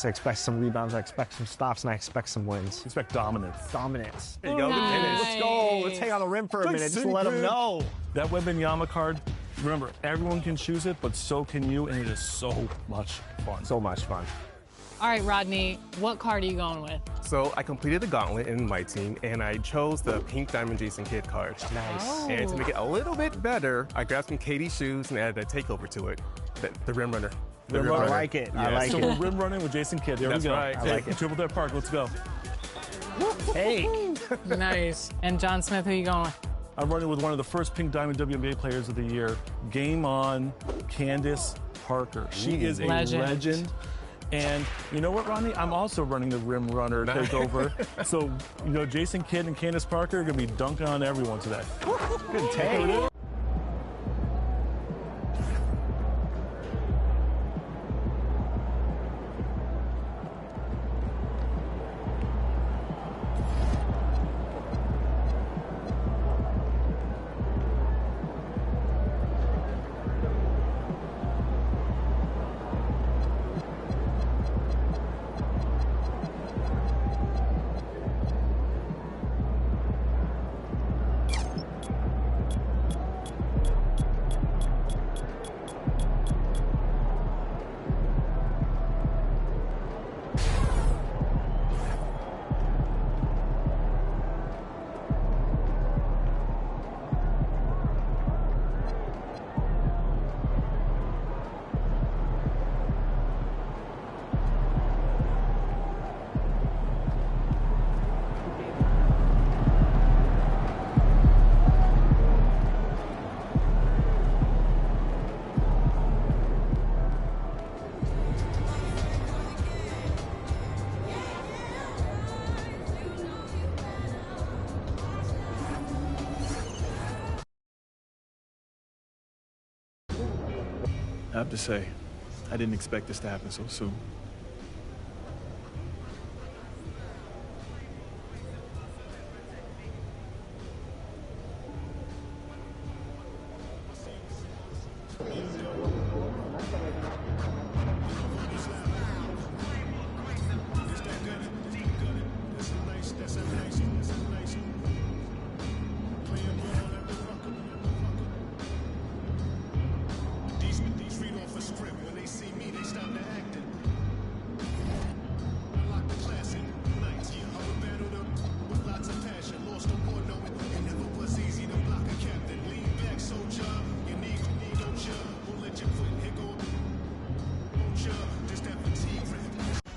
I expect some rebounds, I expect some stops, and I expect some wins. Expect dominance. Dominance. There you go. Nice. Let's go. Let's hang on the rim for a minute just to let them know. That Wembanyama card, remember, everyone can choose it, but so can you, and it is so much fun. So much fun. All right, Rodney, what card are you going with? So I completed the gauntlet in my team, and I chose the pink Diamond Jason Kidd card. Nice. Oh. And to make it a little bit better, I grabbed some KD shoes and added a takeover to it, the rim runner. Rim runner. I like it. I Yeah, like so it. we're rim running with Jason Kidd. There That's we go. right. I like it. Triple Threat Park. Let's go. Hey. Nice. And John Smith, who you going with? I'm running with one of the first Pink Diamond WNBA players of the year. Game on, Candace Parker. She is a legend. And you know what, Ronnie? I'm also running the rim runner takeover. So, you know, Jason Kidd and Candace Parker are going to be dunking on everyone today. Good take. I have to say, I didn't expect this to happen so soon.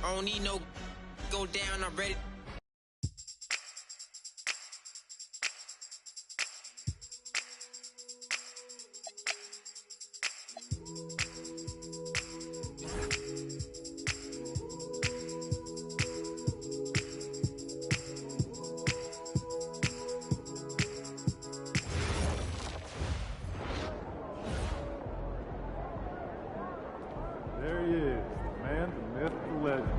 I don't need no go down, I'm ready. There he is, the man, the myth, the legend.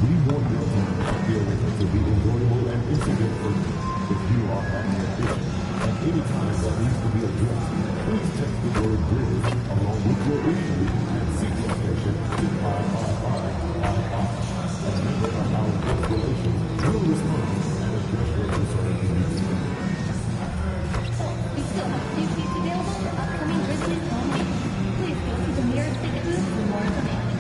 We want your experience to be enjoyable and incident-free. If you are having a issue at any time that needs to be addressed, please text the word "bridge" along with your issue and seek extension to 55555. A member of our guest relations will respond and address your concern immediately. We still have few seats available for upcoming bridges only. Please go to the nearest ticket booth for more information.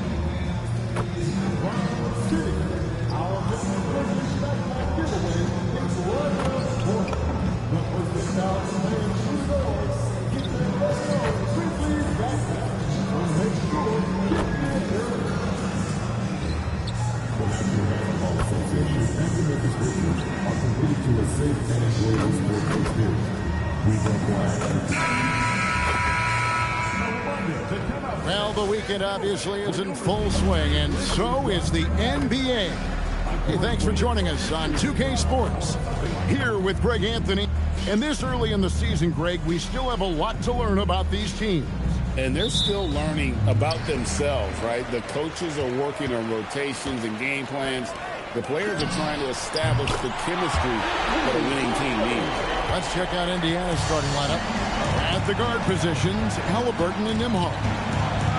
Well, the weekend obviously is in full swing, and so is the NBA. Hey, thanks for joining us on 2K Sports. Here with Greg Anthony. And this early in the season, Greg, we still have a lot to learn about these teams. And they're still learning about themselves, right? The coaches are working on rotations and game plans. The players are trying to establish the chemistry that a winning team needs. Let's check out Indiana's starting lineup. At the guard positions, Halliburton and Nimhart.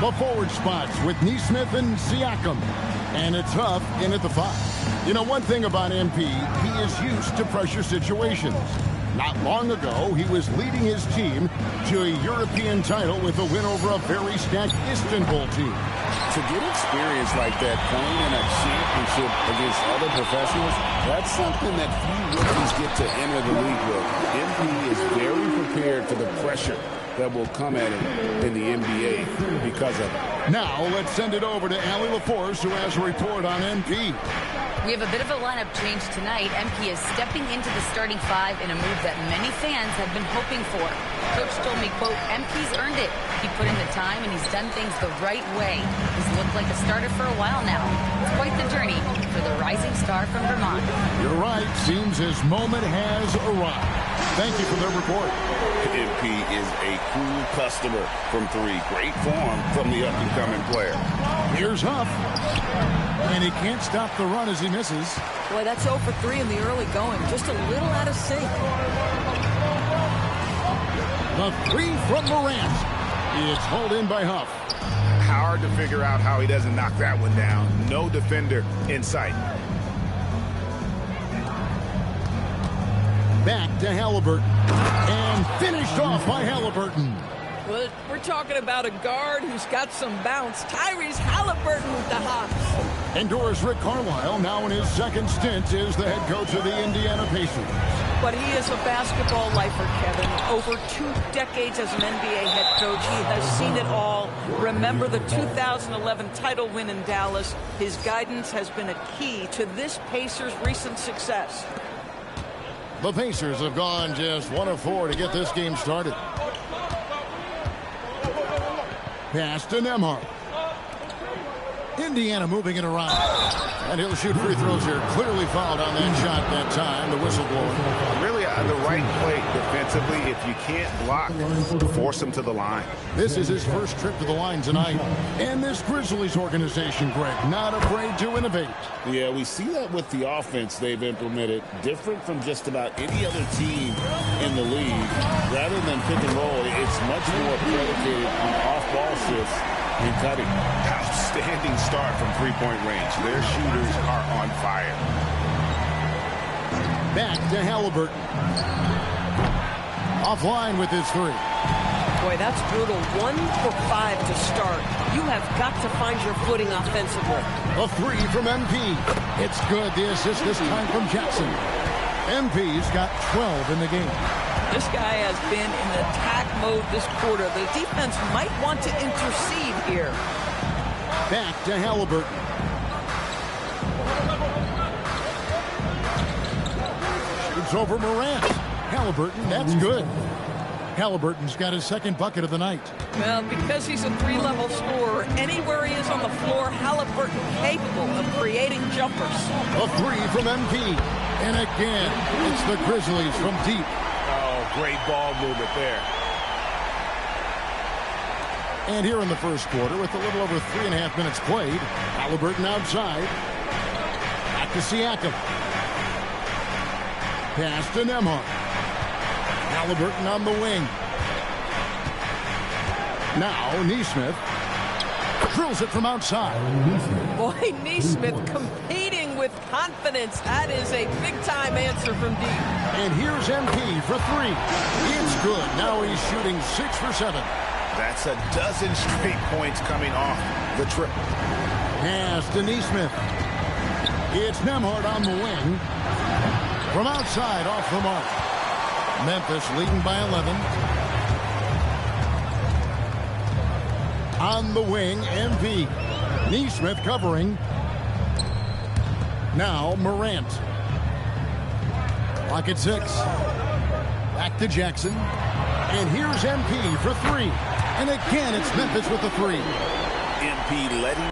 The forward spots with Neesmith and Siakam. And it's Huff in at the 5. You know, one thing about MP, he is used to pressure situations. Not long ago, he was leading his team to a European title with a win over a very stacked Istanbul team. To get experience like that playing in a championship against other professionals, that's something that few rookies get to enter the league with. MP is very prepared for the pressure that will come at him in the NBA because of it. Now let's send it over to Allie LaForce, who has a report on MP. We have a bit of a lineup change tonight. MP is stepping into the starting five in a move that many fans have been hoping for. Coach told me, quote, MP's earned it. He put in the time and he's done things the right way. He's looked like a starter for a while now. It's quite the journey for the rising star from Vermont. You're right. Seems his moment has arrived. Thank you for the report. MP is a cool customer from 3. Great form from the up-and-coming player. Here's Huff. And he can't stop the run as he misses. Boy, that's 0 for 3 in the early going. Just a little out of sync. The 3 from Morant. It's hauled in by Huff. Hard to figure out how he doesn't knock that one down. No defender in sight. Back to Halliburton. And finished off by Halliburton. Well, we're talking about a guard who's got some bounce. Tyrese Halliburton with the hops. And Doris Rick Carlisle, now in his second stint, is the head coach of the Indiana Pacers. But he is a basketball lifer, Kevin. Over 2 decades as an NBA head coach, he has seen it all. Remember the 2011 title win in Dallas. His guidance has been a key to this Pacers' recent success. The Pacers have gone just 1 of 4 to get this game started. Pass to Nembhard. Indiana moving it around. And he'll shoot free throws here. Clearly fouled on that shot that time. The whistle blowing. Really the right play defensively. If you can't block, force him to the line. This is his first trip to the line tonight. And this Grizzlies organization, Greg, not afraid to innovate. Yeah, we see that with the offense they've implemented. Different from just about any other team in the league. Rather than pick and roll, it's much more predicated on off-ball shifts and cutting. Outstanding start from three-point range. Their shooters are on fire. Back to Halliburton. Offline with his 3. Boy, that's brutal. 1 for 5 to start. You have got to find your footing offensively. A 3 from MP. It's good. The assist this time from Jackson. MP's got 12 in the game. This guy has been in attack mode this quarter. The defense might want to intercede here. Back to Halliburton. Shoots over Morant. Halliburton, that's good. Halliburton's got his second bucket of the night. Well, because he's a 3-level scorer, anywhere he is on the floor, Halliburton capable of creating jumpers. A 3 from MP. And again, it's the Grizzlies from deep. Oh, great ball movement there. And here in the first quarter, with a little over 3.5 minutes played, Halliburton outside. Back to Siakam. Pass to Nembhard. Halliburton on the wing. Now Nesmith drills it from outside. Boy, Nesmith competing with confidence. That is a big-time answer from deep. And here's MP for 3. It's good. Now he's shooting 6 for 7. That's a dozen straight points coming off the trip. Pass to Nesmith. It's Nembhard on the wing. From outside, off the mark. Memphis leading by 11. On the wing, MP. Nesmith covering. Now Morant. Clock at 6. Back to Jackson. And here's MP for 3. And again, it's Memphis with the 3. MP letting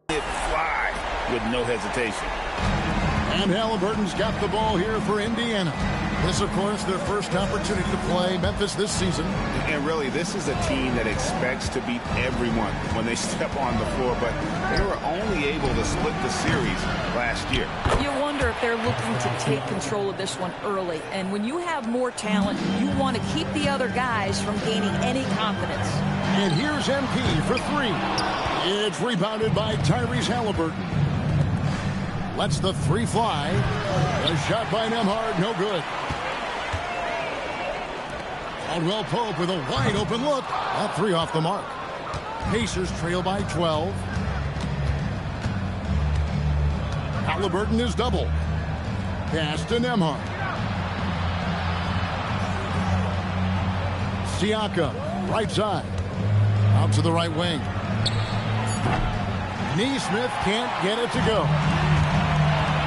it fly with no hesitation. And Halliburton's got the ball here for Indiana. This, of course, their first opportunity to play Memphis this season. And really, this is a team that expects to beat everyone when they step on the floor, but they were only able to split the series last year. You wonder if they're looking to take control of this one early. And when you have more talent, you want to keep the other guys from gaining any confidence. And here's MP for 3. It's rebounded by Tyrese Halliburton. Lets the three fly. A shot by Nembhard, no good. Caldwell Pope with a wide open look. That three off the mark. Pacers trail by 12. Halliburton is double. Pass to Nembhard. Siakam, right side. Out to the right wing. Neesmith can't get it to go.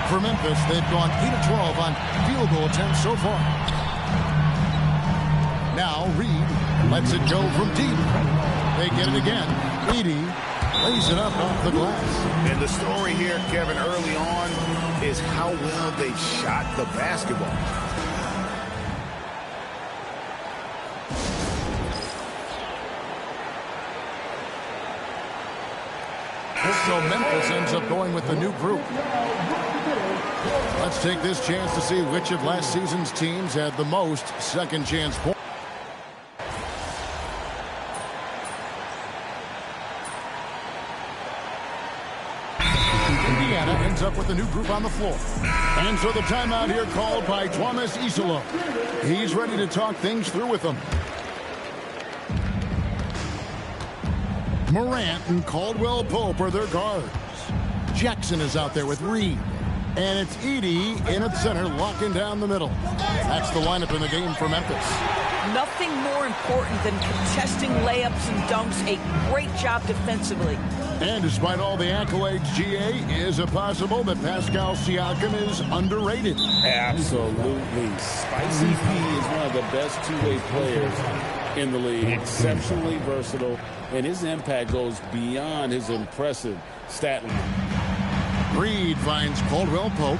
For Memphis, they've gone 8 of 12 on field goal attempts so far. Now Reed lets it go from deep. They get it again. Edey lays it up off the glass. And the story here, Kevin, early on is how well they shot the basketball. So Memphis ends up going with the new group. Let's take this chance to see which of last season's teams had the most second chance points. Indiana ends up with the new group on the floor. And so the timeout here called by Thomas Isolo. He's ready to talk things through with them. Morant and Caldwell Pope are their guards. Jackson is out there with Reed. And it's Edey in at center, locking down the middle. That's the lineup in the game for Memphis. Nothing more important than contesting layups and dunks. A great job defensively. And despite all the accolades, GA, is it possible that Pascal Siakam is underrated? Absolutely. Spicy P is one of the best two-way players in the league. Exceptionally versatile, and his impact goes beyond his impressive stat line. Reed finds Caldwell Pope,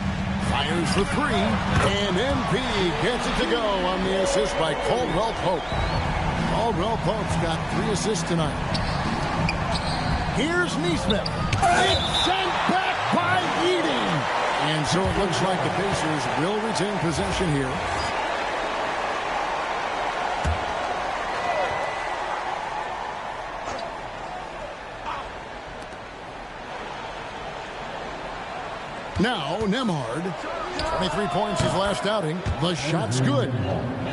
fires the three, and MP gets it to go on the assist by Caldwell Pope. Caldwell Pope's got 3 assists tonight. Here's Neesmith. It's sent back by Edey. And so it looks like the Pacers will retain possession here. Now, Nembhard. 23 points his last outing. The shot's good.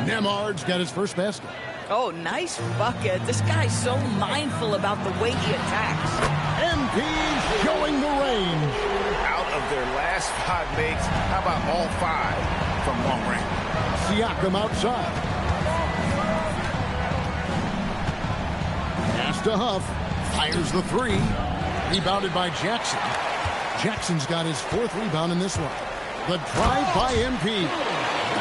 Nembhard's got his first basket. Oh, nice bucket. This guy's so mindful about the way he attacks. MP showing the range. Out of their last 5 makes, how about all 5 from long range? Siakam outside. Pass to Huff. Fires the three. Rebounded by Jackson. Jackson's got his 4th rebound in this one. The drive by MP.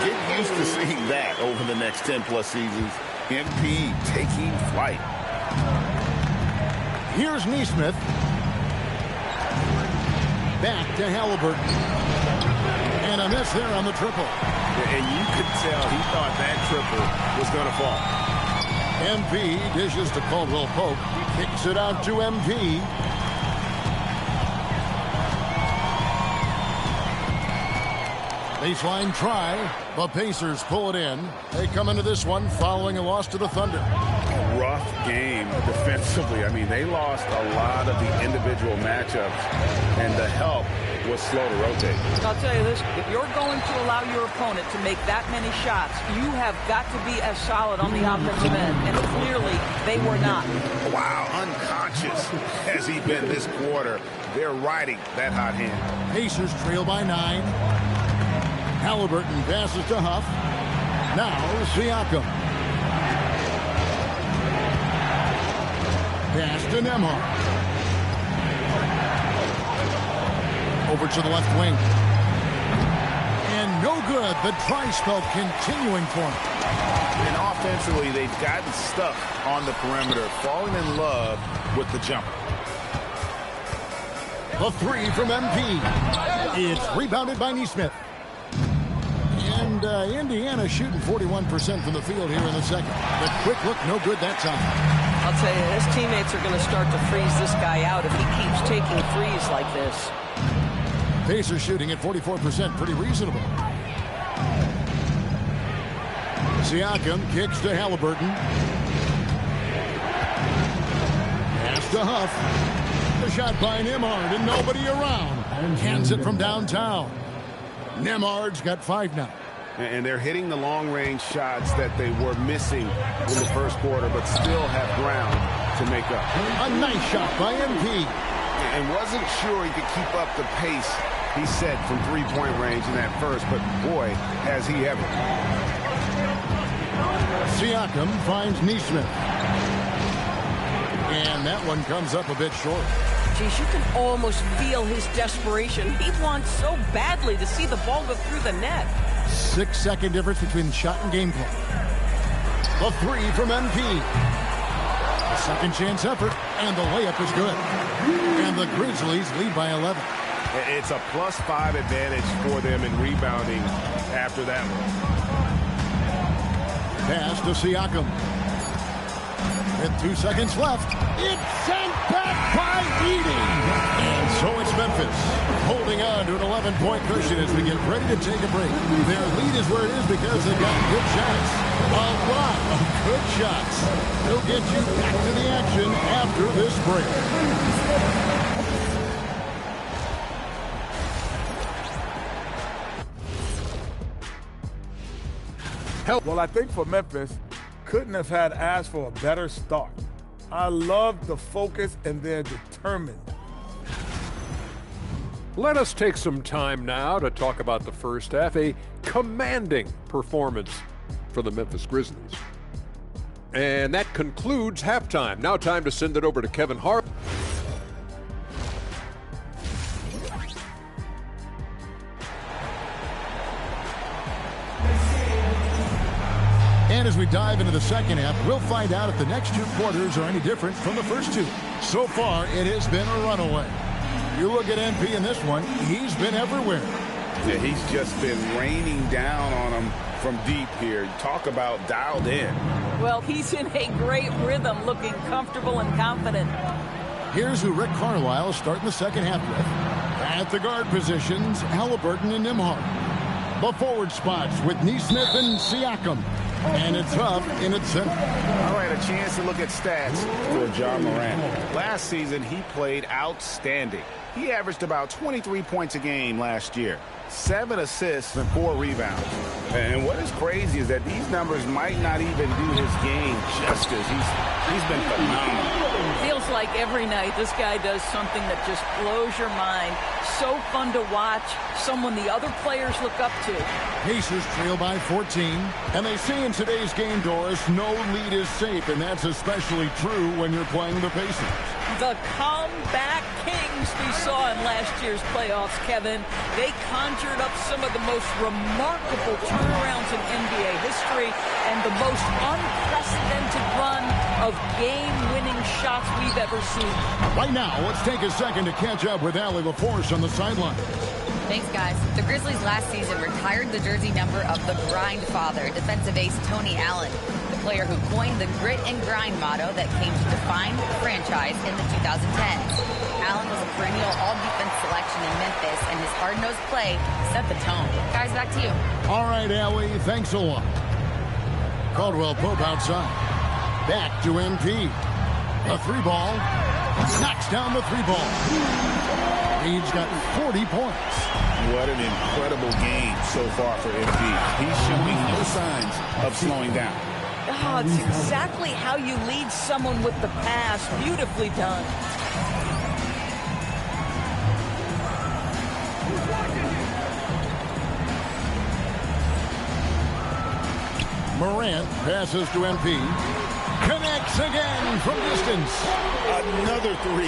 Get used to seeing that over the next 10-plus seasons. MP taking flight. Here's Neesmith. Back to Halliburton. And a miss there on the triple. And you could tell he thought that triple was going to fall. MP dishes to Caldwell Pope. Kicks it out to MP. Baseline try. The Pacers pull it in. They come into this one following a loss to the Thunder. Rough game defensively. I mean, they lost a lot of the individual matchups, and the help was slow to rotate. I'll tell you this, if you're going to allow your opponent to make that many shots, you have got to be as solid on the offensive end, and clearly they were not. Wow, unconscious has he been this quarter. They're riding that hot hand. Pacers trail by 9. Halliburton passes to Huff. Now Siakam. Pass to Nembhard. Over to the left wing. And no good. The try spell continuing for him. And offensively, they've gotten stuck on the perimeter, falling in love with the jumper. The three from MP. It's rebounded by Neesmith. And Indiana shooting 41% from the field here in the second. The quick look, no good that time. I'll tell you, his teammates are going to start to freeze this guy out if he keeps taking threes like this. Pacers shooting at 44%, pretty reasonable. Siakam kicks to Halliburton. Pass to Huff. The shot by Nembhard and nobody around. Hands it from downtown. Nembhard's got 5 now. And they're hitting the long-range shots that they were missing in the first quarter, but still have ground to make up. A nice shot by MP. And wasn't sure he could keep up the pace he set from three-point range in that first, but boy, has he ever. Siakam finds Nesmith. And that one comes up a bit short. Geez, you can almost feel his desperation. He wants so badly to see the ball go through the net. 6-second difference between shot and game play. A 3 from MP. A second chance effort, and the layup is good. And the Grizzlies lead by 11. It's a +5 advantage for them in rebounding after that one. Pass to Siakam. With 2 seconds left, it's sent back by Edey. And so it's Memphis holding on to an 11-point cushion as we get ready to take a break. Their lead is where it is because they've got good shots. A lot of good shots. They'll get you back to the action after this break. Well, I think for Memphis, couldn't have had asked for a better start. I love the focus, and they're determined. Let us take some time now to talk about the first half, a commanding performance for the Memphis Grizzlies. And that concludes halftime. Now time to send it over to Kevin Hart. And as we dive into the second half, we'll find out if the next 2 quarters are any different from the first 2. So far, it has been a runaway. You look at MP in this one, he's been everywhere. Yeah, he's just been raining down on them from deep here. Talk about dialed in. Well, he's in a great rhythm, looking comfortable and confident. Here's who Rick Carlisle is starting the second half with. At the guard positions, Halliburton and Nembhard. The forward spots with Nesmith and Siakam. And it's up in its center. All right, a chance to look at stats for Ja Morant. Last season, he played outstanding. He averaged about 23 points a game last year, 7 assists and 4 rebounds. And what is crazy is that these numbers might not even do his game justice. He's been phenomenal. Feels like every night this guy does something that just blows your mind. So fun to watch, someone the other players look up to. Pacers trail by 14, and they say in today's game, Doris, no lead is safe, and that's especially true when you're playing the Pacers. The comeback kings we saw in last year's playoffs, Kevin. They conjured up some of the most remarkable turnarounds in NBA history and the most unprecedented run of game-winning shots we've ever seen. Right now, let's take a second to catch up with Allie LaForce on the sideline. Thanks, guys. The Grizzlies last season retired the jersey number of the grind father, defensive ace Tony Allen, the player who coined the grit and grind motto that came to define the franchise in the 2010s. Allen was a perennial all-defense selection in Memphis, and his hard-nosed play set the tone. Guys, back to you. All right, Allie, thanks a lot. Caldwell Pope outside. Back to MP. A 3-ball. Knocks down the 3-ball. He's got 40 points. What an incredible game so far for MP. He's showing no signs of slowing down. Oh, it's exactly how you lead someone with the pass. Beautifully done. Morant passes to MP. Connects again from distance. Another 3.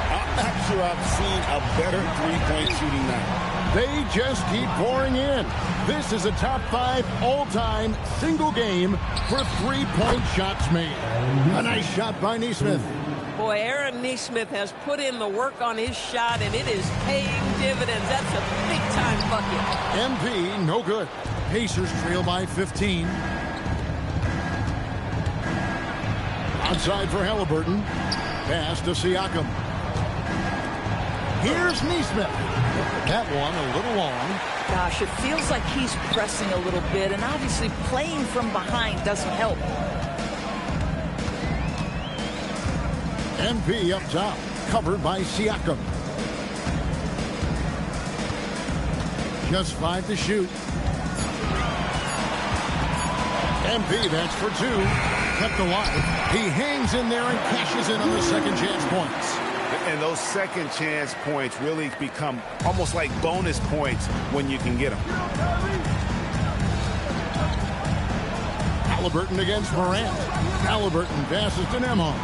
I'm not sure I've seen a better three-point shooting night. They just keep pouring in. This is a top 5 all-time single game for 3-point shots made. A nice shot by Nesmith. Boy, Aaron Nesmith has put in the work on his shot, and it is paying dividends. That's a big-time bucket. MP, no good. Pacers trail by 15. Outside for Halliburton. Pass to Siakam. Here's Nesmith. That one a little long. Gosh, it feels like he's pressing a little bit, and obviously playing from behind doesn't help. MP up top, covered by Siakam. Just 5 to shoot. MP, that's for 2. Kept alive. He hangs in there and cashes in on the second chance points. And those second chance points really become almost like bonus points when you can get them. Halliburton against Morant. Halliburton passes to Nembhard.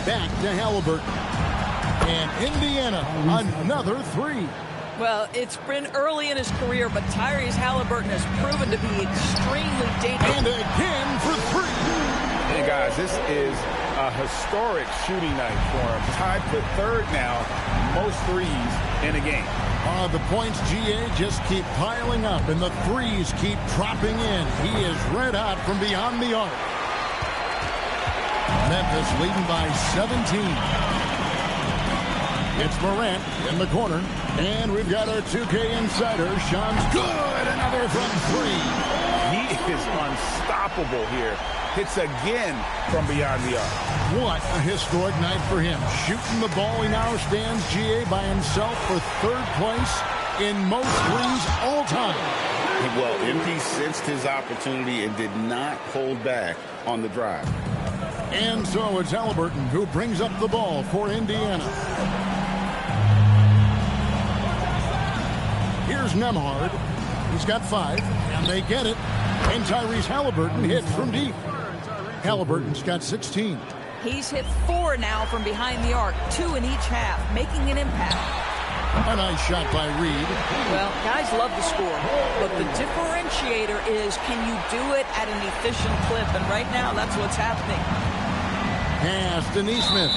Back to Halliburton. And Indiana, another 3. Well, it's been early in his career, but Tyrese Halliburton has proven to be extremely dangerous. And again for 3. Hey, guys, this is a historic shooting night for him. Tied for 3rd now, most threes in a game. The points, GA, just keep piling up, and the threes keep dropping in. He is red hot from beyond the arc. Memphis leading by 17. It's Morant in the corner. And we've got our 2K insider, Sean's good. Another from 3. He is unstoppable here. Hits again from beyond the arc. What a historic night for him. Shooting the ball, he now stands, GA, by himself for 3rd place in most threes all time. Well, MP sensed his opportunity and did not hold back on the drive. And so it's Halliburton who brings up the ball for Indiana. Here's Nembhard. He's got 5, and they get it. And Tyrese Halliburton hits from deep. Halliburton's got 16. He's hit 4 now from behind the arc, 2 in each half, making an impact. A nice shot by Reed. Well, guys love to score, but the differentiator is, can you do it at an efficient clip? And right now, that's what's happening. Pass to Neesmith.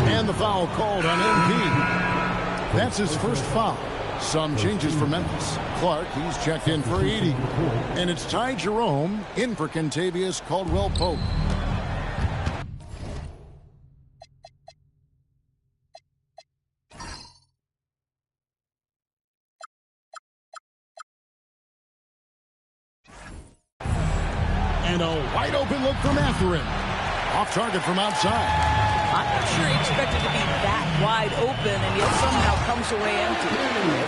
And the foul called on MP. That's his first foul. Some changes for Memphis. Clark, he's checked in for 80. And it's Ty Jerome in for Kentavious Caldwell-Pope. And a wide open look from Mathurin. Off target from outside. I'm not sure he expected to be that wide open, and yet somehow comes away empty.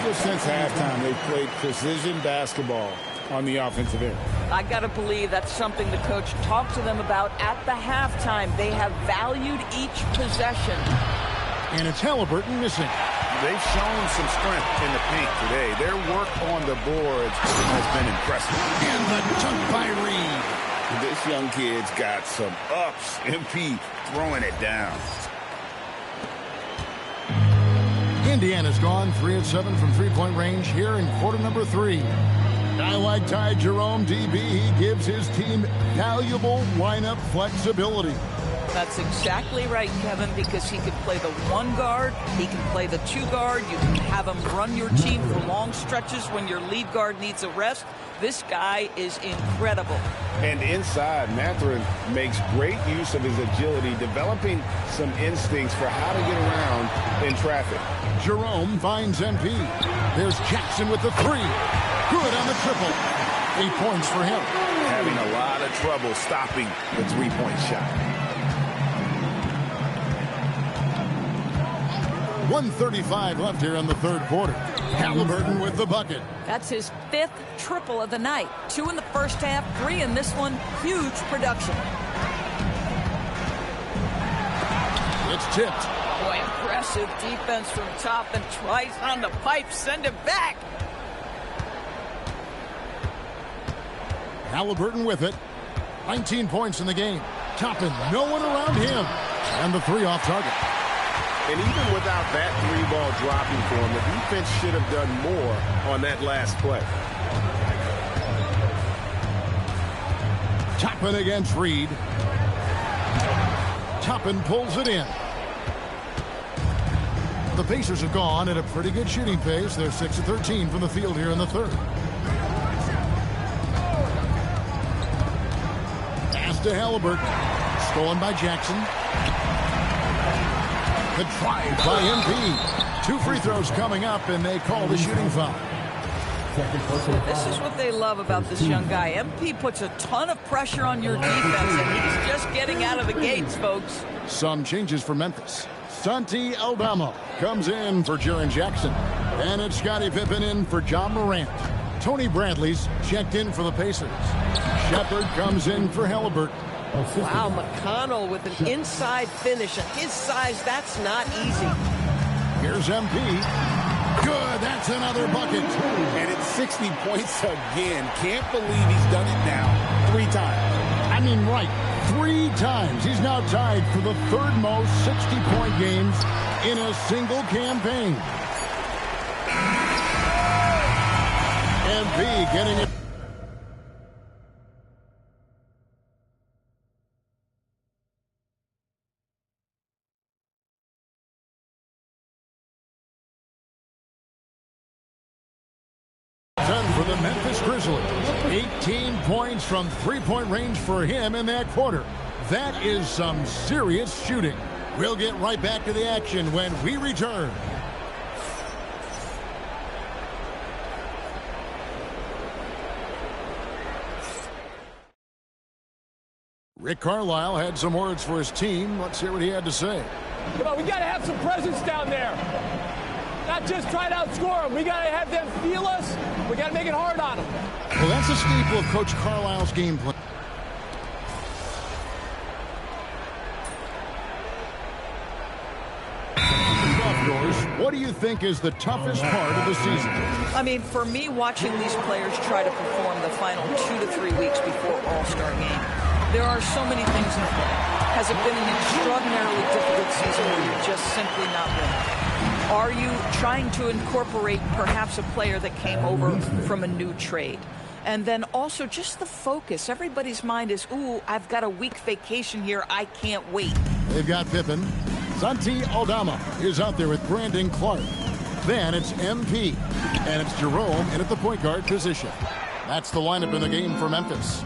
Ever since halftime, they've played precision basketball on the offensive end. I got to believe that's something the coach talked to them about at the halftime. They have valued each possession. And it's Halliburton missing. They've shown some strength in the paint today. Their work on the boards has been impressive. And the dunk by Reed. This young kid's got some ups. MP throwing it down. Indiana's gone 3 of 7 from three-point range here in quarter number 3. I like Ty Jerome, DB. He gives his team valuable lineup flexibility. That's exactly right, Kevin, because he can play the 1 guard, he can play the 2 guard, you can have him run your team for long stretches when your lead guard needs a rest. This guy is incredible. And inside, Mathurin makes great use of his agility, developing some instincts for how to get around in traffic. Jerome finds MP. There's Jackson with the 3. Good on the triple. 8 points for him. Having a lot of trouble stopping the 3-point shot. 1:35 left here in the 3rd quarter. Halliburton with the bucket. That's his 5th triple of the night. 2 in the first half, 3 in this one. Huge production. It's tipped. Boy, impressive defense from top, and tries on the pipe. Send it back. Halliburton with it. 19 points in the game. Toppin, no one around him. And the 3 off target. And even without that 3-ball dropping for him, the defense should have done more on that last play. Toppin against Reed. Toppin pulls it in. The Pacers have gone at a pretty good shooting pace. They're 6 of 13 from the field here in the 3rd. Pass to Halliburton. Stolen by Jackson. The drive by MP. 2 free throws coming up, and they call the shooting foul. This is what they love about this young guy. MP puts a ton of pressure on your defense, and he's just getting out of the gates, folks. Some changes for Memphis. Santi Aldama comes in for Jaren Jackson. And it's Scottie Pippen in for John Morant. Tony Bradley's checked in for the Pacers. Shepard comes in for Halliburton. Wow, McConnell with an inside finish. At his size, that's not easy. Here's MP. Good, that's another bucket. And it's 60 points again. Can't believe he's done it now 3 times. I mean, right, 3 times. He's now tied for the 3rd most 60-point games in a single campaign. MP getting it. For the Memphis Grizzlies. 18 points from 3-point range for him in that quarter. That is some serious shooting. We'll get right back to the action when we return. Rick Carlisle had some words for his team. Let's hear what he had to say. Come on, we got to have some presence down there. Not just try to outscore them. We got to have them feel us. We got to make it hard on them. Well, that's a staple of Coach Carlisle's game plan. What do you think is the toughest part of the season? I mean, for me, watching these players try to perform the final 2 to 3 weeks before All-Star game, there are so many things in play. Has it been an extraordinarily difficult season where you're just simply not winning? Are you trying to incorporate perhaps a player that came over from a new trade? And then also just the focus. Everybody's mind is, ooh, I've got a week vacation here. I can't wait. They've got Pippen. Santi Aldama is out there with Brandon Clark. Then it's MP. And it's Jerome in at the point guard position. That's the lineup in the game for Memphis.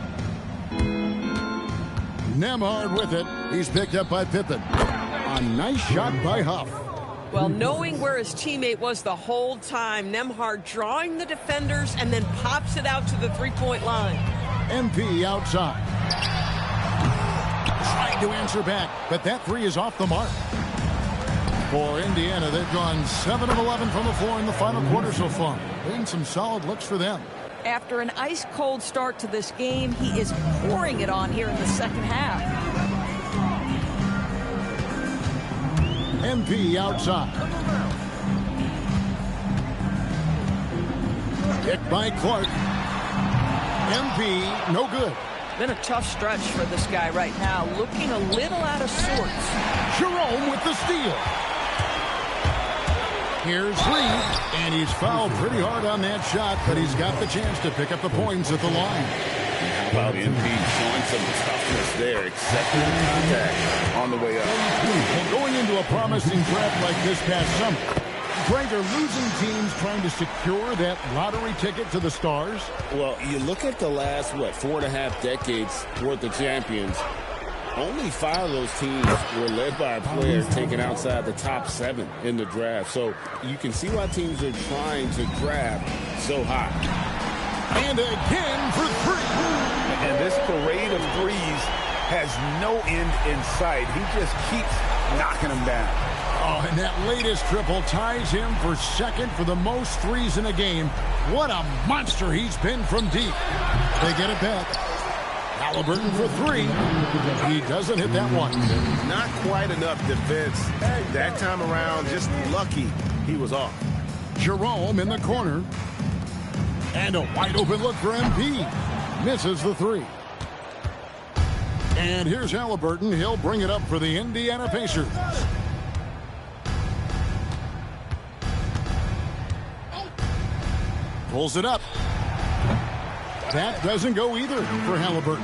Nembhard with it. He's picked up by Pippen. A nice shot by Huff. Well, knowing where his teammate was the whole time, Nembhard drawing the defenders and then pops it out to the three-point line. MP outside. Trying to answer back, but that 3 is off the mark. For Indiana, they've gone 7 of 11 from the floor in the final quarter so far. Been some solid looks for them. After an ice-cold start to this game, he is pouring it on here in the second half. MP outside. Kick by Clark. MP, no good. Been a tough stretch for this guy right now, looking a little out of sorts. Jerome with the steal. Here's 3, and he's fouled pretty hard on that shot, but he's got the chance to pick up the points at the line. How about MP showing some toughness there, accepting the contact on the way up. Well, going into a promising draft like this past summer, Greg, are losing teams trying to secure that lottery ticket to the stars? Well, you look at the last, 4.5 decades worth of champions. Only 5 of those teams were led by a player taken outside the top 7 in the draft. So you can see why teams are trying to draft so high. And again for 3. And this parade of threes has no end in sight. He just keeps knocking them down. Oh, and that latest triple ties him for second for the most threes in a game. What a monster he's been from deep. They get it back. Halliburton for 3. He doesn't hit that one. Not quite enough defense. That time around, just lucky he was off. Jerome in the corner. And a wide open look for MP. Misses the 3. And here's Halliburton. He'll bring it up for the Indiana Pacers. Pulls it up. That doesn't go either for Halliburton.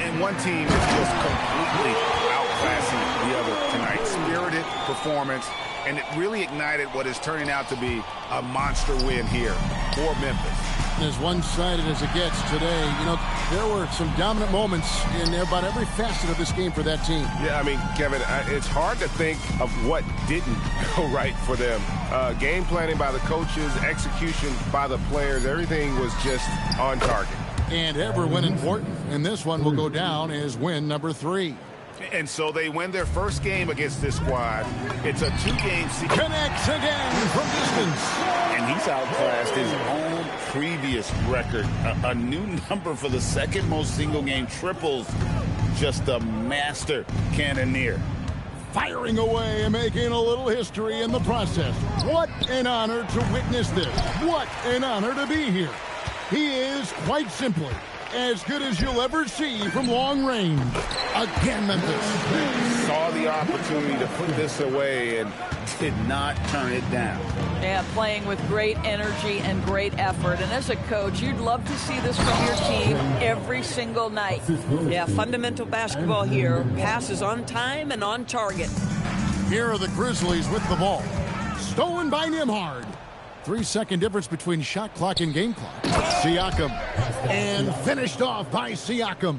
And one team is just completely outclassing the other tonight. Spirited performance, and it really ignited what is turning out to be a monster win here for Memphis. As one-sided as it gets today, there were some dominant moments in about every facet of this game for that team. Yeah, I mean, Kevin, it's hard to think of what didn't go right for them. Game planning by the coaches, execution by the players, everything was just on target. And every win important, and this one will go down as win number 3. And so they win their first game against this squad. It's a 2-game series. Connects again from distance. And he's outclassed his own previous record. A new number for the second most single-game triples. Just a master cannoneer. Firing away and making a little history in the process. What an honor to witness this. What an honor to be here. He is, quite simply, as good as you'll ever see from long range. Again, Memphis. Saw the opportunity to put this away and did not turn it down. Yeah, playing with great energy and great effort. And as a coach, you'd love to see this from your team every single night. Yeah, fundamental basketball here. Passes on time and on target. Here are the Grizzlies with the ball. Stolen by Nembhard. 3-second difference between shot clock and game clock. Siakam. And finished off by Siakam.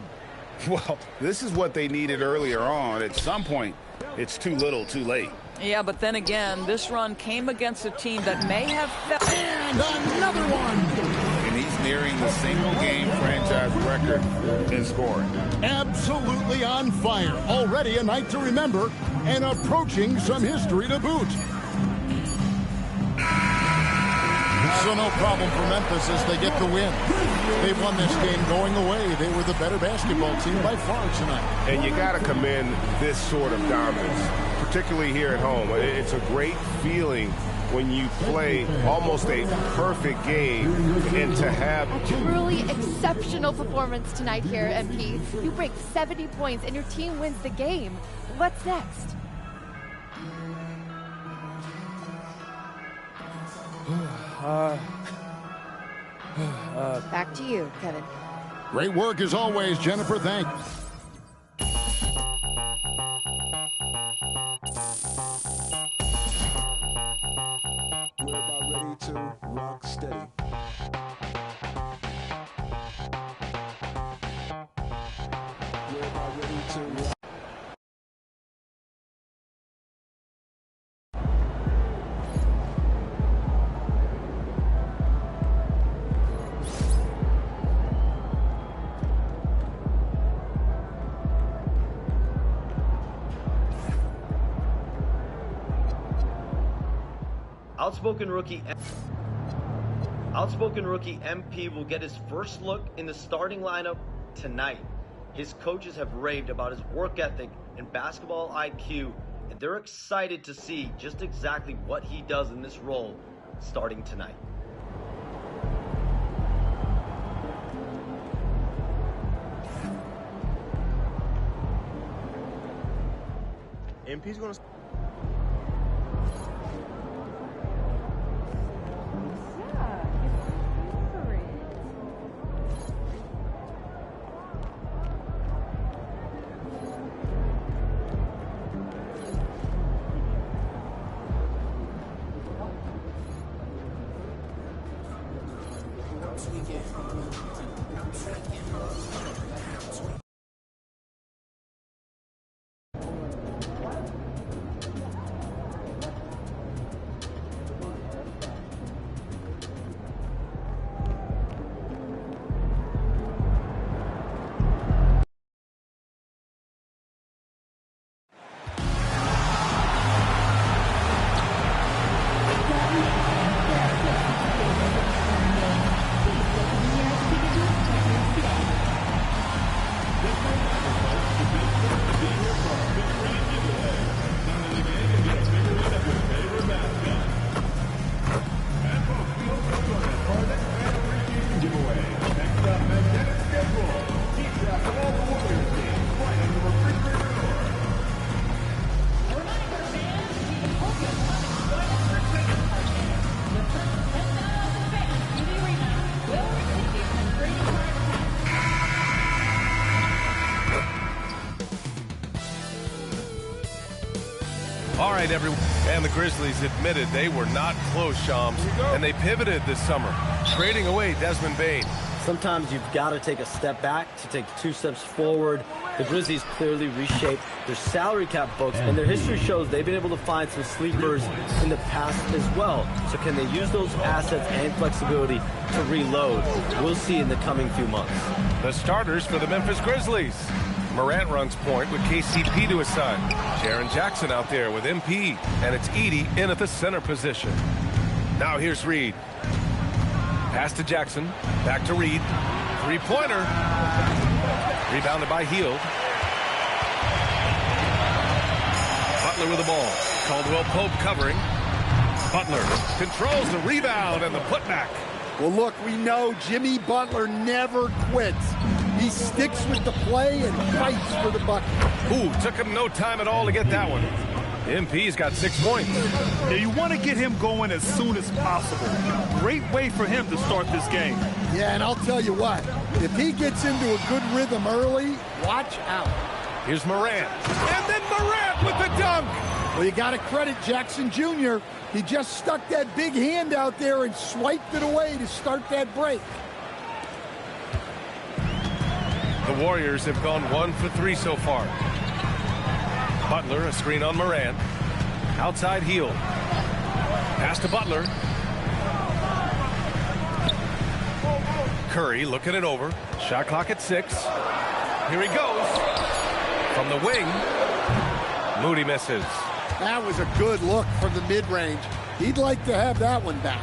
Well, this is what they needed earlier on. At some point, it's too little, too late. Yeah, but then again, this run came against a team that may have... And another one! And he's nearing the single-game franchise record in scoring. Absolutely on fire. Already a night to remember and approaching some history to boot. So no problem for Memphis as they get the win. They won this game going away. They were the better basketball team by far tonight. And you got to commend this sort of dominance, particularly here at home. It's a great feeling when you play almost a perfect game and to have... Truly exceptional performance tonight here, MP. You break 70 points and your team wins the game. What's next? Back to you, Kevin. Great work as always, Jennifer. Thanks. We're about ready to rock steady. We're about ready to rock. Outspoken rookie MP will get his first look in the starting lineup tonight. His coaches have raved about his work ethic and basketball IQ, and they're excited to see just exactly what he does in this role starting tonight. MP's going to... All right, everyone. And the Grizzlies admitted they were not close, Shams, and they pivoted this summer, trading away Desmond Bane. Sometimes you've got to take a step back to take 2 steps forward. The Grizzlies clearly reshaped their salary cap books, and their history shows they've been able to find some sleepers in the past as well. So can they use those assets and flexibility to reload? We'll see in the coming few months. The starters for the Memphis Grizzlies. Morant runs point with KCP to his side. Jaren Jackson out there with MP. And it's Edey in at the center position. Now here's Reed. Pass to Jackson. Back to Reed. Three-pointer. Rebounded by Hield. Butler with the ball. Caldwell Pope covering. Butler controls the rebound and the putback. Well, look, we know Jimmy Butler never quits. He sticks with the play and fights for the bucket. Ooh, took him no time at all to get that one. MP's got 6 points. Yeah, you want to get him going as soon as possible. Great way for him to start this game. Yeah, and I'll tell you what, if he gets into a good rhythm early, watch out. Here's Morant. And then Morant with the dunk. Well, you got to credit Jackson Jr. He just stuck that big hand out there and swiped it away to start that break. The Warriors have gone 1 for 3 so far. Butler, a screen on Morant. Outside Hield. Pass to Butler. Curry looking it over. Shot clock at 6. Here he goes. From the wing. Moody misses. That was a good look from the mid-range. He'd like to have that one back.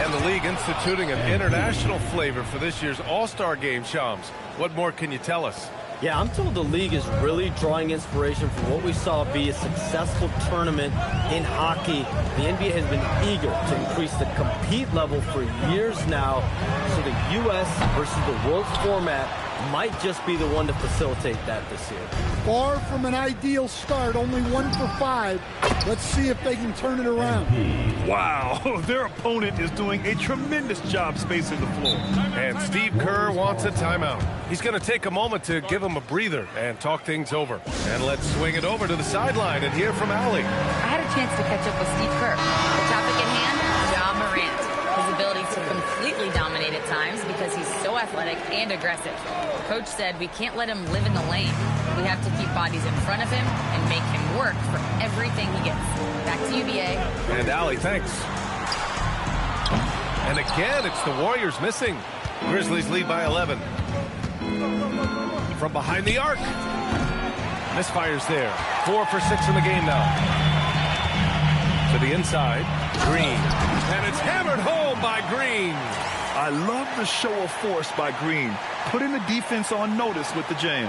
And the league instituting an international flavor for this year's All-Star game, Shams. What more can you tell us? Yeah, I'm told the league is really drawing inspiration from what we saw be a successful tournament in hockey. The NBA has been eager to increase the compete level for years now, so the U.S. versus the world format might just be the one to facilitate that this year. Far from an ideal start, only 1 for 5. Let's see if they can turn it around. Wow, their opponent is doing a tremendous job spacing the floor. And Steve Kerr wants a timeout. He's going to take a moment to give him a breather and talk things over. And let's swing it over to the sideline and hear from Allie. I had a chance to catch up with Steve Kerr. The topic at hand, Ja Morant. His ability to completely dominate at times because he's so athletic and aggressive. Coach said we can't let him live in the lane. We have to keep bodies in front of him and make him work for everything he gets. Back to you, BA. And Allie, thanks. And again, it's the Warriors missing. Grizzlies lead by 11. From behind the arc. Misfires there. 4 for 6 in the game now. To the inside. Green. And it's hammered home by Green. I love the show of force by Green, putting the defense on notice with the jam.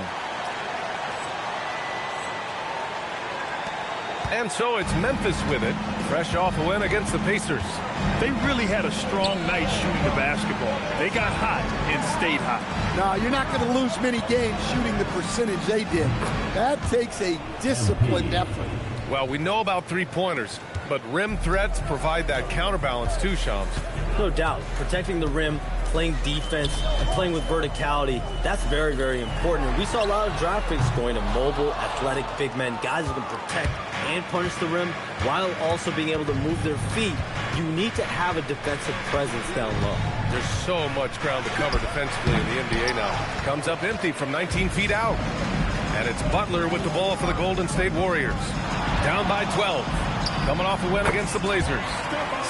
And so it's Memphis with it, fresh off a win against the Pacers. They really had a strong night shooting the basketball. They got hot and stayed hot. No, you're not going to lose many games shooting the percentage they did. That takes a disciplined effort. Well, we know about three-pointers, but rim threats provide that counterbalance too, Shams. No doubt. Protecting the rim, playing defense, and playing with verticality, that's very, very important. And we saw a lot of draft picks going to mobile, athletic big men, guys who can protect and punish the rim while also being able to move their feet. You need to have a defensive presence down low. There's so much ground to cover defensively in the NBA now. Comes up empty from 19 feet out. And it's Butler with the ball for the Golden State Warriors. Down by 12. Coming off a win against the Blazers.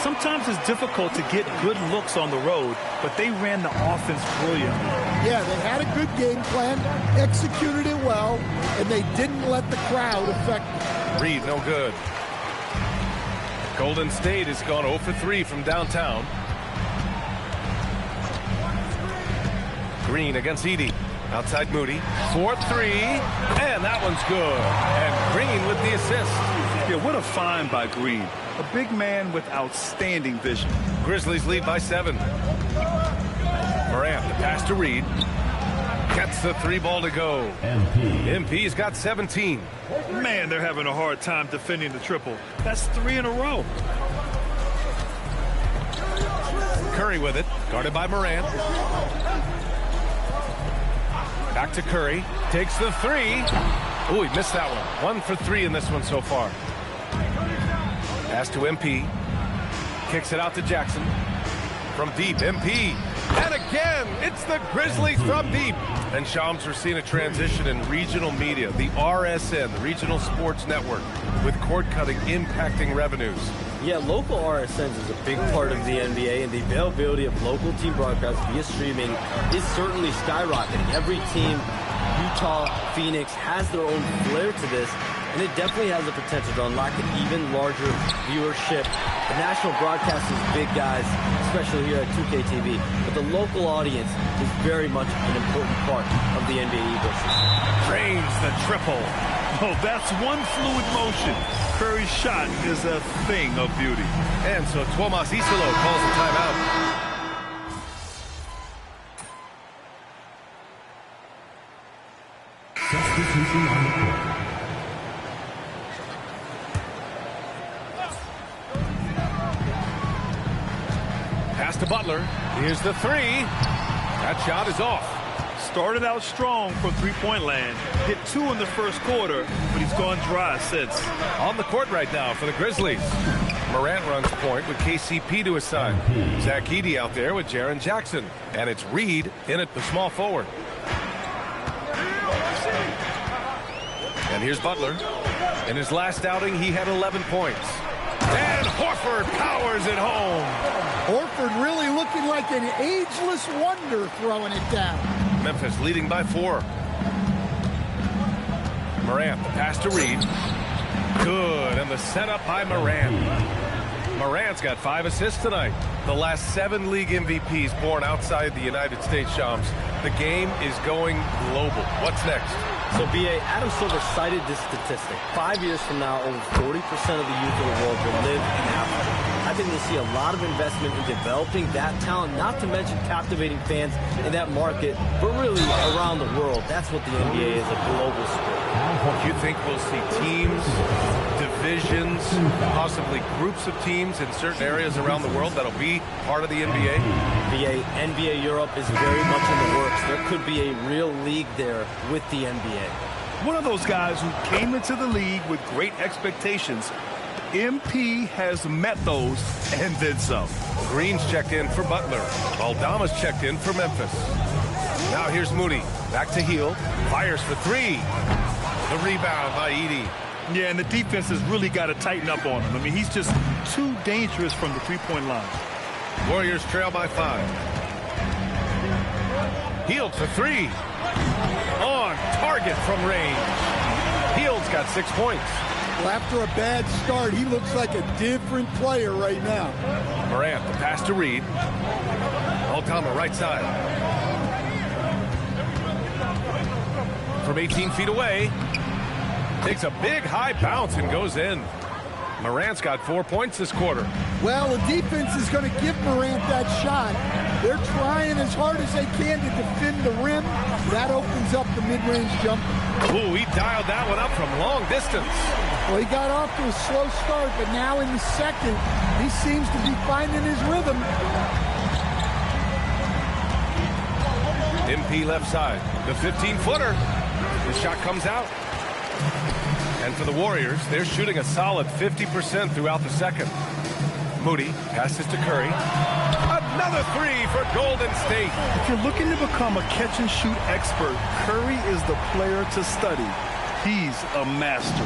Sometimes it's difficult to get good looks on the road, but they ran the offense brilliantly. Yeah, they had a good game plan, executed it well, and they didn't let the crowd affect them. Reed, no good. Golden State has gone 0 for 3 from downtown. Green against Edey. Outside Moody. 4-3. And that one's good. And Green with the assist. Yeah, what a find by Green. A big man with outstanding vision. Grizzlies lead by 7. Morant, the pass to Reed. Gets the 3-ball to go. MP's got 17. Man, they're having a hard time defending the triple. That's 3 in a row. Curry with it. Guarded by Morant. Back to Curry. Takes the 3. Oh, he missed that one. 1 for 3 in this one so far. Pass to MP. Kicks it out to Jackson. From deep, MP. And again, it's the Grizzlies from deep. And Shams, we're seeing a transition in regional media. The RSN, the Regional Sports Network, with cord cutting impacting revenues. Yeah, local RSNs is a big part of the NBA, and the availability of local team broadcasts via streaming is certainly skyrocketing. Every team Utah, Phoenix has their own flair to this, and it definitely has the potential to unlock an even larger viewership. The national broadcast is big, guys, especially here at 2K TV, but the local audience is very much an important part of the NBA ecosystem. Drains the triple. Oh, that's one fluid motion. Curry's shot is a thing of beauty. And so Tomas Isolo calls a timeout. Substitution on the court. Pass to Butler. Here's the three. That shot is off. Started out strong from three-point land. Hit 2 in the first quarter, but he's gone dry since. On the court right now for the Grizzlies. Morant runs point with KCP to his side. Zach Edey out there with Jaren Jackson. And it's Reed in at the small forward. And here's Butler. In his last outing, he had 11 points. And Horford powers it home. Horford really looking like an ageless wonder throwing it down. Memphis leading by 4. Morant, the pass to Reed. Good, and the setup by Morant. Morant's got 5 assists tonight. The last 7 league MVPs born outside the United States, Shams. The game is going global. What's next? So, B.A., Adam Silver cited this statistic. 5 years from now, over 40% of the youth of the world will live in Africa. I think we'll see a lot of investment in developing that talent, not to mention captivating fans in that market, but really around the world. That's what the NBA is, a global sport. Do you think we'll see teams, divisions, possibly groups of teams in certain areas around the world that'll be part of the NBA? NBA Europe is very much in the works. There could be a real league there with the NBA. One of those guys who came into the league with great expectations. MP has met those and then some. Green's checked in for Butler. Aldama's checked in for Memphis. Now here's Moody. Back to Heel. Fires for 3. The rebound by Edey. Yeah, and the defense has really got to tighten up on him. I mean, he's just too dangerous from the three-point line. Warriors trail by 5. Hield for 3. On target from range. Hield's got 6 points. Well, after a bad start, he looks like a different player right now. Morant, the pass to Reed. Aldama, right side. From 18 feet away. Takes a big high bounce and goes in. Morant's got 4 points this quarter. Well, the defense is going to give Morant that shot. They're trying as hard as they can to defend the rim. That opens up the mid-range jumper. Ooh, he dialed that one up from long distance. Well, he got off to a slow start, but now in the second, he seems to be finding his rhythm. MP left side. The 15-footer. The shot comes out. And for the Warriors, they're shooting a solid 50% throughout the second. Moody passes to Curry. Another 3 for Golden State. If you're looking to become a catch-and-shoot expert, Curry is the player to study. He's a master.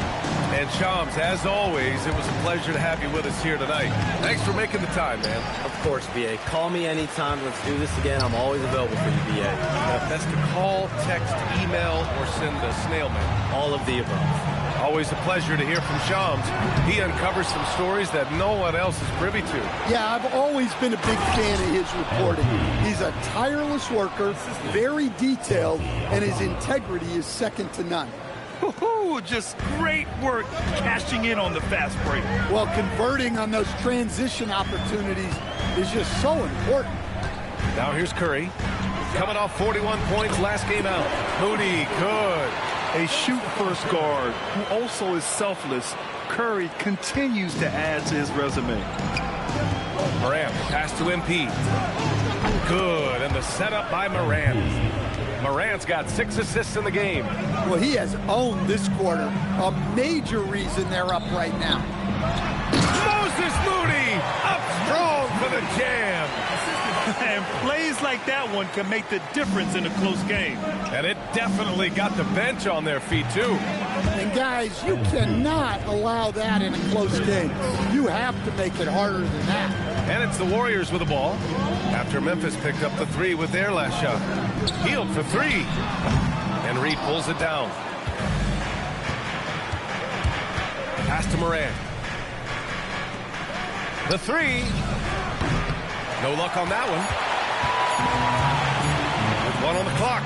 And Shams, as always, it was a pleasure to have you with us here tonight. Thanks for making the time, man. Of course, B.A. Call me anytime. Let's do this again. I'm always available for you, B.A. Best to call, text, email, or send a snail mail. All of the above. Always a pleasure to hear from Shams. He uncovers some stories that no one else is privy to. Yeah, I've always been a big fan of his reporting. He's a tireless worker, very detailed, and his integrity is second to none. Just great work cashing in on the fast break. Well, converting on those transition opportunities is just so important. Now here's Curry. Coming off 41 points last game out. Moody, good. A shoot-first guard who also is selfless. Curry continues to add to his resume. Morant, pass to MP. Good, and the setup by Morant. Morant's got 6 assists in the game. Well, he has owned this quarter. A major reason they're up right now. Moses Moody up strong for the jam. And plays like that one can make the difference in a close game. And it definitely got the bench on their feet, too. And, guys, you cannot allow that in a close game. You have to make it harder than that. And it's the Warriors with the ball after Memphis picked up the 3 with their last shot. Hield for 3. And Reed pulls it down. Pass to Morant. The three. No luck on that one. With 1 on the clock.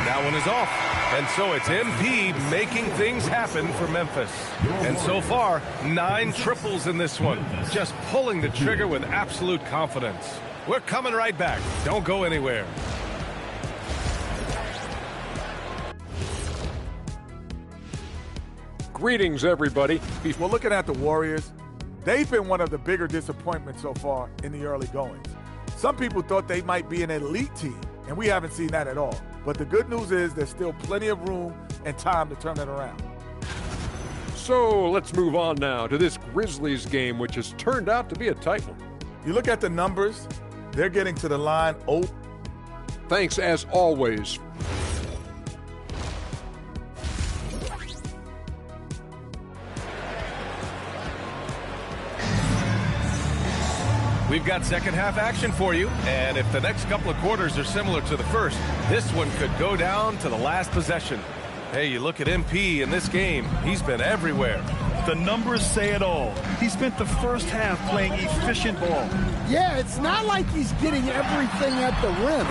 That one is off. And so it's MP making things happen for Memphis. And so far, 9 triples in this one. Just pulling the trigger with absolute confidence. We're coming right back. Don't go anywhere. Greetings, everybody. Well, looking at the Warriors, they've been one of the bigger disappointments so far in the early goings. Some people thought they might be an elite team, and we haven't seen that at all. But the good news is there's still plenty of room and time to turn it around. So let's move on now to this Grizzlies game, which has turned out to be a tight one. You look at the numbers, they're getting to the line. Thanks, as always. We've got second half action for you, and if the next couple of quarters are similar to the first, this one could go down to the last possession. Hey, you look at MP in this game, he's been everywhere. The numbers say it all. He spent the first half playing efficient ball. Yeah, it's not like he's getting everything at the rim.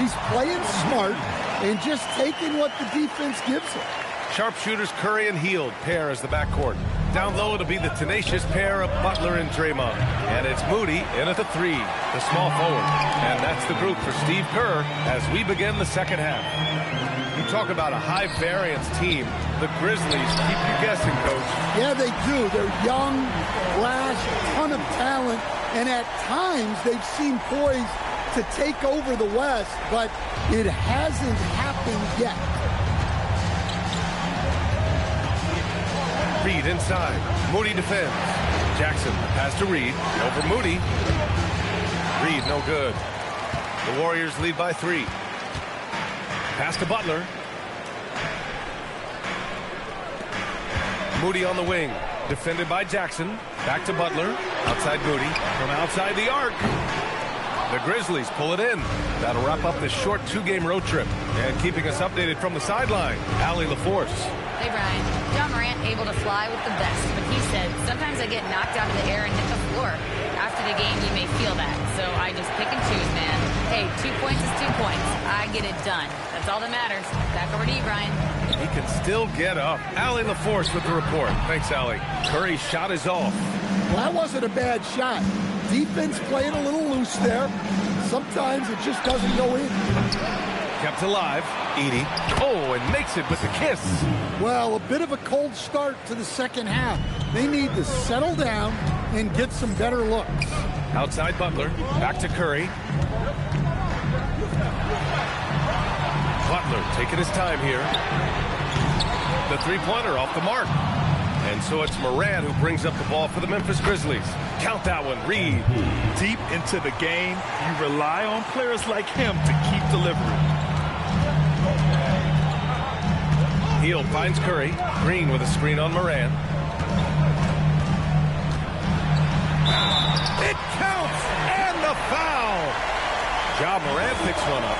He's playing smart and just taking what the defense gives him. Sharpshooters Curry and Hield pair as the backcourt. Down low to be the tenacious pair of Butler and Draymond. And it's Moody in at the 3, the small forward. And that's the group for Steve Kerr as we begin the second half. You talk about a high-variance team. The Grizzlies keep you guessing, Coach. Yeah, they do. They're young, flash, a ton of talent, and at times they've seemed poised to take over the West, but it hasn't happened yet. Reed inside. Moody defends. Jackson pass to Reed. Over Moody. Reed no good. The Warriors lead by 3. Pass to Butler. Moody on the wing. Defended by Jackson. Back to Butler. Outside Moody. From outside the arc. The Grizzlies pull it in. That'll wrap up this short 2-game road trip. And keeping us updated from the sideline, Allie LaForce. Hey, Brian. John Morant able to fly with the best, but he said, sometimes I get knocked out of the air and hit the floor. After the game, you may feel that, so I just pick and choose, man. Hey, 2 points is 2 points. I get it done. That's all that matters. Back over to you, Brian. He can still get up. Allie LaForce with the report. Thanks, Allie. Curry's shot is off. Well, that wasn't a bad shot. Defense playing a little loose there. Sometimes it just doesn't go in. Kept alive. Edie. Oh, and makes it with the kiss. Well, a bit of a cold start to the second half. They need to settle down and get some better looks. Outside Butler. Back to Curry. Butler taking his time here. The three-pointer off the mark. And so it's Morant who brings up the ball for the Memphis Grizzlies. Count that one, Reed. Deep into the game, you rely on players like him to keep delivering. Hield finds Curry. Green with a screen on Morant. It counts! And the foul! Ja Morant picks one up.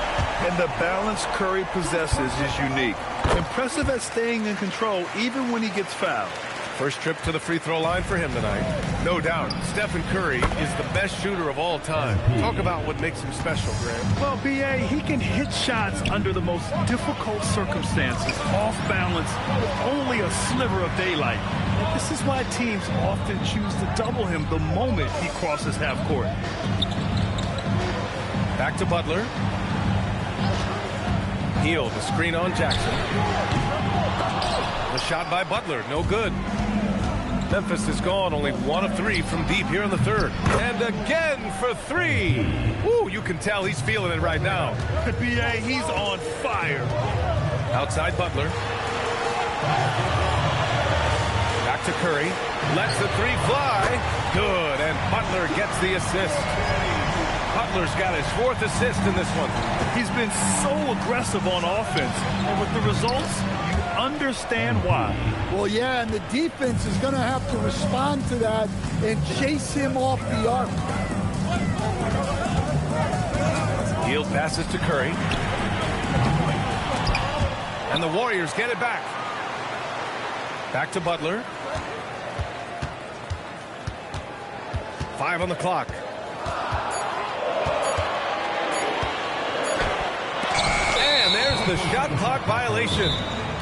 And the balance Curry possesses is unique. Impressive at staying in control even when he gets fouled. First trip to the free throw line for him tonight. No doubt, Stephen Curry is the best shooter of all time. Talk about what makes him special, Graham. Well, B.A., he can hit shots under the most difficult circumstances, off balance, with only a sliver of daylight. And this is why teams often choose to double him the moment he crosses half court. Back to Butler. Hield, the screen on Jackson. The shot by Butler, no good. Memphis is gone, only 1 of 3 from deep here in the third. And again for 3. Woo, you can tell he's feeling it right now. B.A., he's on fire. Outside Butler. Back to Curry. Lets the 3 fly. Good, and Butler gets the assist. Butler's got his 4th assist in this one. He's been so aggressive on offense, and with the results, you understand why. Well, yeah, and the defense is going to have to respond to that and chase him off the arc. Hield passes to Curry. And the Warriors get it back. Back to Butler. 5 on the clock. And there's the shot clock violation.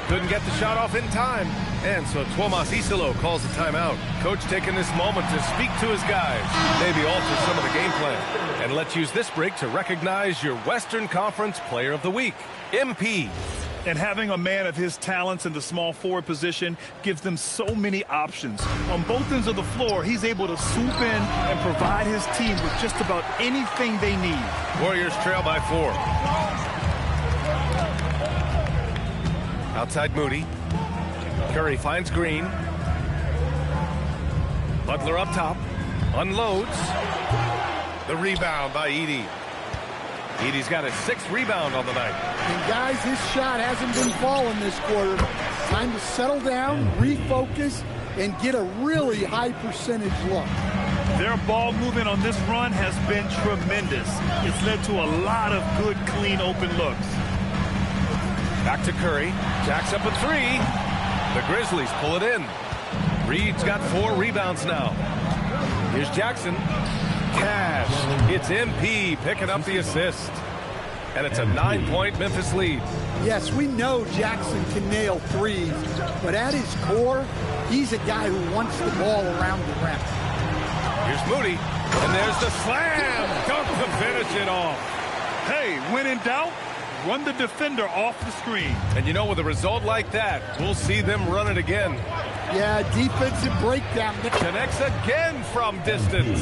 Couldn't get the shot off in time. And so Tomas Isolo calls a timeout. Coach taking this moment to speak to his guys. Maybe alter some of the game plan. And let's use this break to recognize your Western Conference Player of the Week, MP. And having a man of his talents in the small forward position gives them so many options. On both ends of the floor, he's able to swoop in and provide his team with just about anything they need. Warriors trail by 4. Outside Moody. Curry finds Green. Butler up top. Unloads. The rebound by Edey. Edey's got his 6th rebound on the night. And guys, his shot hasn't been falling this quarter. Time to settle down, refocus, and get a really high percentage look. Their ball movement on this run has been tremendous. It's led to a lot of good, clean, open looks. Back to Curry. Jacks up a 3. The Grizzlies pull it in. Reed's got 4 rebounds now. Here's Jackson. Cash. It's MP picking up the assist. And it's a 9-point Memphis lead. Yes, we know Jackson can nail threes, but at his core, he's a guy who wants the ball around the rim. Here's Moody. And there's the slam. Dunk to finish it off. Hey, when in doubt, run the defender off the screen. And you know, with a result like that, we'll see them run it again. Yeah, defensive breakdown. Connects again from distance.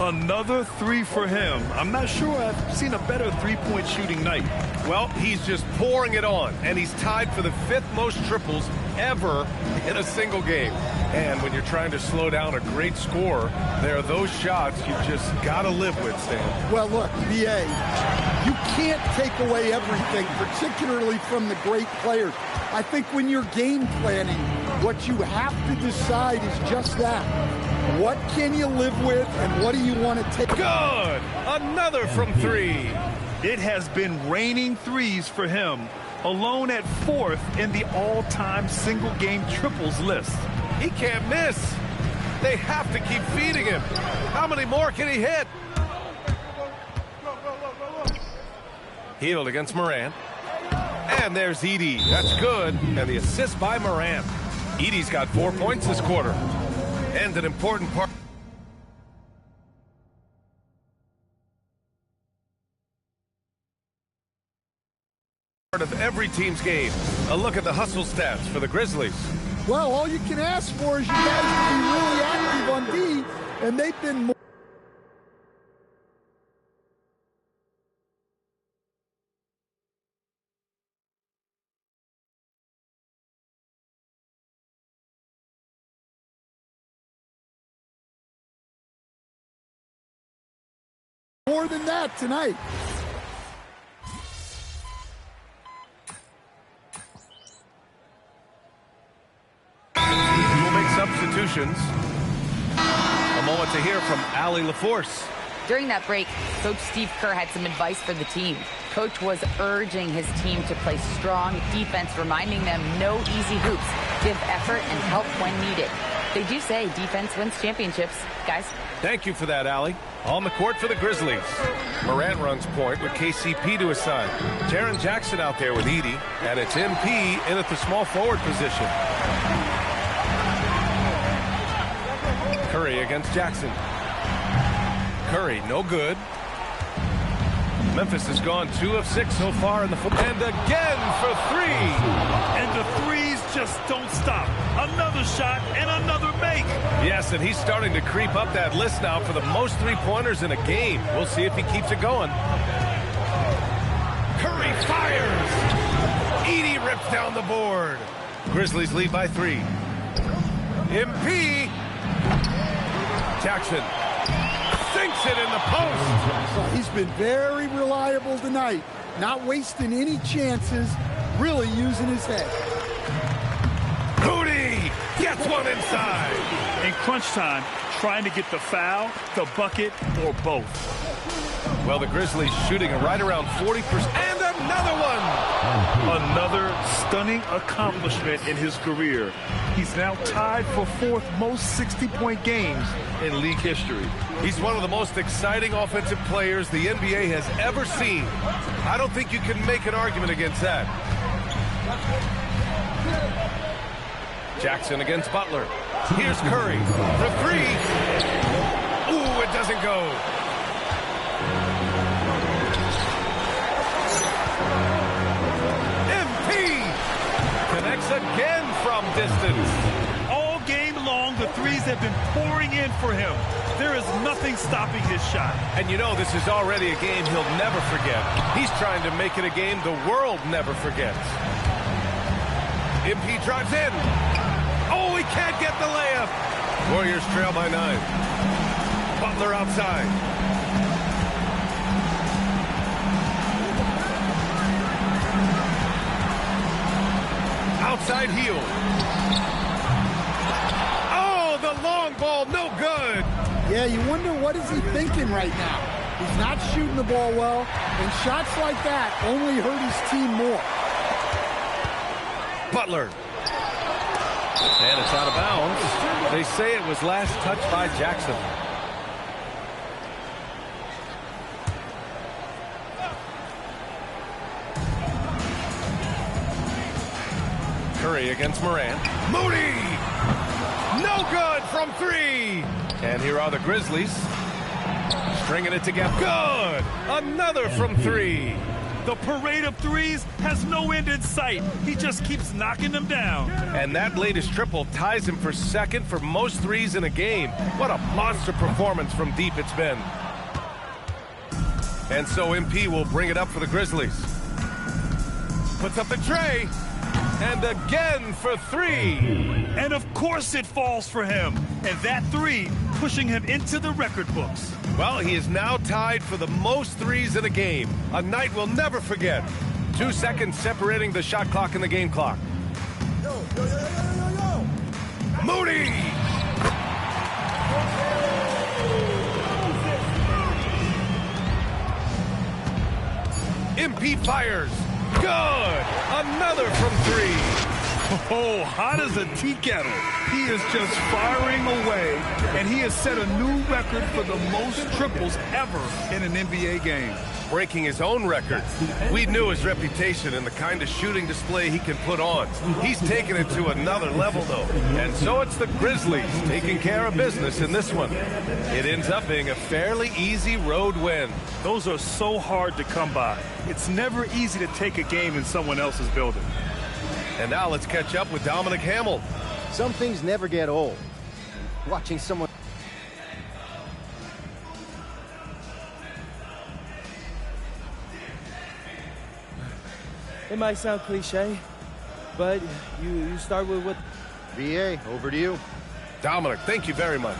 Another 3 for him. I'm not sure I've seen a better three-point shooting night. Well, he's just pouring it on, and he's tied for the 5th most triples ever in a single game. And when you're trying to slow down a great scorer, there are those shots you just got to live with, Stan. Well, look, BA, you can't take away everything, particularly from the great players. I think when you're game planning, what you have to decide is just that. What can you live with, and what do you want to take? Good! Another from 3. It has been raining threes for him, alone at 4th in the all-time single-game triples list. He can't miss. They have to keep feeding him. How many more can he hit? Healed against Morant. And there's Edey. That's good. And the assist by Morant. Edey's got 4 points this quarter. And an important part of every team's game. A look at the hustle stats for the Grizzlies. Well, all you can ask for is you guys to be really active on D, and they've been more than that tonight. We'll make substitutions. A moment to hear from Allie LaForce. During that break, Coach Steve Kerr had some advice for the team. Coach was urging his team to play strong defense, reminding them no easy hoops, give effort and help when needed. They do say defense wins championships, guys. Thank you for that, Allie. On the court for the Grizzlies. Morant runs point with KCP to his side. Jaren Jackson out there with Edey, and it's MP in at the small forward position. Curry against Jackson. Curry, no good. Memphis has gone 2 of 6 so far in the foot. And again for 3. And the threes just don't stop. Another shot and another make. Yes, and he's starting to creep up that list now for the most three-pointers in a game. We'll see if he keeps it going. Curry fires. Edey rips down the board. Grizzlies lead by 3. MP. Jackson sinks it in the post. He's been very reliable tonight, not wasting any chances, really using his head. Moody gets one inside. In crunch time, trying to get the foul, the bucket, or both. Well, the Grizzlies shooting right around 40%. And another one. Another stunning accomplishment in his career. He's now tied for 4th most 60-point games in league history. He's one of the most exciting offensive players the NBA has ever seen. I don't think you can make an argument against that. Jackson against Butler. Here's Curry for 3. Ooh, it doesn't go. MP connects again from distance. All game long, the threes have been pouring in for him. There is nothing stopping his shot. And you know this is already a game he'll never forget. He's trying to make it a game the world never forgets. MP drives in. Oh, he can't get the layup. Warriors trail by 9. Butler outside. Outside heel. Oh, the long ball, no good. Yeah, you wonder what is he thinking right now. He's not shooting the ball well, and shots like that only hurt his team more. Butler. And it's out of bounds. They say it was last touched by Jackson. Curry against Morant. Moody! No good from 3. And here are the Grizzlies. Stringing it together. Good! Another from 3. The parade of threes has no end in sight. He just keeps knocking them down. And that latest triple ties him for 2nd for most threes in a game. What a monster performance from deep it's been. And so MP will bring it up for the Grizzlies. Puts up the tray. And again for 3. And of course it falls for him. And that 3 pushing him into the record books. Well, he is now tied for the most threes in a game. A night we'll never forget. 2 seconds separating the shot clock and the game clock. Moody! MP fires. Good! Another from 3. Oh, hot as a tea kettle. He is just firing away, and he has set a new record for the most triples ever in an NBA game. Breaking his own record. We knew his reputation and the kind of shooting display he can put on. He's taken it to another level, though. And so it's the Grizzlies taking care of business in this one. It ends up being a fairly easy road win. Those are so hard to come by. It's never easy to take a game in someone else's building. And now let's catch up with Dominic Hamill. Some things never get old. Watching someone... It might sound cliche, but you start with what... VA, over to you. Dominic, thank you very much.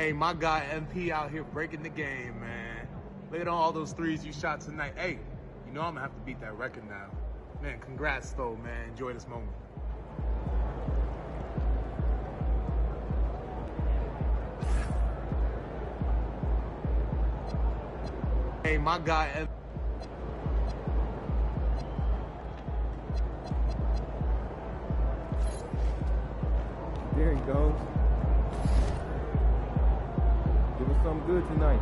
Hey, my guy MP out here breaking the game, man. Look at all those threes you shot tonight. Hey, you know I'm gonna have to beat that record now. Man, congrats though, man. Enjoy this moment. Hey, my guy. There he goes. Give us something good tonight.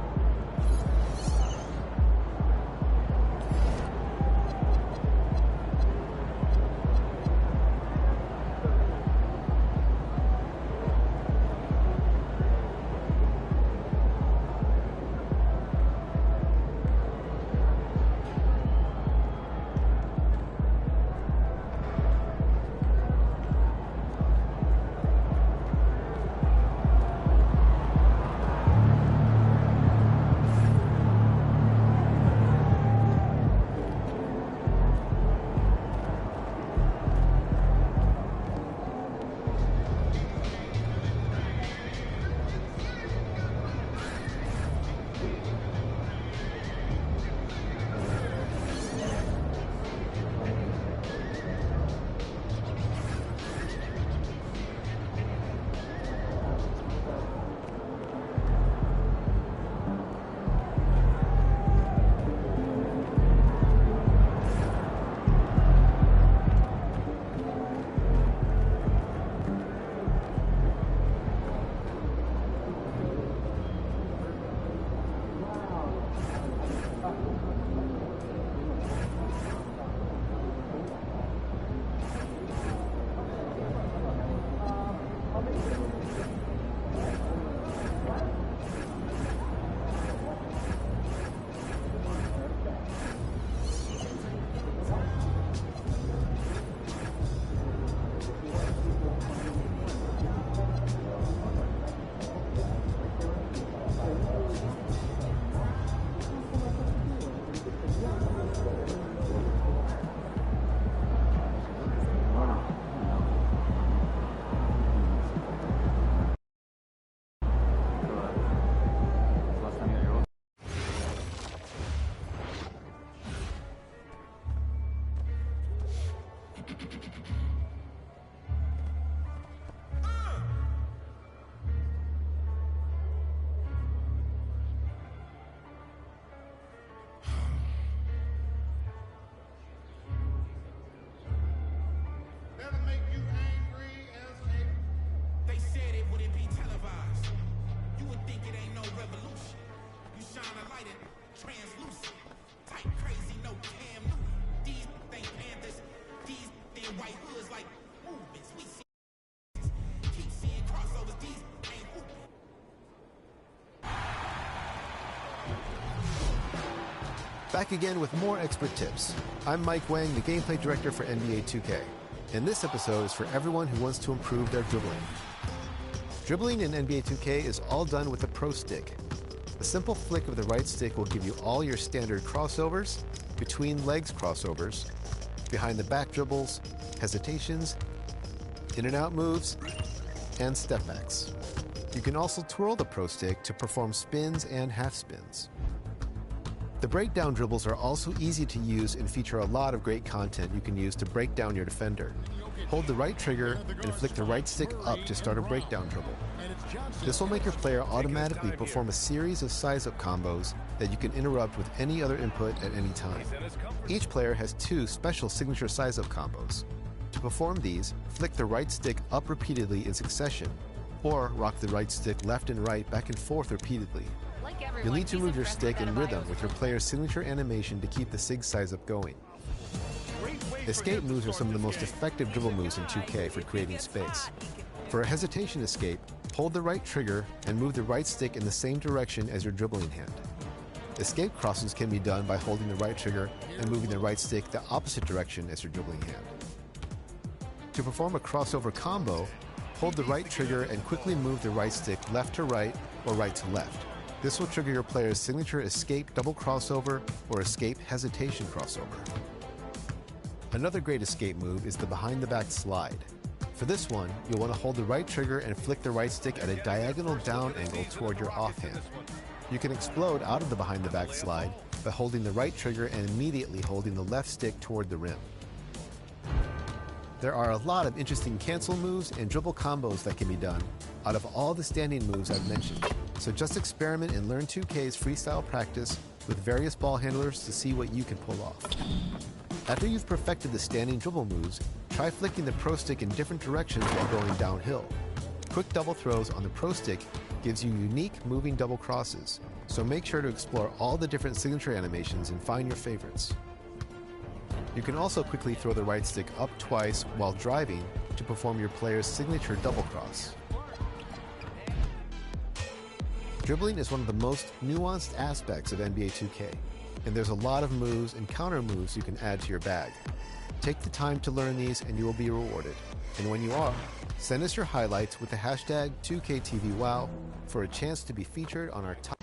Back again with more expert tips. I'm Mike Wang, the gameplay director for NBA 2K. And this episode is for everyone who wants to improve their dribbling. Dribbling in NBA 2K is all done with the Pro Stick. A simple flick of the right stick will give you all your standard crossovers, between legs crossovers, behind the back dribbles, hesitations, in and out moves, and step backs. You can also twirl the Pro Stick to perform spins and half spins. The breakdown dribbles are also easy to use and feature a lot of great content you can use to break down your defender. Hold the right trigger and flick the right stick up to start a breakdown dribble. This will make your player automatically perform a series of size-up combos that you can interrupt with any other input at any time. Each player has 2 special signature size-up combos. To perform these, flick the right stick up repeatedly in succession, or rock the right stick left and right back and forth repeatedly. You'll need to move your stick in rhythm with your player's signature animation to keep the SIG size-up going. Escape moves are some of the most effective dribble moves in 2K for creating space. For a hesitation escape, hold the right trigger and move the right stick in the same direction as your dribbling hand. Escape crosses can be done by holding the right trigger and moving the right stick the opposite direction as your dribbling hand. To perform a crossover combo, hold the right trigger and quickly move the right stick left to right or right to left. This will trigger your player's signature escape double crossover or escape hesitation crossover. Another great escape move is the behind the back slide. For this one, you'll want to hold the right trigger and flick the right stick at a diagonal down angle toward your offhand. You can explode out of the behind the back slide by holding the right trigger and immediately holding the left stick toward the rim. There are a lot of interesting cancel moves and dribble combos that can be done out of all the standing moves I've mentioned. So just experiment and learn 2K's freestyle practice with various ball handlers to see what you can pull off. After you've perfected the standing dribble moves, try flicking the pro stick in different directions while going downhill. Quick double throws on the pro stick gives you unique moving double crosses, so make sure to explore all the different signature animations and find your favorites. You can also quickly throw the right stick up twice while driving to perform your player's signature double cross. Dribbling is one of the most nuanced aspects of NBA 2K, and there's a lot of moves and counter moves you can add to your bag. Take the time to learn these and you will be rewarded. And when you are, send us your highlights with the hashtag 2KTVWow for a chance to be featured on our top.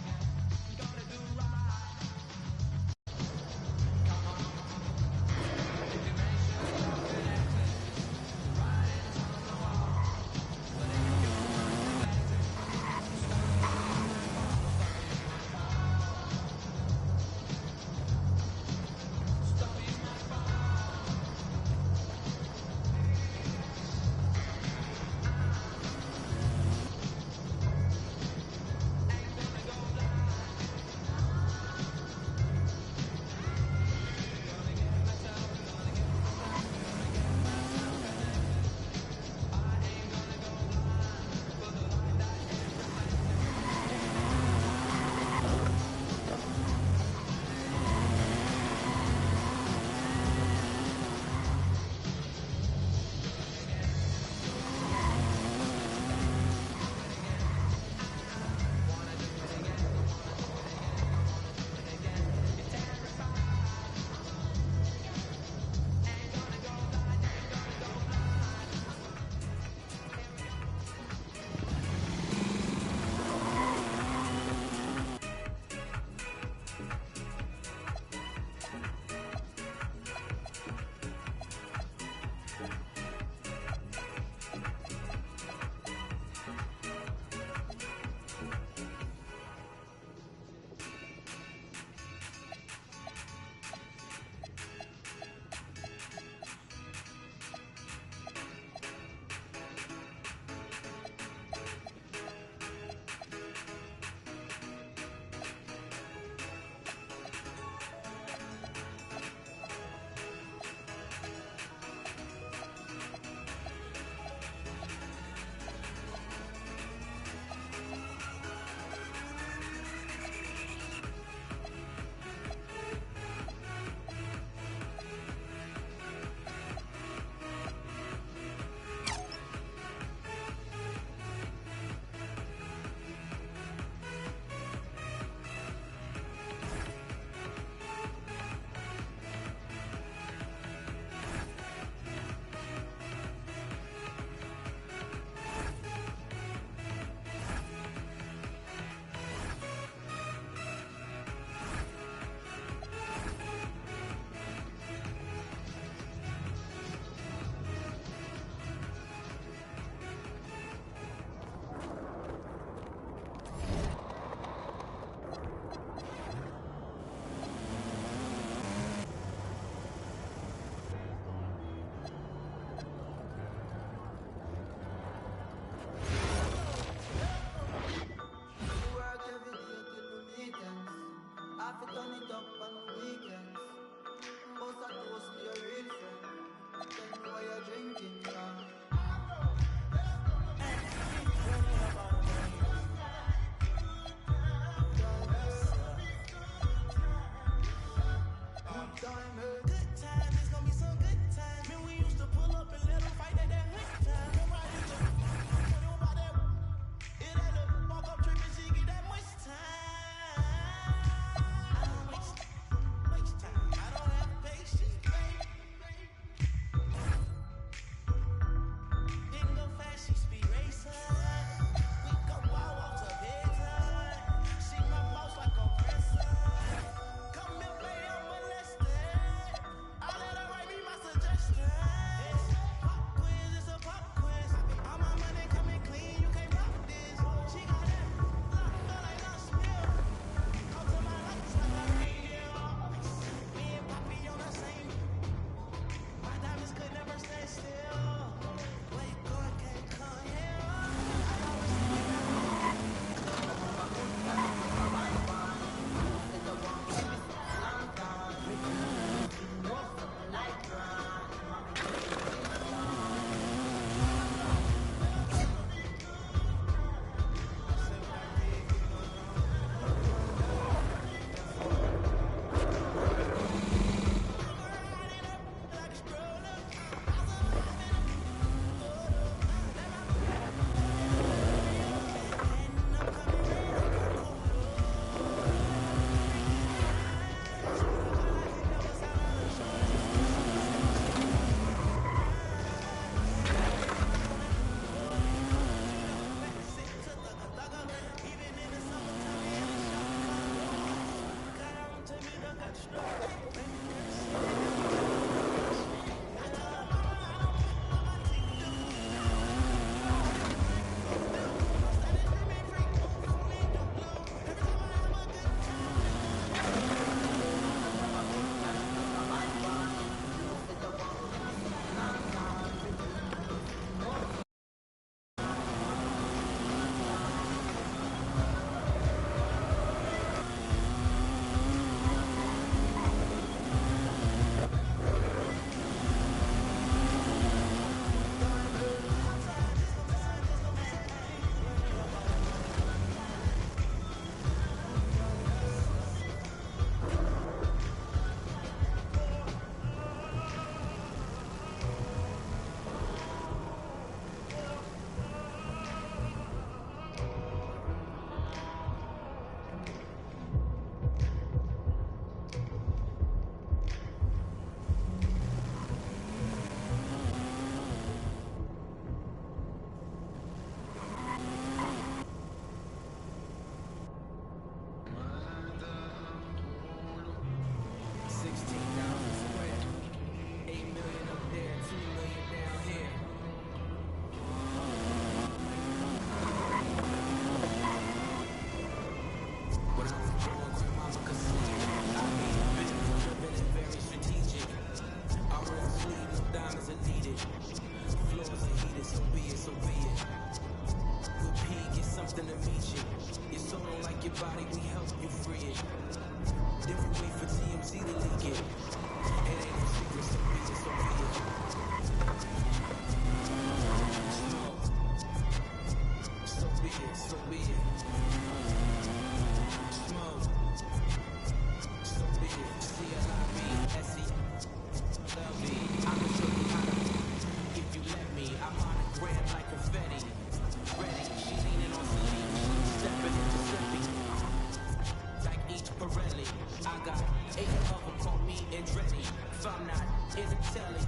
telly.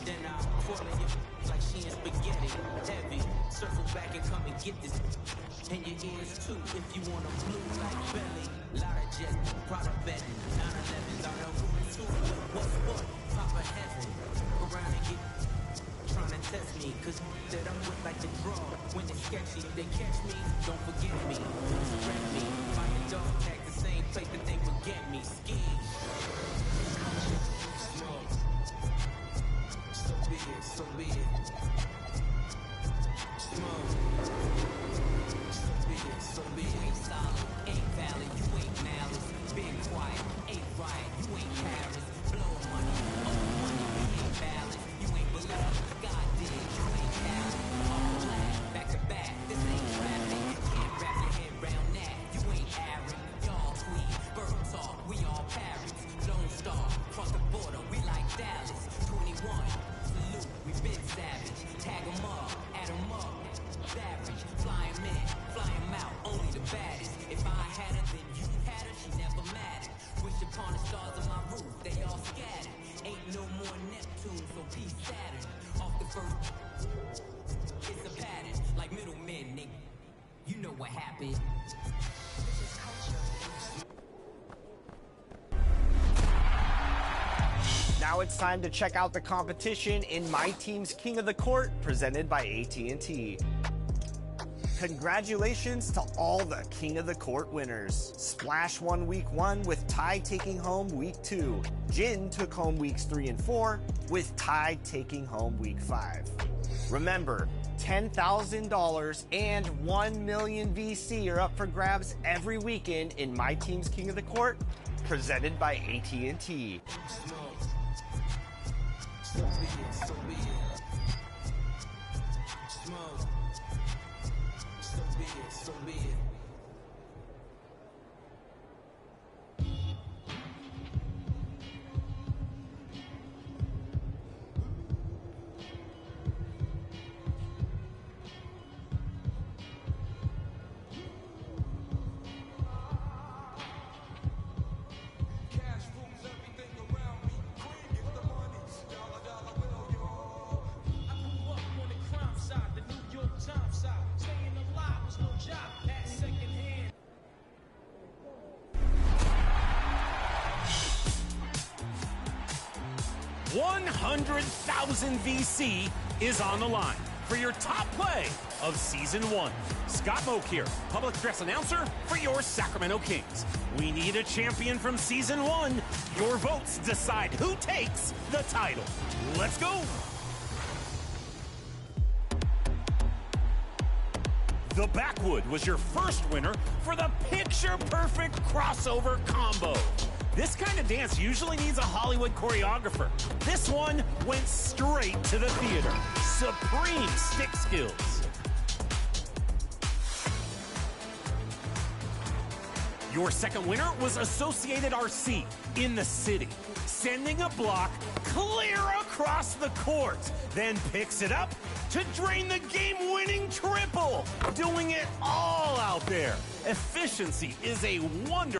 Then I'm twirling you like she in spaghetti. Heavy, circle back and come and get this. And your ears too, if you want a blue like belly. Lot of jet, product betting. 911s on the room too. What's what? Papa heaven. Around and get trying to test me, cause that I'm with like the draw. When it's sketchy, they catch me, don't forget me. Spread me, find the dog tag the same place that they forget me. Ski. So be it, so be it. Smoke. So be it, so be it. You ain't solid, ain't valid, you ain't malice. Big quiet, ain't riot, you ain't Paris. Blow money, owe money, we ain't balanced. You ain't believe, God did, you ain't Cali. All black, back to back, this ain't rapping. You can't wrap your head around that, you ain't Aaron. Y'all tweet, bird talk, we all parrots. Lone Star, cross the border, we like Dallas. 21, salute, we been savage. Tag 'em up, add 'em up. Savage, fly 'em in, fly 'em out, only the baddest. If I had her, then you had her, she never mattered. Wish upon the stars on my roof, they all scattered. Ain't no more Neptune, so peace Saturn. Off the first, it's a pattern, like middlemen, nigga. You know what happened. Now it's time to check out the competition in My Team's King of the Court, presented by AT&T. Congratulations to all the King of the Court winners. Splash won week 1 with Ty taking home week 2. Jin took home weeks 3 and 4 with Ty taking home week 5. Remember, $10,000 and 1 million VC are up for grabs every weekend in My Team's King of the Court, presented by AT&T. So be it, so be it. Smoke. So be it, so be it. $100,000 VC is on the line for your top play of Season 1. Scott Moak here, public address announcer for your Sacramento Kings. We need a champion from Season 1. Your votes decide who takes the title. Let's go! The Backwood was your first winner for the picture-perfect crossover combo. This kind of dance usually needs a Hollywood choreographer. This one went straight to the theater. Supreme stick skills. Your second winner was Associated RC in the city, sending a block clear across the court, then picks it up to drain the game-winning triple. Doing it all out there. Efficiency is a wonder.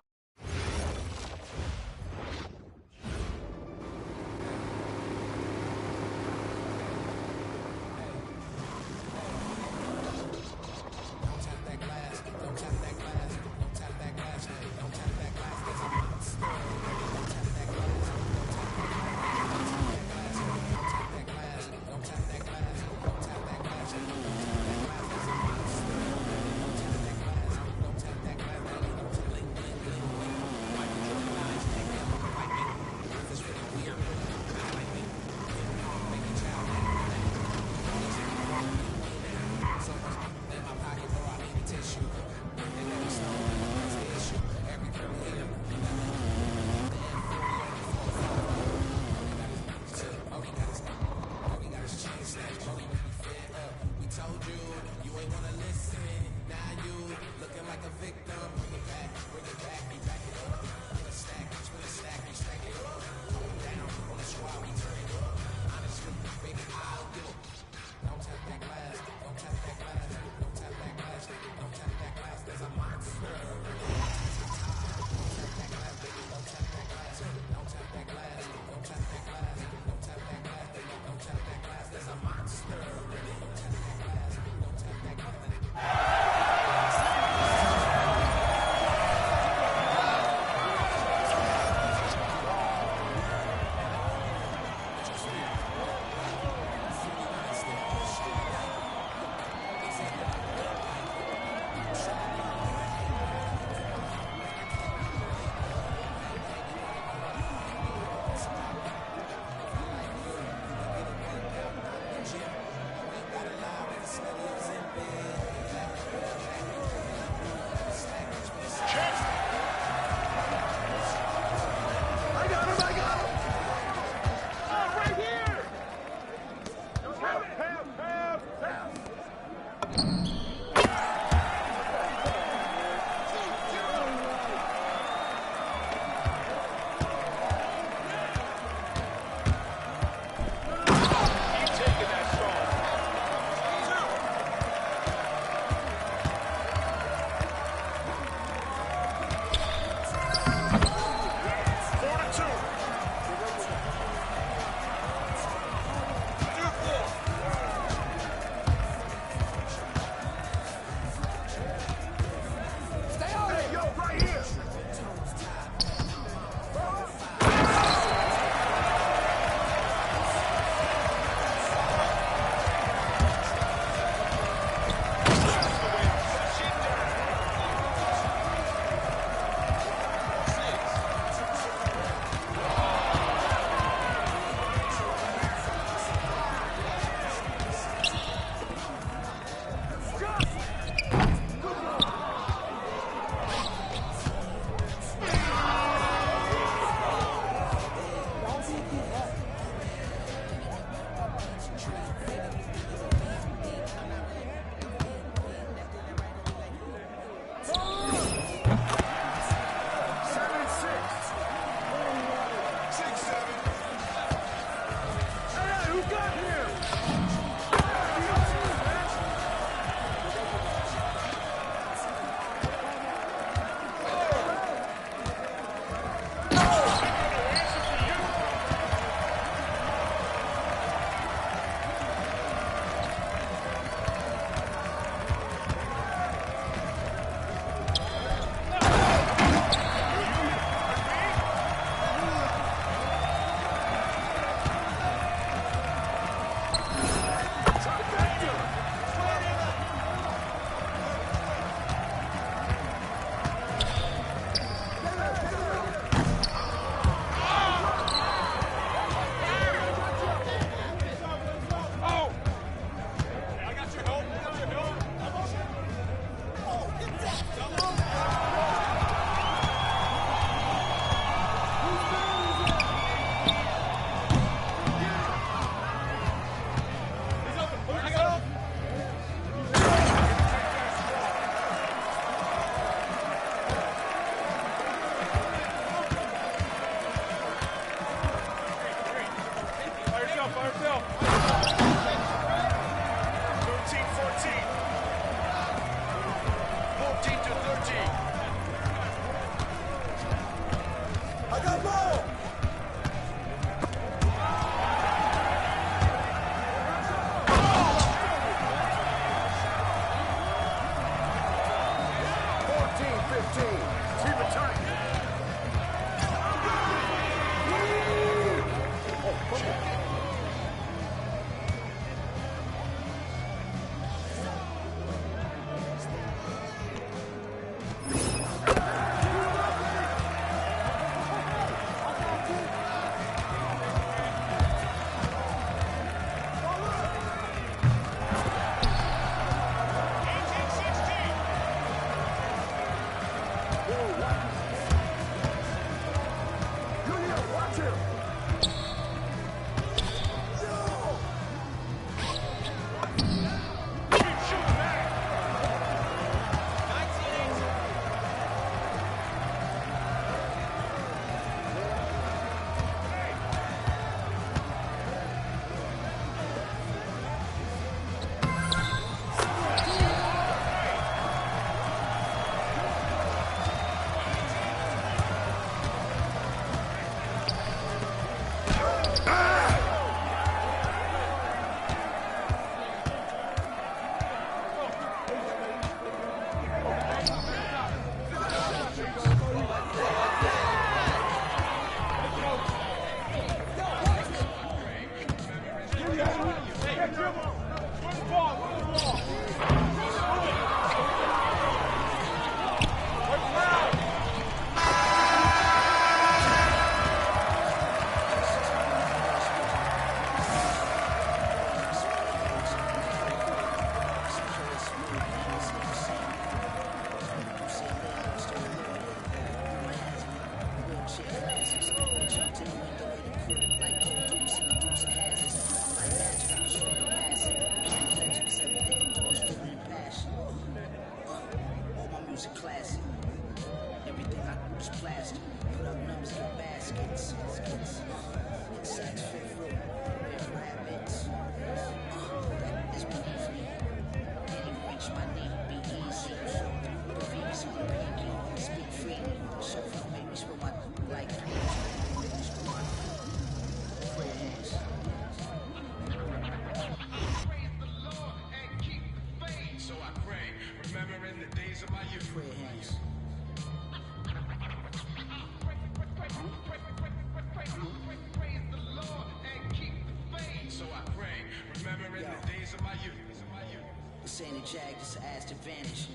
Jag, just to ask advantage.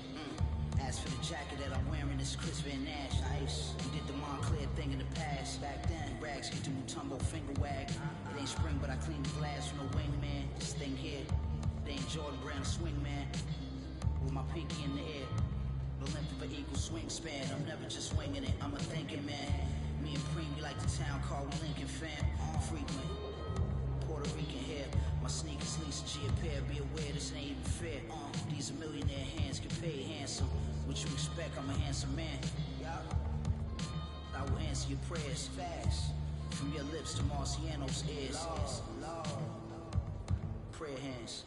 As for the jacket that I'm wearing, it's Chris Van Nash. Nice. We did the Montclair thing in the past. Back then, rags get the Mutombo finger wag. It ain't spring, but I clean the glass from the wingman. This thing here, it ain't Jordan Brown swing man. With my pinky in the air. The length of an equal swing span. I'm never just winging it, I'm a thinking man. Me and Preem, we like the town car, we Lincoln fam. Frequent. Puerto Rican hair. My sneakers lease a G a pair. Be aware this ain't even fair. These are millionaire hands, get paid handsome. What you expect, I'm a handsome man. I will answer your prayers fast. From your lips to Marciano's ears. Lord. Prayer hands.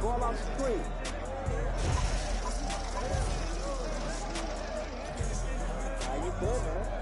Ball on the screen. How you doing, man?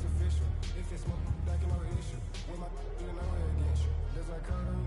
It's official. If it's smoke, that can no issue. With my, you know it against you. There's a curve